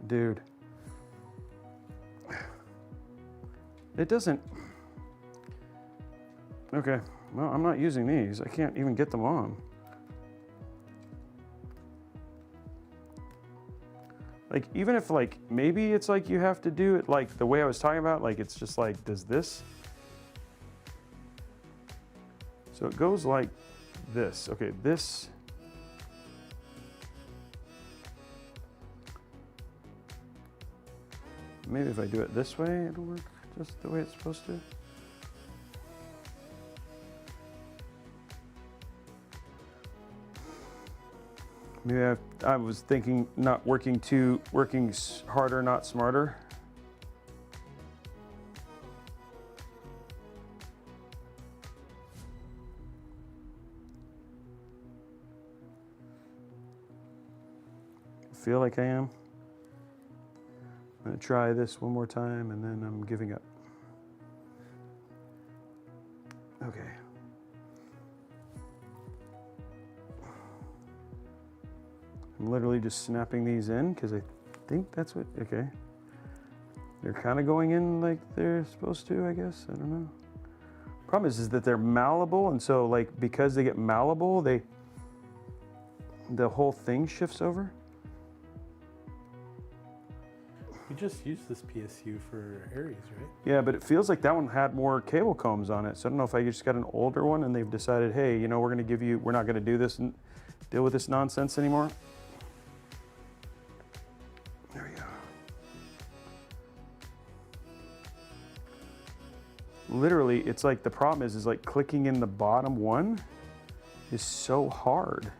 dude, it doesn't, okay. Well, I'm not using these. I can't even get them on. Like, even if, like, maybe it's like you have to do it like the way I was talking about, like it's just like, does this? So it goes like this. Okay, this. Maybe if I do it this way, it'll work just the way it's supposed to. Maybe I was thinking not working harder, not smarter. I feel like I am. I'm gonna try this one more time and then I'm giving up. Okay. I'm literally just snapping these in because I think that's what, okay. They're kind of going in like they're supposed to, I guess, I don't know. Problem is that they're malleable, and so like because they get malleable, the whole thing shifts over. You just used this PSU for Aries, right? Yeah, but it feels like that one had more cable combs on it. So I don't know if I just got an older one and they've decided, hey, you know, we're not gonna do this and deal with this nonsense anymore. There we go. Literally, it's like the problem is like clicking in the bottom one is so hard.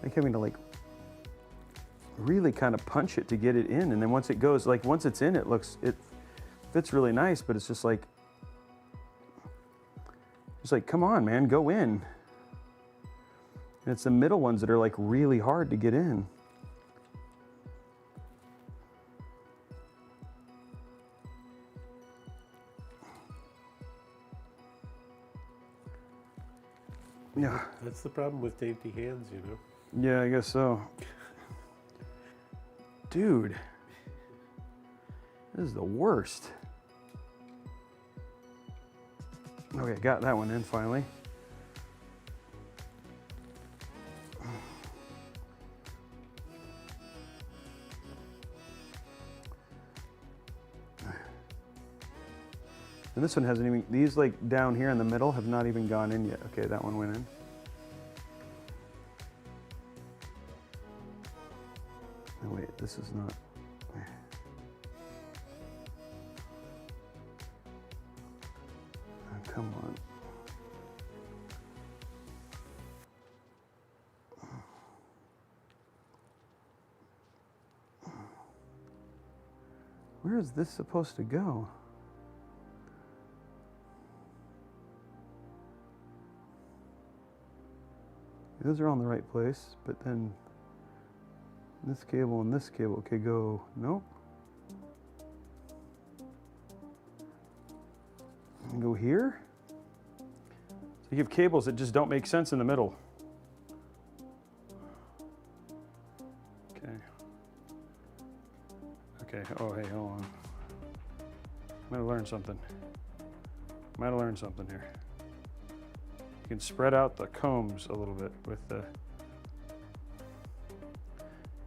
Like having to like really kind of punch it to get it in, and then once it goes, like once it's in, it fits really nice, but it's just like come on, man, go in. And it's the middle ones that are like really hard to get in. Yeah. That's the problem with dainty hands, you know. Yeah, I guess so. Dude, this is the worst. Okay, got that one in finally. And this one hasn't even, these like down here in the middle have not even gone in yet. Okay, that one went in. Oh wait, this is not. Oh, come on. Where is this supposed to go? Those are all in the right place, but then this cable and this cable could go, nope. And go here. So you have cables that just don't make sense in the middle. Okay. Okay, oh hey, hold on. Might have learned something. Might have learned something here. You can spread out the combs a little bit with the,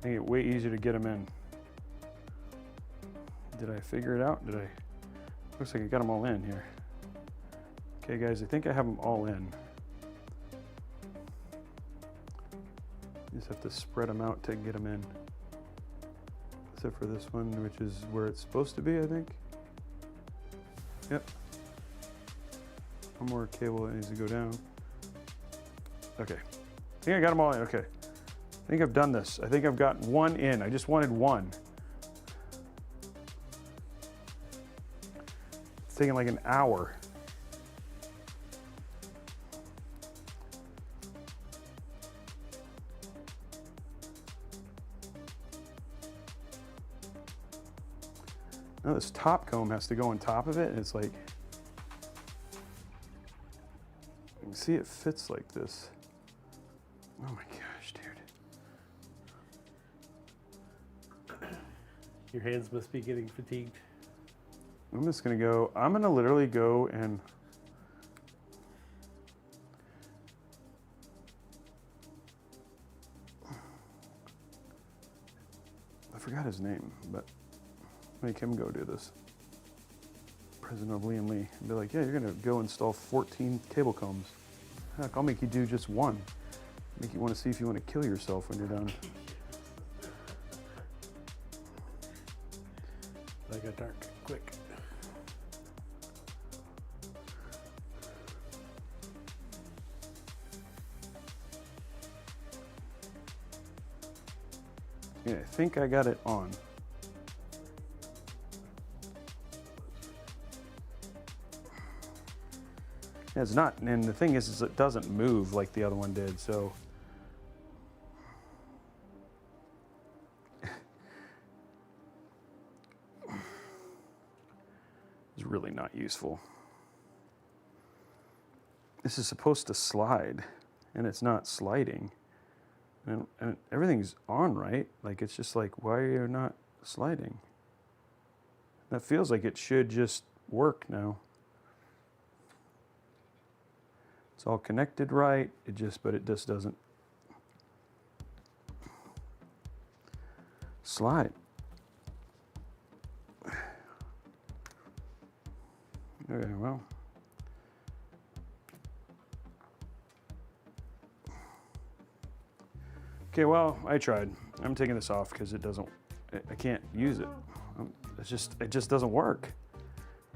make it way easier to get them in. Did I figure it out? Did I? Looks like I got them all in here. Okay guys, I think I have them all in. You just have to spread them out to get them in. Except for this one, which is where it's supposed to be, I think. Yep. One more cable that needs to go down. Okay. I think I got them all in. Okay. I think I've done this. I think I've got one in. I just wanted one. It's taking like an hour. Now this top comb has to go on top of it, and it's like, you can see it fits like this. Oh my gosh, dude. Your hands must be getting fatigued. I'm just gonna go, I'm gonna literally go and I forgot his name, but make him go do this. President of Liam Lee. And be like, yeah, you're gonna go install 14 cable combs. Heck, I'll make you do just one. Make you want to see if you want to kill yourself when you're done. I got dark quick. Yeah, I think I got it on. Yeah, it's not, and the thing is it doesn't move like the other one did, so. It's really not useful. This is supposed to slide, and it's not sliding. And everything's on, right? Like, it's just like, why are you not sliding? That feels like it should just work now. It's all connected right, but it just doesn't slide. Okay, well. Okay, well, I tried. I'm taking this off because it doesn't, I can't use it. It just doesn't work.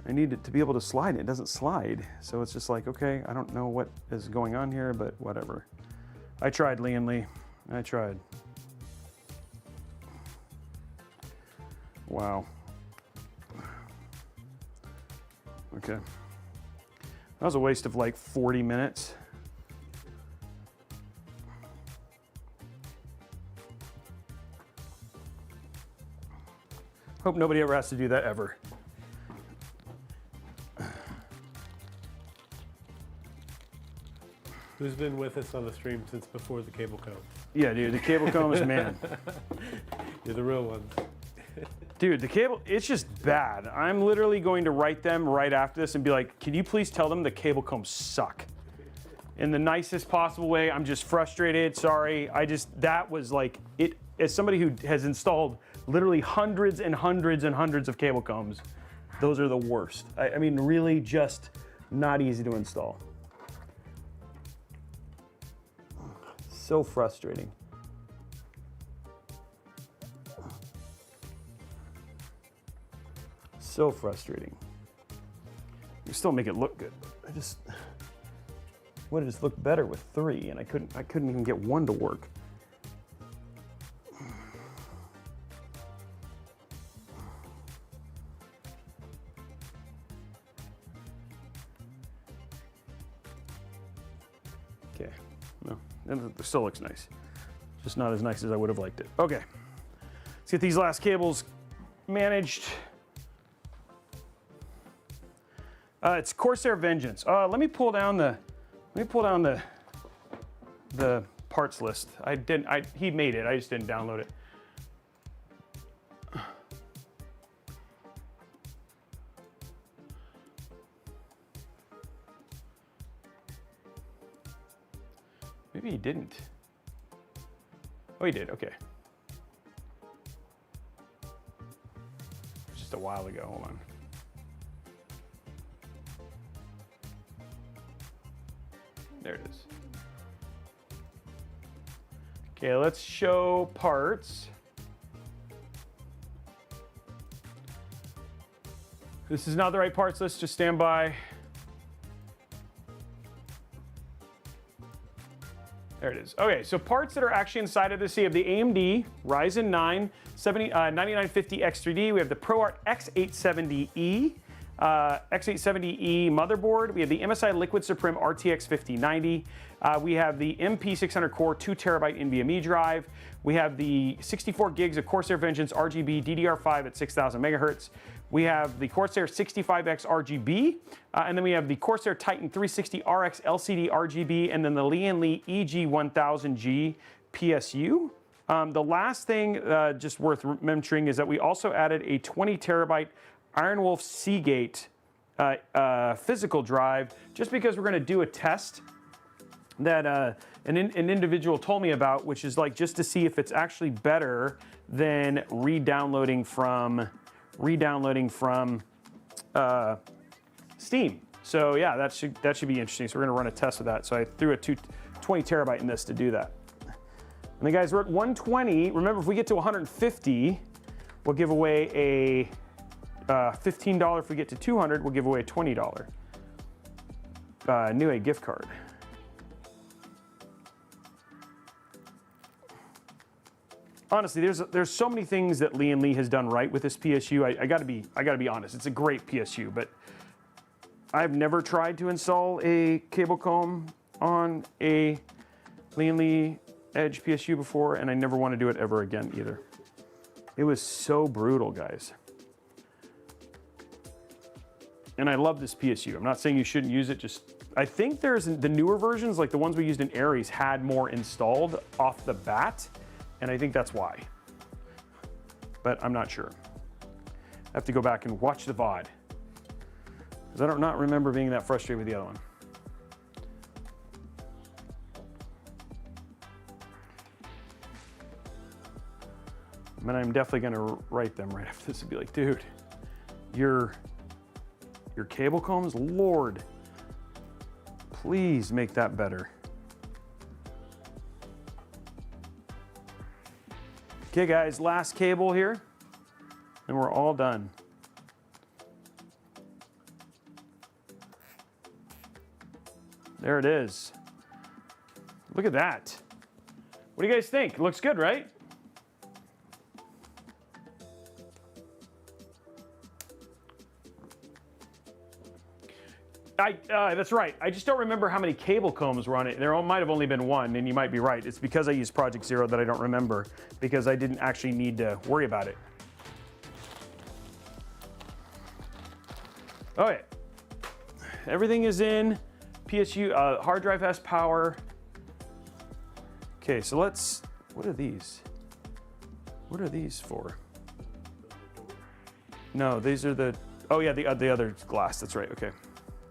I need it to be able to slide. It doesn't slide. So it's just like, okay, I don't know what is going on here, but whatever. I tried, Liam Lee. I tried. Wow. Okay. That was a waste of like 40 minutes. Hope nobody ever has to do that ever. Who's been with us on the stream since before the cable comb? Yeah, dude, the cable combs, man. You're the real ones. Dude, the cable, it's just bad. I'm literally going to write them right after this and be like, can you please tell them the cable combs suck? In the nicest possible way. I'm just frustrated, sorry. That was like, as somebody who has installed literally hundreds and hundreds and hundreds of cable combs, those are the worst. I mean, really just not easy to install. So frustrating. So frustrating. You still make it look good. I would have just looked better with 3, and I couldn't even get 1 to work. Okay, no, it still looks nice. Just not as nice as I would have liked it. Okay, let's get these last cables managed. It's Corsair Vengeance. Let me pull down the parts list. He made it. I just didn't download it. Maybe he didn't. Oh, he did. Okay. Just a while ago. Hold on. There it is. Okay, let's show parts. This is not the right parts list, just stand by. There it is. Okay, so parts that are actually inside of this, you have the AMD Ryzen 9 9950X3D. We have the ProArt X870E. X870E motherboard. We have the MSI Liquid Surpim RTX 5090. We have the MP600 core 2TB NVMe drive. We have the 64 gigs of Corsair Vengeance RGB DDR5 at 6000 megahertz. We have the Corsair 6500x RGB, and then we have the Corsair Titan 360 RX LCD RGB, and then the Li EG1000G PSU. The last thing just worth mentioning is that we also added a 20 terabyte Iron Wolf Seagate physical drive, just because we're going to do a test that an individual told me about, which is like just to see if it's actually better than re-downloading from Steam. So yeah, that should be interesting. So we're going to run a test of that. So I threw a 20 terabyte in this to do that. And then guys, we're at 120. Remember, if we get to 150, we'll give away a $15. If we get to 200, we'll give away a $20 Newegg gift card. Honestly, there's so many things that Lee has done right with this PSU. I gotta be honest. It's a great PSU, but I've never tried to install a cable comb on a Lee Edge PSU before, and I never want to do it ever again either. It was so brutal, guys. And I love this PSU. I'm not saying you shouldn't use it, just I think there's the newer versions, like the ones we used in Aries, had more installed off the bat, and I think that's why. But I'm not sure. I have to go back and watch the VOD, because I don't not remember being that frustrated with the other one. And I'm definitely gonna write them right after this and be like, dude, your cable combs, Lord, please make that better. Okay guys, last cable here, and we're all done. There it is. Look at that. What do you guys think? It looks good, right? That's right. I just don't remember how many cable combs were on it. There might have only been one, and you might be right. It's because I used Project Zero that I don't remember, because I didn't actually need to worry about it. Okay. Everything is in. PSU, hard drive has power. Okay, so let's, what are these? What are these for? No, these are the, oh yeah, the other glass, that's right, okay.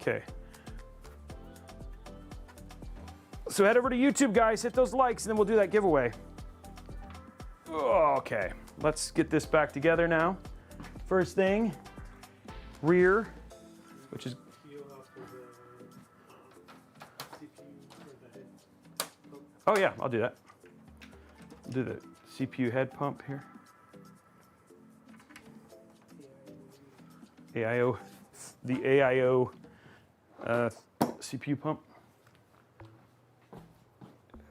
Okay. So head over to YouTube, guys, hit those likes, and then we'll do that giveaway. Okay, let's get this back together now. First thing, rear, which is, oh yeah, I'll do that. I'll do the CPU head pump here. AIO, the AIO CPU pump.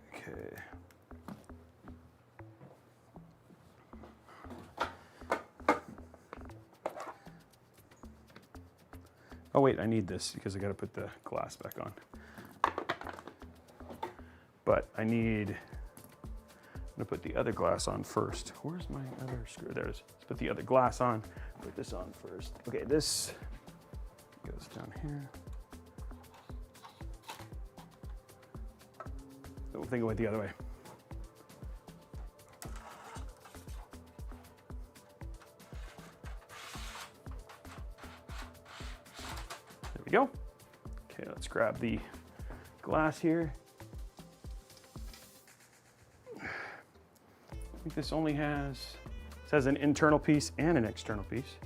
Okay. Oh wait, I need this because I got to put the glass back on. But I need, I'm gonna put the other glass on first. Where's my other screw? There it is. Let's put the other glass on. Put this on first. Okay, this goes down here. So we'll think it went the other way. There we go. Okay, let's grab the glass here. I think this only has, it says an internal piece and an external piece.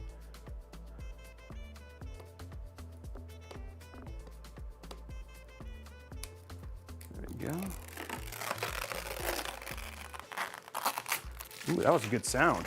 There we go. Ooh, that was a good sound.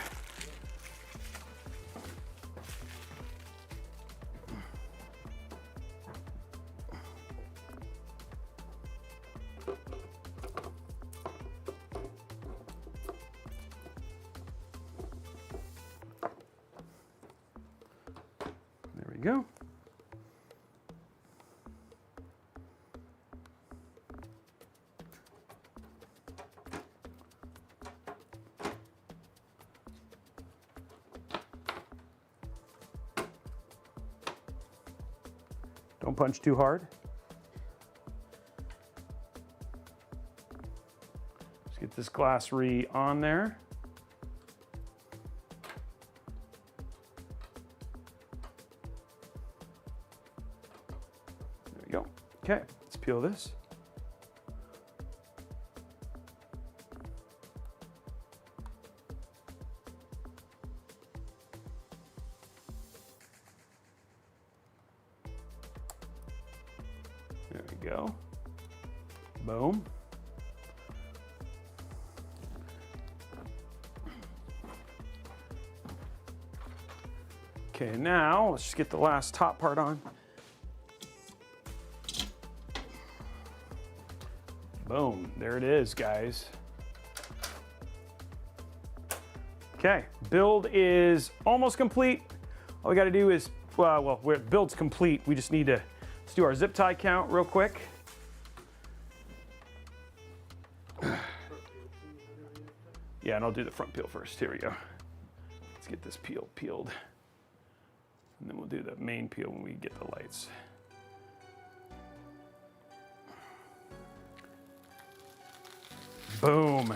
Go. Don't punch too hard. Let's get this glass on there. Okay, let's peel this. There we go. Boom. Okay, now let's just get the last top part on. Boom, there it is, guys. Okay, build is almost complete. All we gotta do is, well, build's complete. We just need to, let's do our zip tie count real quick. Yeah, and I'll do the front peel first. Here we go. Let's get this peeled. And then we'll do the main peel when we get the lights. Boom.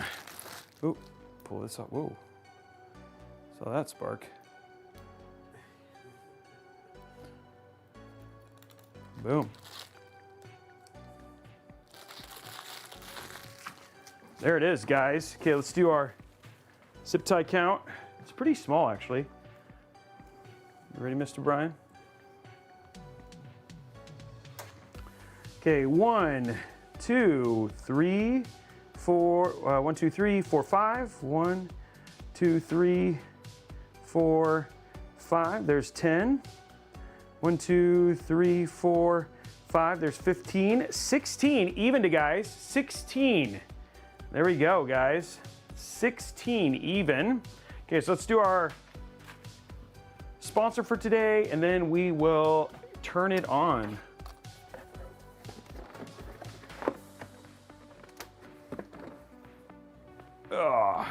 Ooh, pull this up. Whoa. Saw that spark. Boom. There it is, guys. Okay, let's do our zip tie count. It's pretty small, actually. You ready, Mr. Brian? Okay, 1, 2, 3, 4, 1, 2, 3, 4, 5. 1, 2, 3, 4, 5. There's 10. 1, 2, 3, 4, 5. There's 15. 16, even to guys. 16. There we go, guys. 16 even. Okay, so let's do our sponsor for today, and then we will turn it on. Ugh.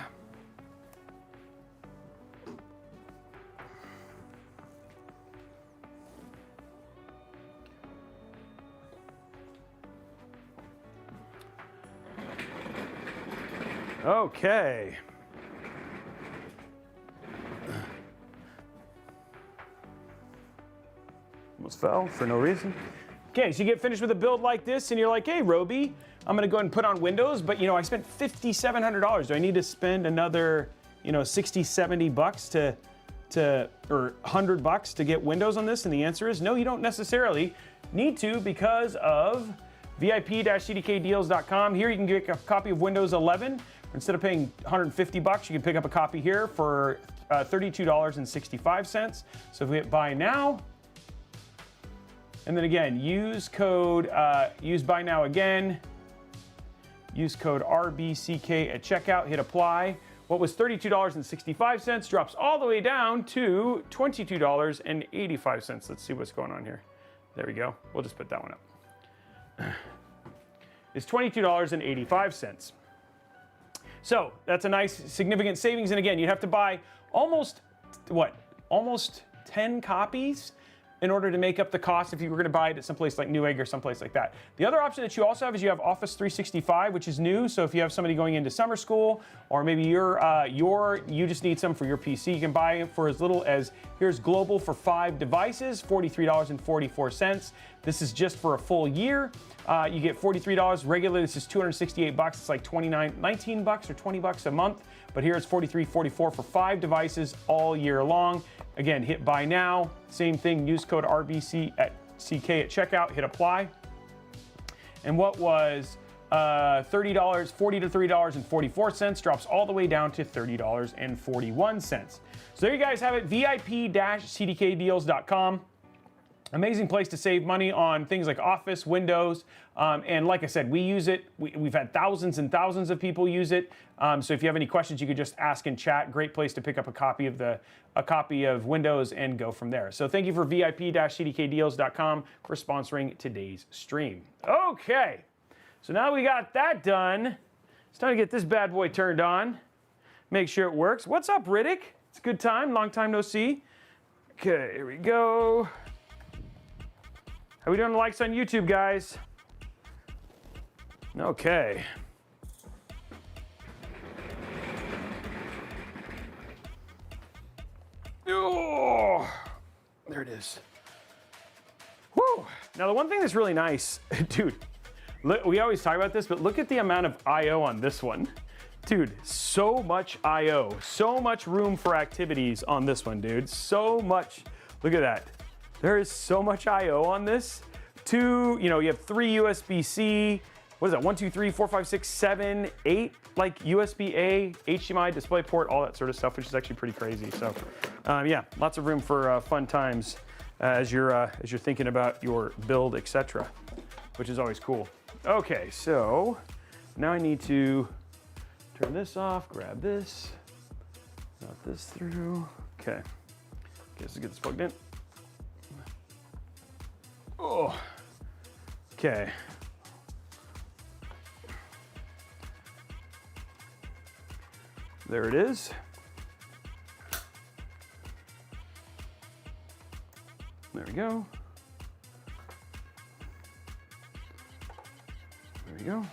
Okay. Almost fell for no reason. Okay, so you get finished with a build like this and you're like, hey, Robey, I'm gonna go ahead and put on Windows, but I spent $5,700. Do I need to spend another, 60, 70 bucks or $100 to get Windows on this? And the answer is no, you don't necessarily need to, because of VIP-CDKdeals.com. Here you can get a copy of Windows 11. Instead of paying $150, you can pick up a copy here for $32.65. So if we hit buy now, and then again, use buy now again, use code RBCK at checkout, hit apply. What was $32.65 drops all the way down to $22.85. Let's see what's going on here. There we go. We'll just put that one up. It's $22.85. So that's a nice significant savings. And again, you have to buy almost 10 copies in order to make up the cost if you were going to buy it at someplace like Newegg or someplace like that. The other option that you also have is you have Office 365, which is new. So if you have somebody going into summer school, or maybe you just need some for your PC, you can buy it for as little as, here's global for 5 devices, $43.44. This is just for a full year. You get $43. Regular, this is $268. It's like $19 or $20 a month. But here it's $43.44 for 5 devices all year long. Again, hit buy now. Same thing, use code RBC at CK at checkout, hit apply. And what was $40 to $30.44 drops all the way down to $30.41. So there you guys have it, VIP-CDKdeals.com. Amazing place to save money on things like Office, Windows, and like I said, we use it. We've had thousands and thousands of people use it. So if you have any questions, you could just ask in chat. Great place to pick up a copy of Windows and go from there. So thank you for VIP-CDKdeals.com for sponsoring today's stream. Okay, so now we got that done. It's time to get this bad boy turned on. Make sure it works. What's up, Riddick? It's a good time. Long time no see. Okay, here we go. How we doing the likes on YouTube, guys? Okay. Oh, there it is. Woo! Now the one thing that's really nice, dude, look, we always talk about this, but look at the amount of I/O on this one. Dude, so much I/O, so much room for activities on this one, dude. So much, look at that. There is so much I/O on this. You have 3 USB-C, what is that, 1, 2, 3, 4, 5, 6, 7, 8, like USB-A, HDMI, DisplayPort, all that sort of stuff, which is actually pretty crazy. So yeah, lots of room for fun times as you're thinking about your build, etc., which is always cool. Okay, so now I need to turn this off, grab this, route this through. Okay, let's get this plugged in. Oh, okay. There it is. There we go. There we go.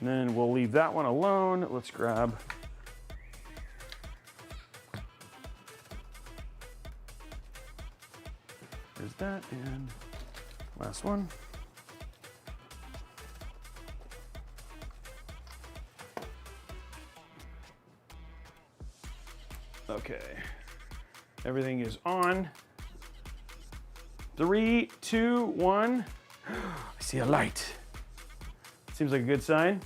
And then we'll leave that one alone. Let's grab there's that, and last one. Okay, everything is on. 3, 2, 1. I see a light. Seems like a good sign.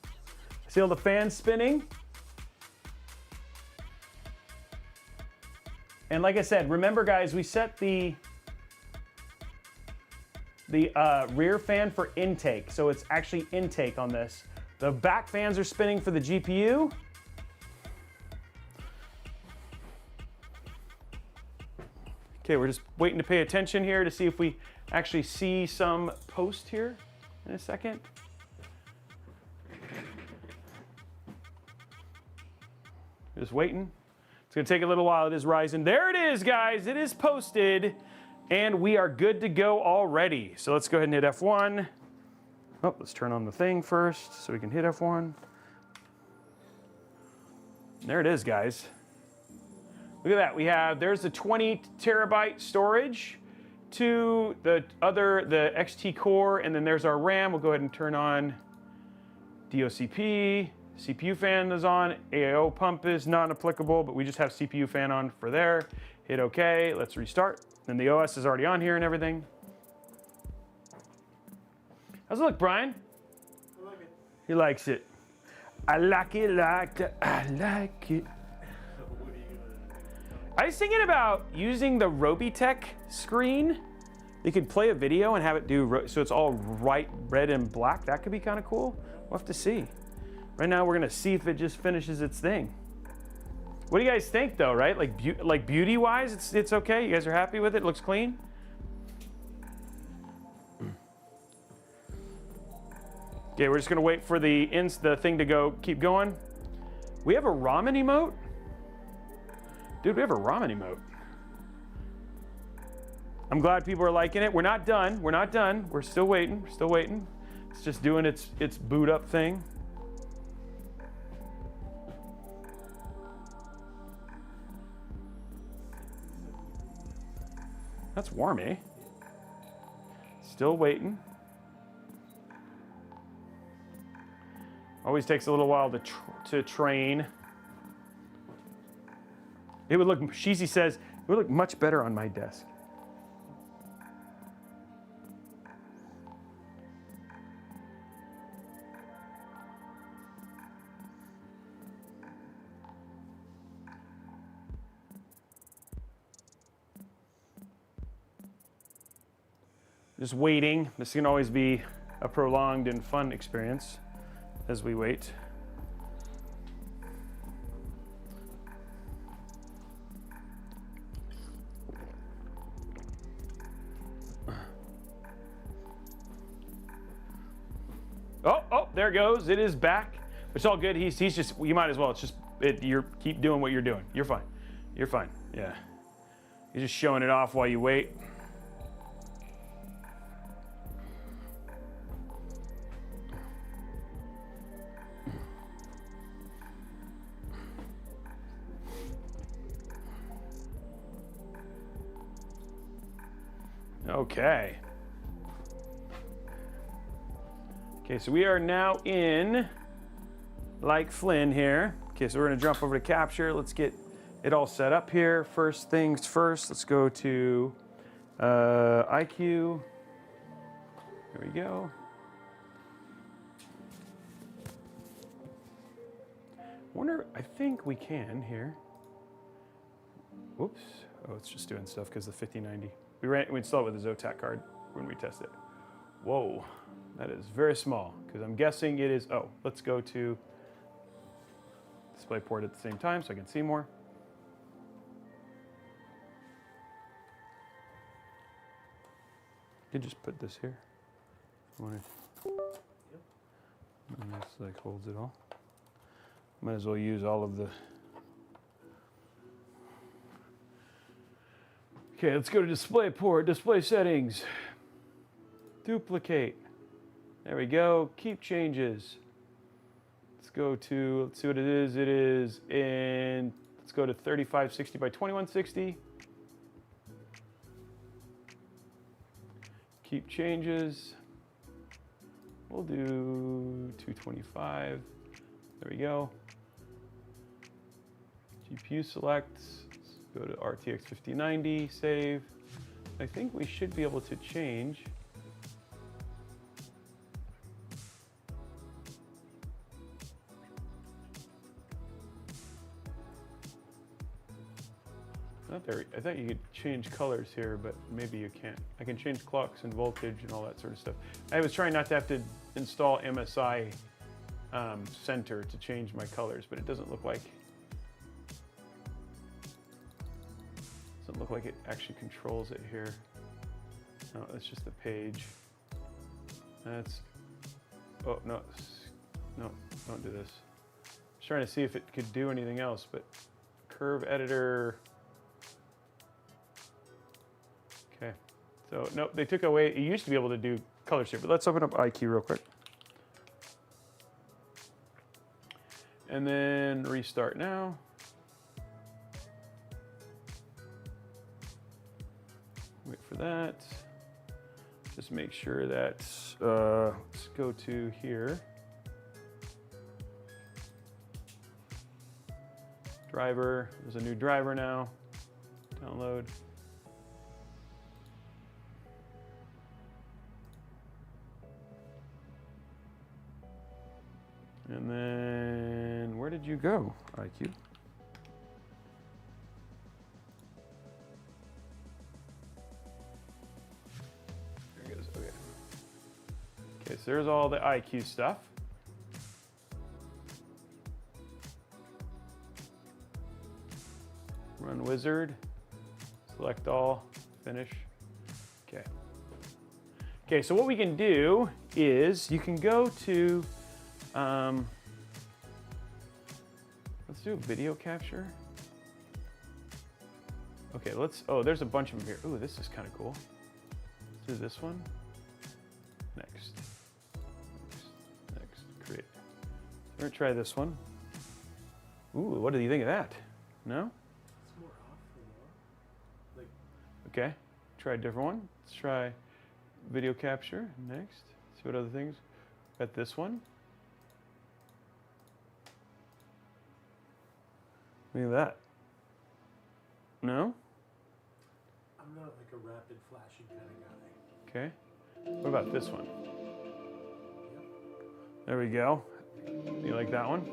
I see all the fans spinning. And like I said, remember guys, we set the rear fan for intake, so it's actually intake on this. The back fans are spinning for the GPU. Okay, we're just waiting to pay attention here to see if we actually see some post here in a second. Just waiting. It's gonna take a little while. It is rising. There it is, guys. It is posted, and we are good to go already. So let's go ahead and hit F1. Oh, let's turn on the thing first so we can hit F1. There it is, guys. Look at that. We have, there's the 20 terabyte storage to the XT core, and then there's our RAM. We'll go ahead and turn on DOCP. CPU fan is on. AIO pump is not applicable, but we just have CPU fan on for there. Hit OK. Let's restart. And the OS is already on here and everything. How's it look, Brian? I like it. He likes it. I like it, I like it. I was thinking about using the Robeytech screen. You could play a video and have it do, so it's all red and black. That could be kind of cool. We'll have to see. Right now, we're gonna see if it just finishes its thing. What do you guys think, though? Right, like beauty-wise, it's okay. You guys are happy with it? It looks clean. Okay, we're just gonna wait for the thing to keep going. We have a ramen emote. Dude, we have a ramen emote. I'm glad people are liking it. We're not done. We're not done. We're still waiting. We're still waiting. It's just doing its boot up thing. That's warm, eh? Still waiting. Always takes a little while to train. It would look, Sheezy says, it would look much better on my desk. Just waiting. This can always be a prolonged and fun experience as we wait. Oh, there it goes. It is back. It's all good. He's just, you might as well. It's just, keep doing what you're doing. You're fine. You're fine. Yeah. You're just showing it off while you wait. Okay. Okay, so we are now in like Flynn here. Okay, so we're gonna jump over to capture. Let's get it all set up here. First things first, let's go to IQ. There we go. I think we can here. Whoops. Oh, it's just doing stuff because the 5090. We installed it with a Zotac card when we test it. Whoa, that is very small because I'm guessing it is, oh, let's go to DisplayPort at the same time so I can see more. You could just put this here. And this like holds it all. Might as well use all of the. Okay, let's go to DisplayPort, display settings. Duplicate. There we go. Keep changes. Let's go to, let's see what it is. It is in, let's go to 3560 by 2160. Keep changes. We'll do 225. There we go. GPU select. Go to RTX 5090, save. I think we should be able to change. Not there. I thought you could change colors here, but maybe you can't. I can change clocks and voltage and all that sort of stuff. I was trying not to have to install MSI Center to change my colors, but it doesn't look like it actually controls it here. No, that's just the page. That's, oh no, no, don't do this. I was trying to see if it could do anything else, but curve editor. Okay, so nope, they took away, you used to be able to do colors here, but let's open up IQ real quick. And then restart now. Wait for that. Just make sure that, let's go to here. Driver, there's a new driver now. Download. And then, where did you go, IQ? There it goes, okay. Okay, so there's all the IQ stuff. Run wizard, select all, finish. Okay. Okay, so what we can do is you can go to, let's do a video capture. Okay, oh, there's a bunch of them here. Ooh, this is kind of cool. Let's do this one. Next, create. We're gonna try this one. Ooh, what do you think of that? No? It's more off or more. Okay, try a different one. Let's try video capture next. See what other things. Got this one. Look at that. No? I'm not like a rapid flashing kind of guy. Okay. What about this one? Yep. There we go. You like that one?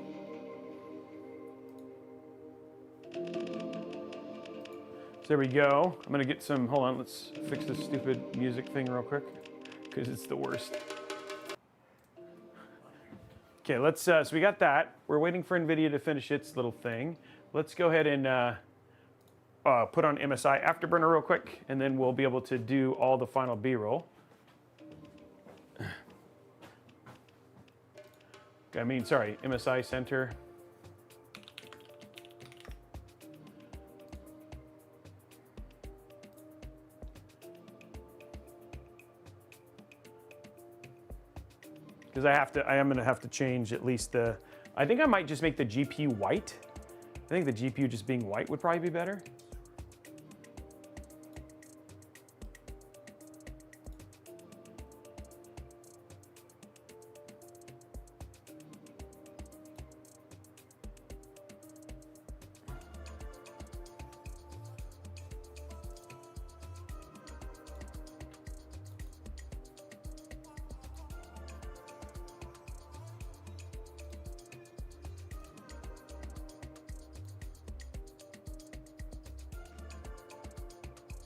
So there we go. I'm gonna get some, hold on, let's fix this stupid music thing real quick, because it's the worst. Okay, let's, so we got that. We're waiting for NVIDIA to finish its little thing. Let's go ahead and put on MSI Afterburner real quick, and then we'll be able to do all the final B-roll. I mean, sorry, MSI Center. Because I am gonna have to change at least I think I might just make the GPU white. I think the GPU just being white would probably be better.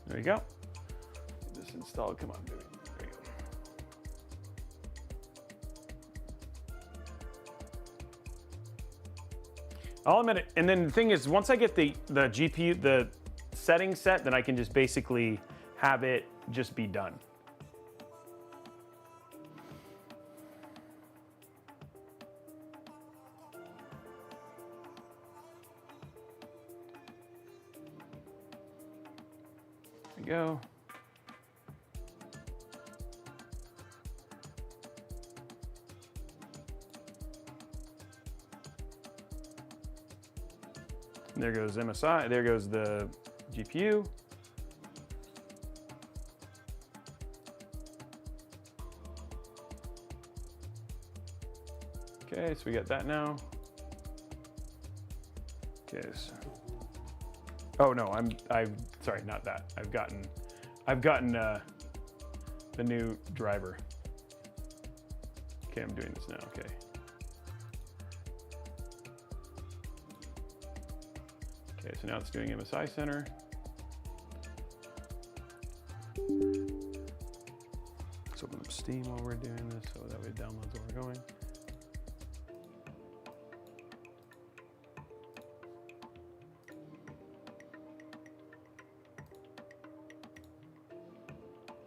There you go. This install, come on, baby. There you go. I'll admit it. And then the thing is, once I get the GPU, the settings set, then I can just basically have it just be done. Go. And there goes MSI, there goes the GPU. Okay, so we got that now. Okay, so. Oh no, I've sorry, not that. I've gotten the new driver. Okay, I'm doing this now. Okay. Okay, so now it's doing MSI Center. Let's open up Steam while we're doing this, so that way it downloads while we're going.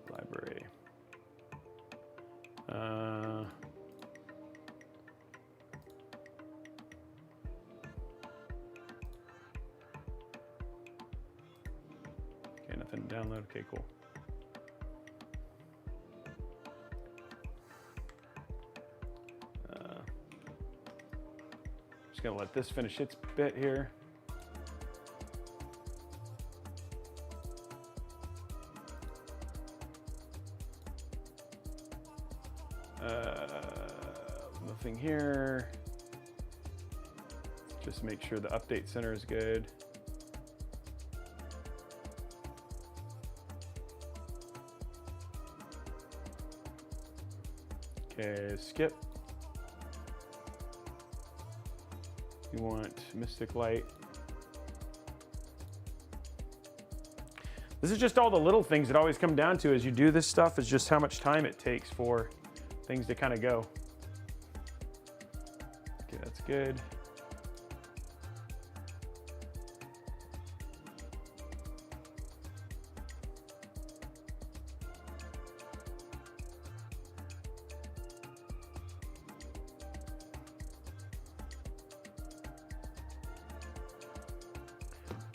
Library. Okay, nothing to download. Okay, cool. Just gonna let this finish its bit here. Nothing here. Just make sure the update center is good. Okay, skip. You want Mystic Light. This is just all the little things that always come down to as you do this stuff, is just how much time it takes for things to kind of go. Okay, that's good.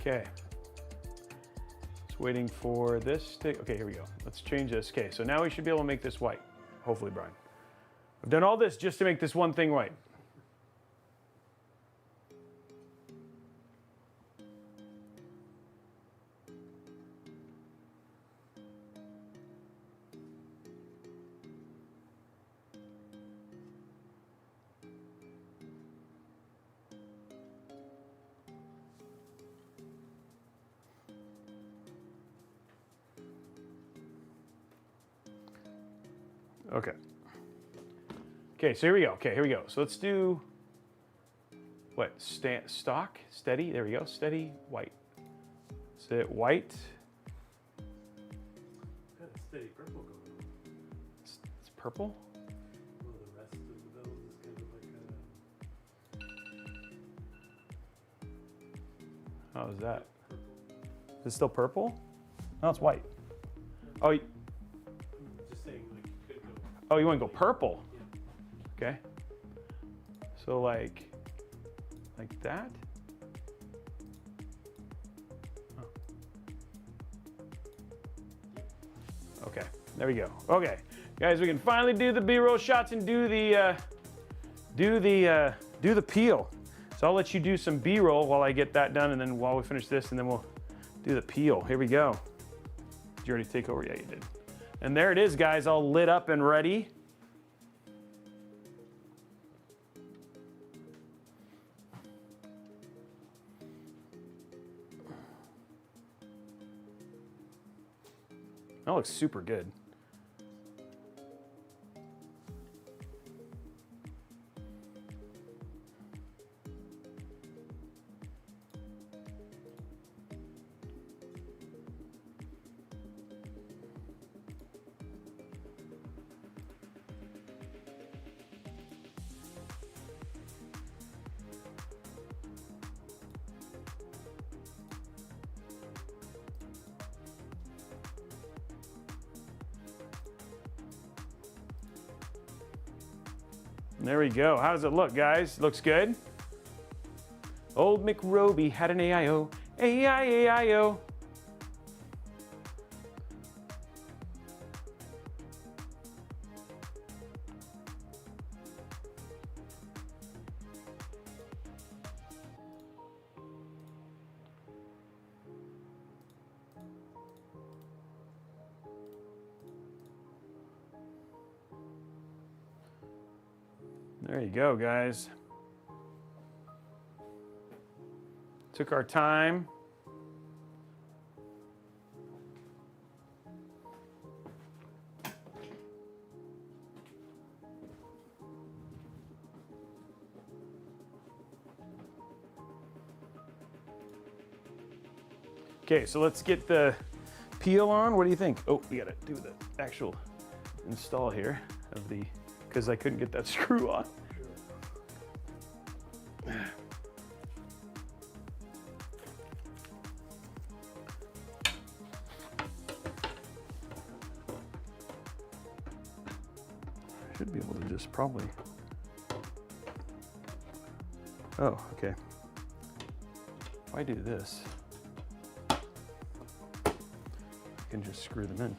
Okay. Just waiting for this to, okay, here we go. Let's change this. Okay, so now we should be able to make this white. Hopefully, Brian. I've done all this just to make this one thing white. Okay. Okay, so here we go. Okay, here we go. So let's do what? Stock, steady. There we go. Steady, white. Is it white? Got a steady purple going on. It's purple. Well, the rest of the build is kind of like How is that? purple. Is it still purple? No, it's white. Oh, I'm just saying, like, you could go. oh, you want to go purple? Yeah. Okay. So like that? Oh. Okay, there we go. Okay, guys, we can finally do the B-roll shots and do the peel. So I'll let you do some B-roll while I get that done, and then while we finish this, and then we'll do the peel. Here we go. Did you already take over? Yeah, you did. And there it is, guys, all lit up and ready. That looks super good. There we go. How does it look, guys? Looks good. Old McRobey had an AIO. AIO. There you go, guys. Took our time. Okay, so let's get the peel on. What do you think? Oh, we gotta do the actual install here of the, because I couldn't get that screw on. Should be able to just probably. Oh, okay. If I do this, I can just screw them in.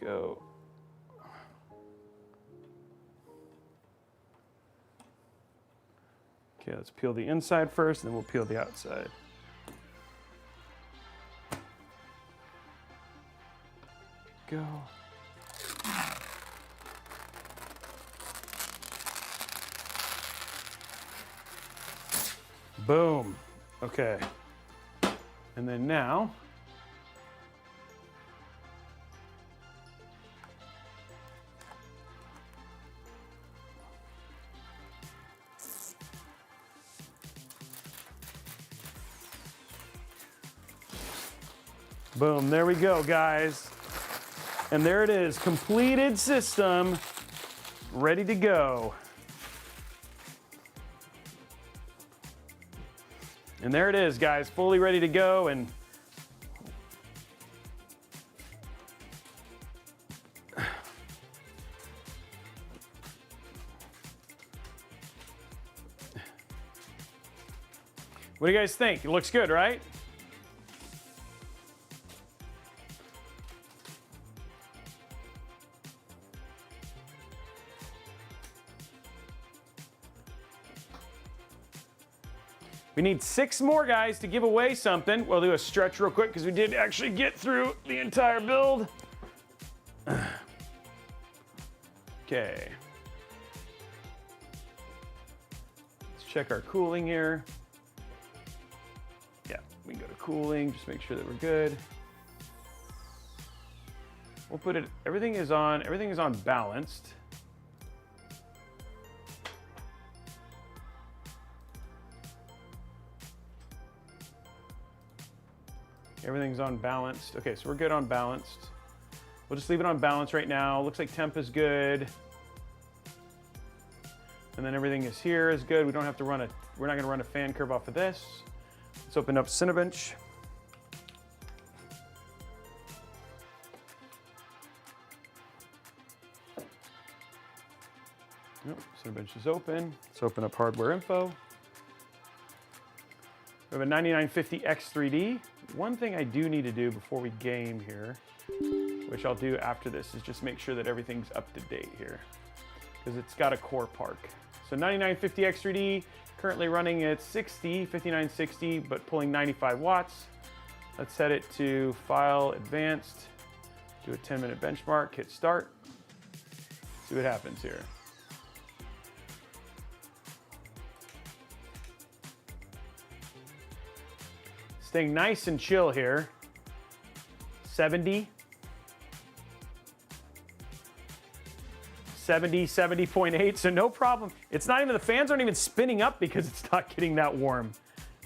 go. Okay, let's peel the inside first, and then we'll peel the outside. Go. Boom. Okay. And then now, boom, there we go, guys. And there it is, completed system, ready to go. And there it is, guys, fully ready to go. And what do you guys think? It looks good, right? We need 6 more, guys, to give away something. We'll do a stretch real quick because we did actually get through the entire build. Okay. Let's check our cooling here. Yeah, we can go to cooling, just make sure that we're good. We'll put it, everything is on balanced. Everything's on balanced. Okay, so we're good on balanced. We'll just leave it on balance right now. Looks like temp is good. And then everything is here is good. We don't have to run we're not gonna run a fan curve off of this. Let's open up Cinebench. Yep, Cinebench is open. Let's open up hardware info. We have a 9950X 3D. One thing I do need to do before we game here, which I'll do after this, is just make sure that everything's up to date here, because it's got a core park. So 9950X 3D, currently running at 5960, but pulling 95 watts. Let's set it to File, Advanced, do a 10-minute benchmark, hit Start, see what happens here. Staying nice and chill here. 70. 70.8, so no problem. It's not even, the fans aren't even spinning up because it's not getting that warm.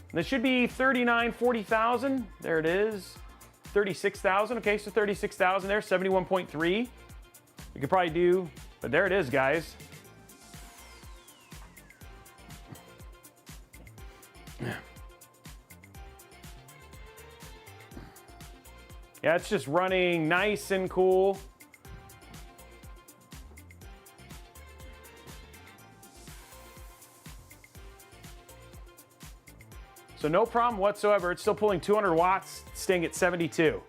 And this should be 39, 40,000. There it is. 36,000, okay, so 36,000 there, 71.3. We could probably do, but there it is, guys. Yeah, it's just running nice and cool. So no problem whatsoever. It's still pulling 200 watts, staying at 72.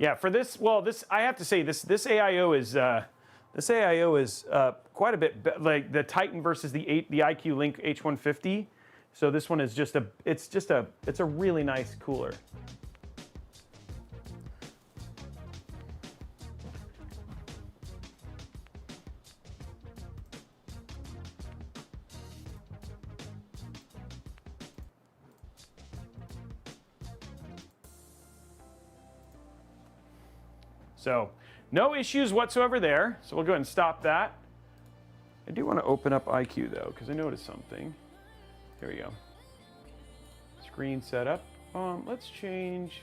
Yeah, for this, well, this, I have to say, this AIO is quite a bit like the Titan versus the IQ Link H150. So this one is just it's a really nice cooler. So no issues whatsoever there. So we'll go ahead and stop that. I do want to open up IQ though, because I noticed something. Here we go. Screen setup. Let's change.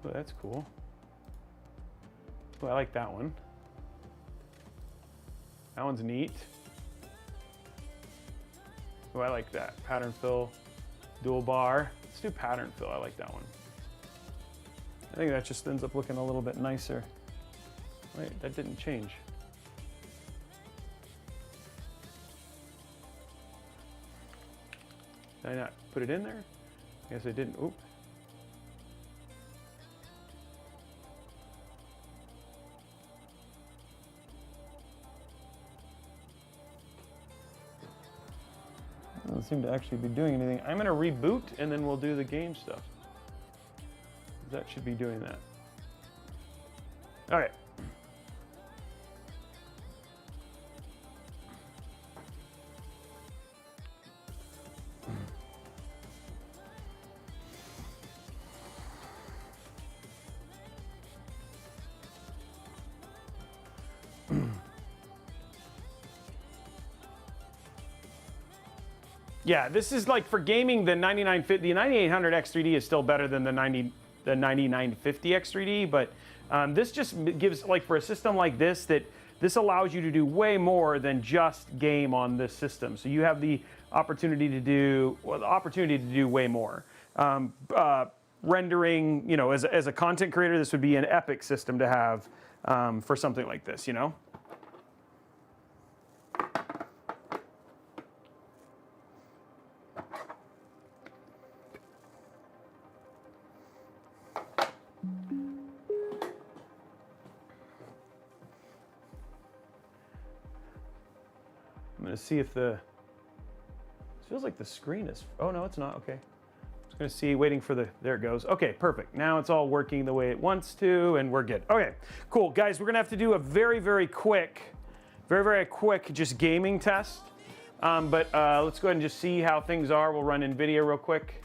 Oh, that's cool. Oh, I like that one. That one's neat. Oh, I like that. Pattern fill, dual bar. Let's do pattern fill. I like that one. I think that just ends up looking a little bit nicer. Wait, that didn't change. Did I not put it in there? I guess I didn't. Oop. Doesn't seem to actually be doing anything. I'm going to reboot and then we'll do the game stuff. That should be doing that. All right. Yeah, this is like for gaming, the 9800 X3D is still better than the 9950 X3D, but this just gives, like for a system like this, this allows you to do way more than just game on this system. So you have the opportunity to do, way more. Rendering, you know, as a content creator, this would be an epic system to have for something like this, you know? I'm going to see if it feels like the screen is, oh no, it's not, okay. I'm just going to see, waiting for there it goes. Okay, perfect. Now it's all working the way it wants to, and we're good. Okay, cool. Guys, we're going to have to do a very quick just gaming test. But let's go ahead and just see how things are. We'll run NVIDIA real quick.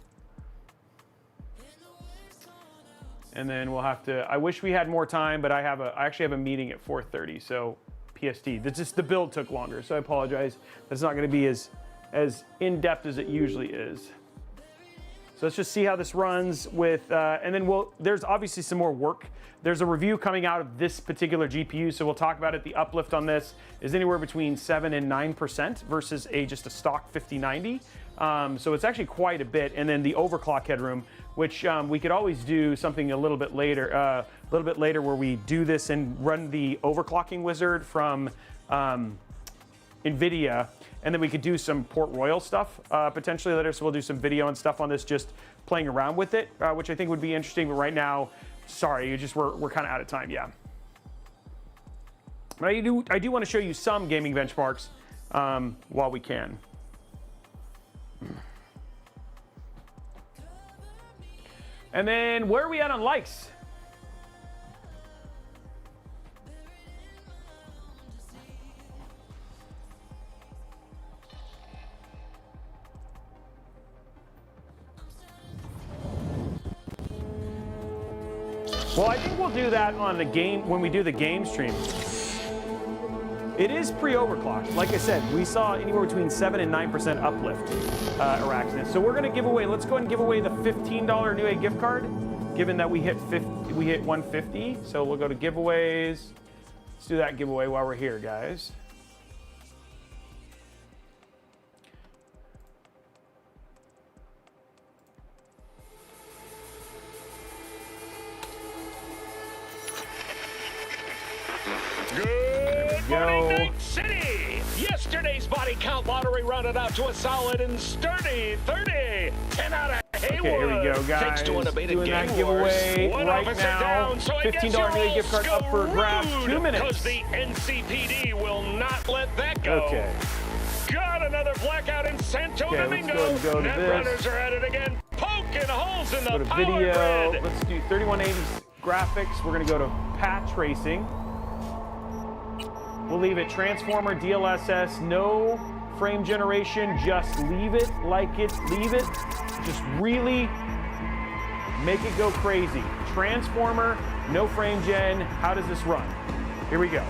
And then we'll have to, I wish we had more time, but I actually have a meeting at 4:30, so PST. The build took longer, so I apologize. It's not going to be as in-depth as it usually is. So let's just see how this runs with, and then there's obviously some more work. There's a review coming out of this particular GPU, so we'll talk about it. The uplift on this is anywhere between 7 and 9% versus just a stock 5090. So it's actually quite a bit. And then the overclock headroom, which we could always do something a little bit later where we do this and run the overclocking wizard from NVIDIA, and then we could do some Port Royal stuff potentially later. So we'll do some video and stuff on this, just playing around with it, which I think would be interesting. But right now, sorry, we're kind of out of time, yeah. But I do want to show you some gaming benchmarks while we can. And then where are we at on likes? Well, I think we'll do that on the game when we do the game stream. It is pre-overclocked. Like I said, we saw anywhere between 7 and 9% uplift, Araxness. So we're going to give away, let's go ahead and give away the $15 New A gift card, given that we hit 150. So we'll go to giveaways. Let's do that giveaway while we're here, guys. Morning, Night City! Yesterday's body count lottery rounded out to a solid and sturdy 30. 10 out of Haywood. Okay, here we go, guys. Thanks to unabated doing that game giveaway wars. right now. Down, so $15 New A gift card up for grabs. 2 minutes. Because the NCPD will not let that go. Okay. Got another blackout in Santo Domingo. Let's go to this. Netrunners are at it again, poking holes in Go the to power video. grid. Let's do 3180 graphics. We're going to go to patch racing. We'll leave it Transformer, DLSS, no frame generation. Just leave it like it. Leave it. Just really make it go crazy. Transformer, no frame gen. How does this run? Here we go.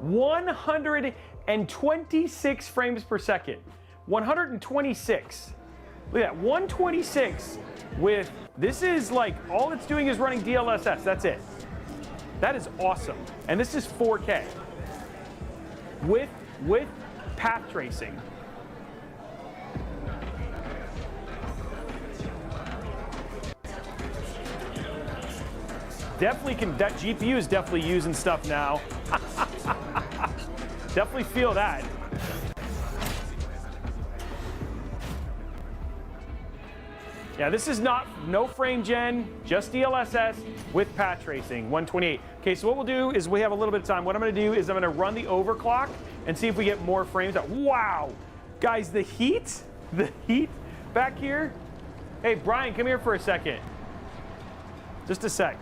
(126 frames per second. 126. Look at that, 126 with, this is like, all it's doing is running DLSS, that's it. That is awesome. And this is 4K with path tracing. Definitely can, that GPU is definitely using stuff now. Definitely feel that. Yeah, this is no frame gen, just DLSS with path tracing, 128. Okay, so what we'll do is we have a little bit of time. What I'm gonna do is I'm gonna run the overclock and see if we get more frames out. Wow, guys, the heat back here. Hey, Brian, come here for a second. Just a sec.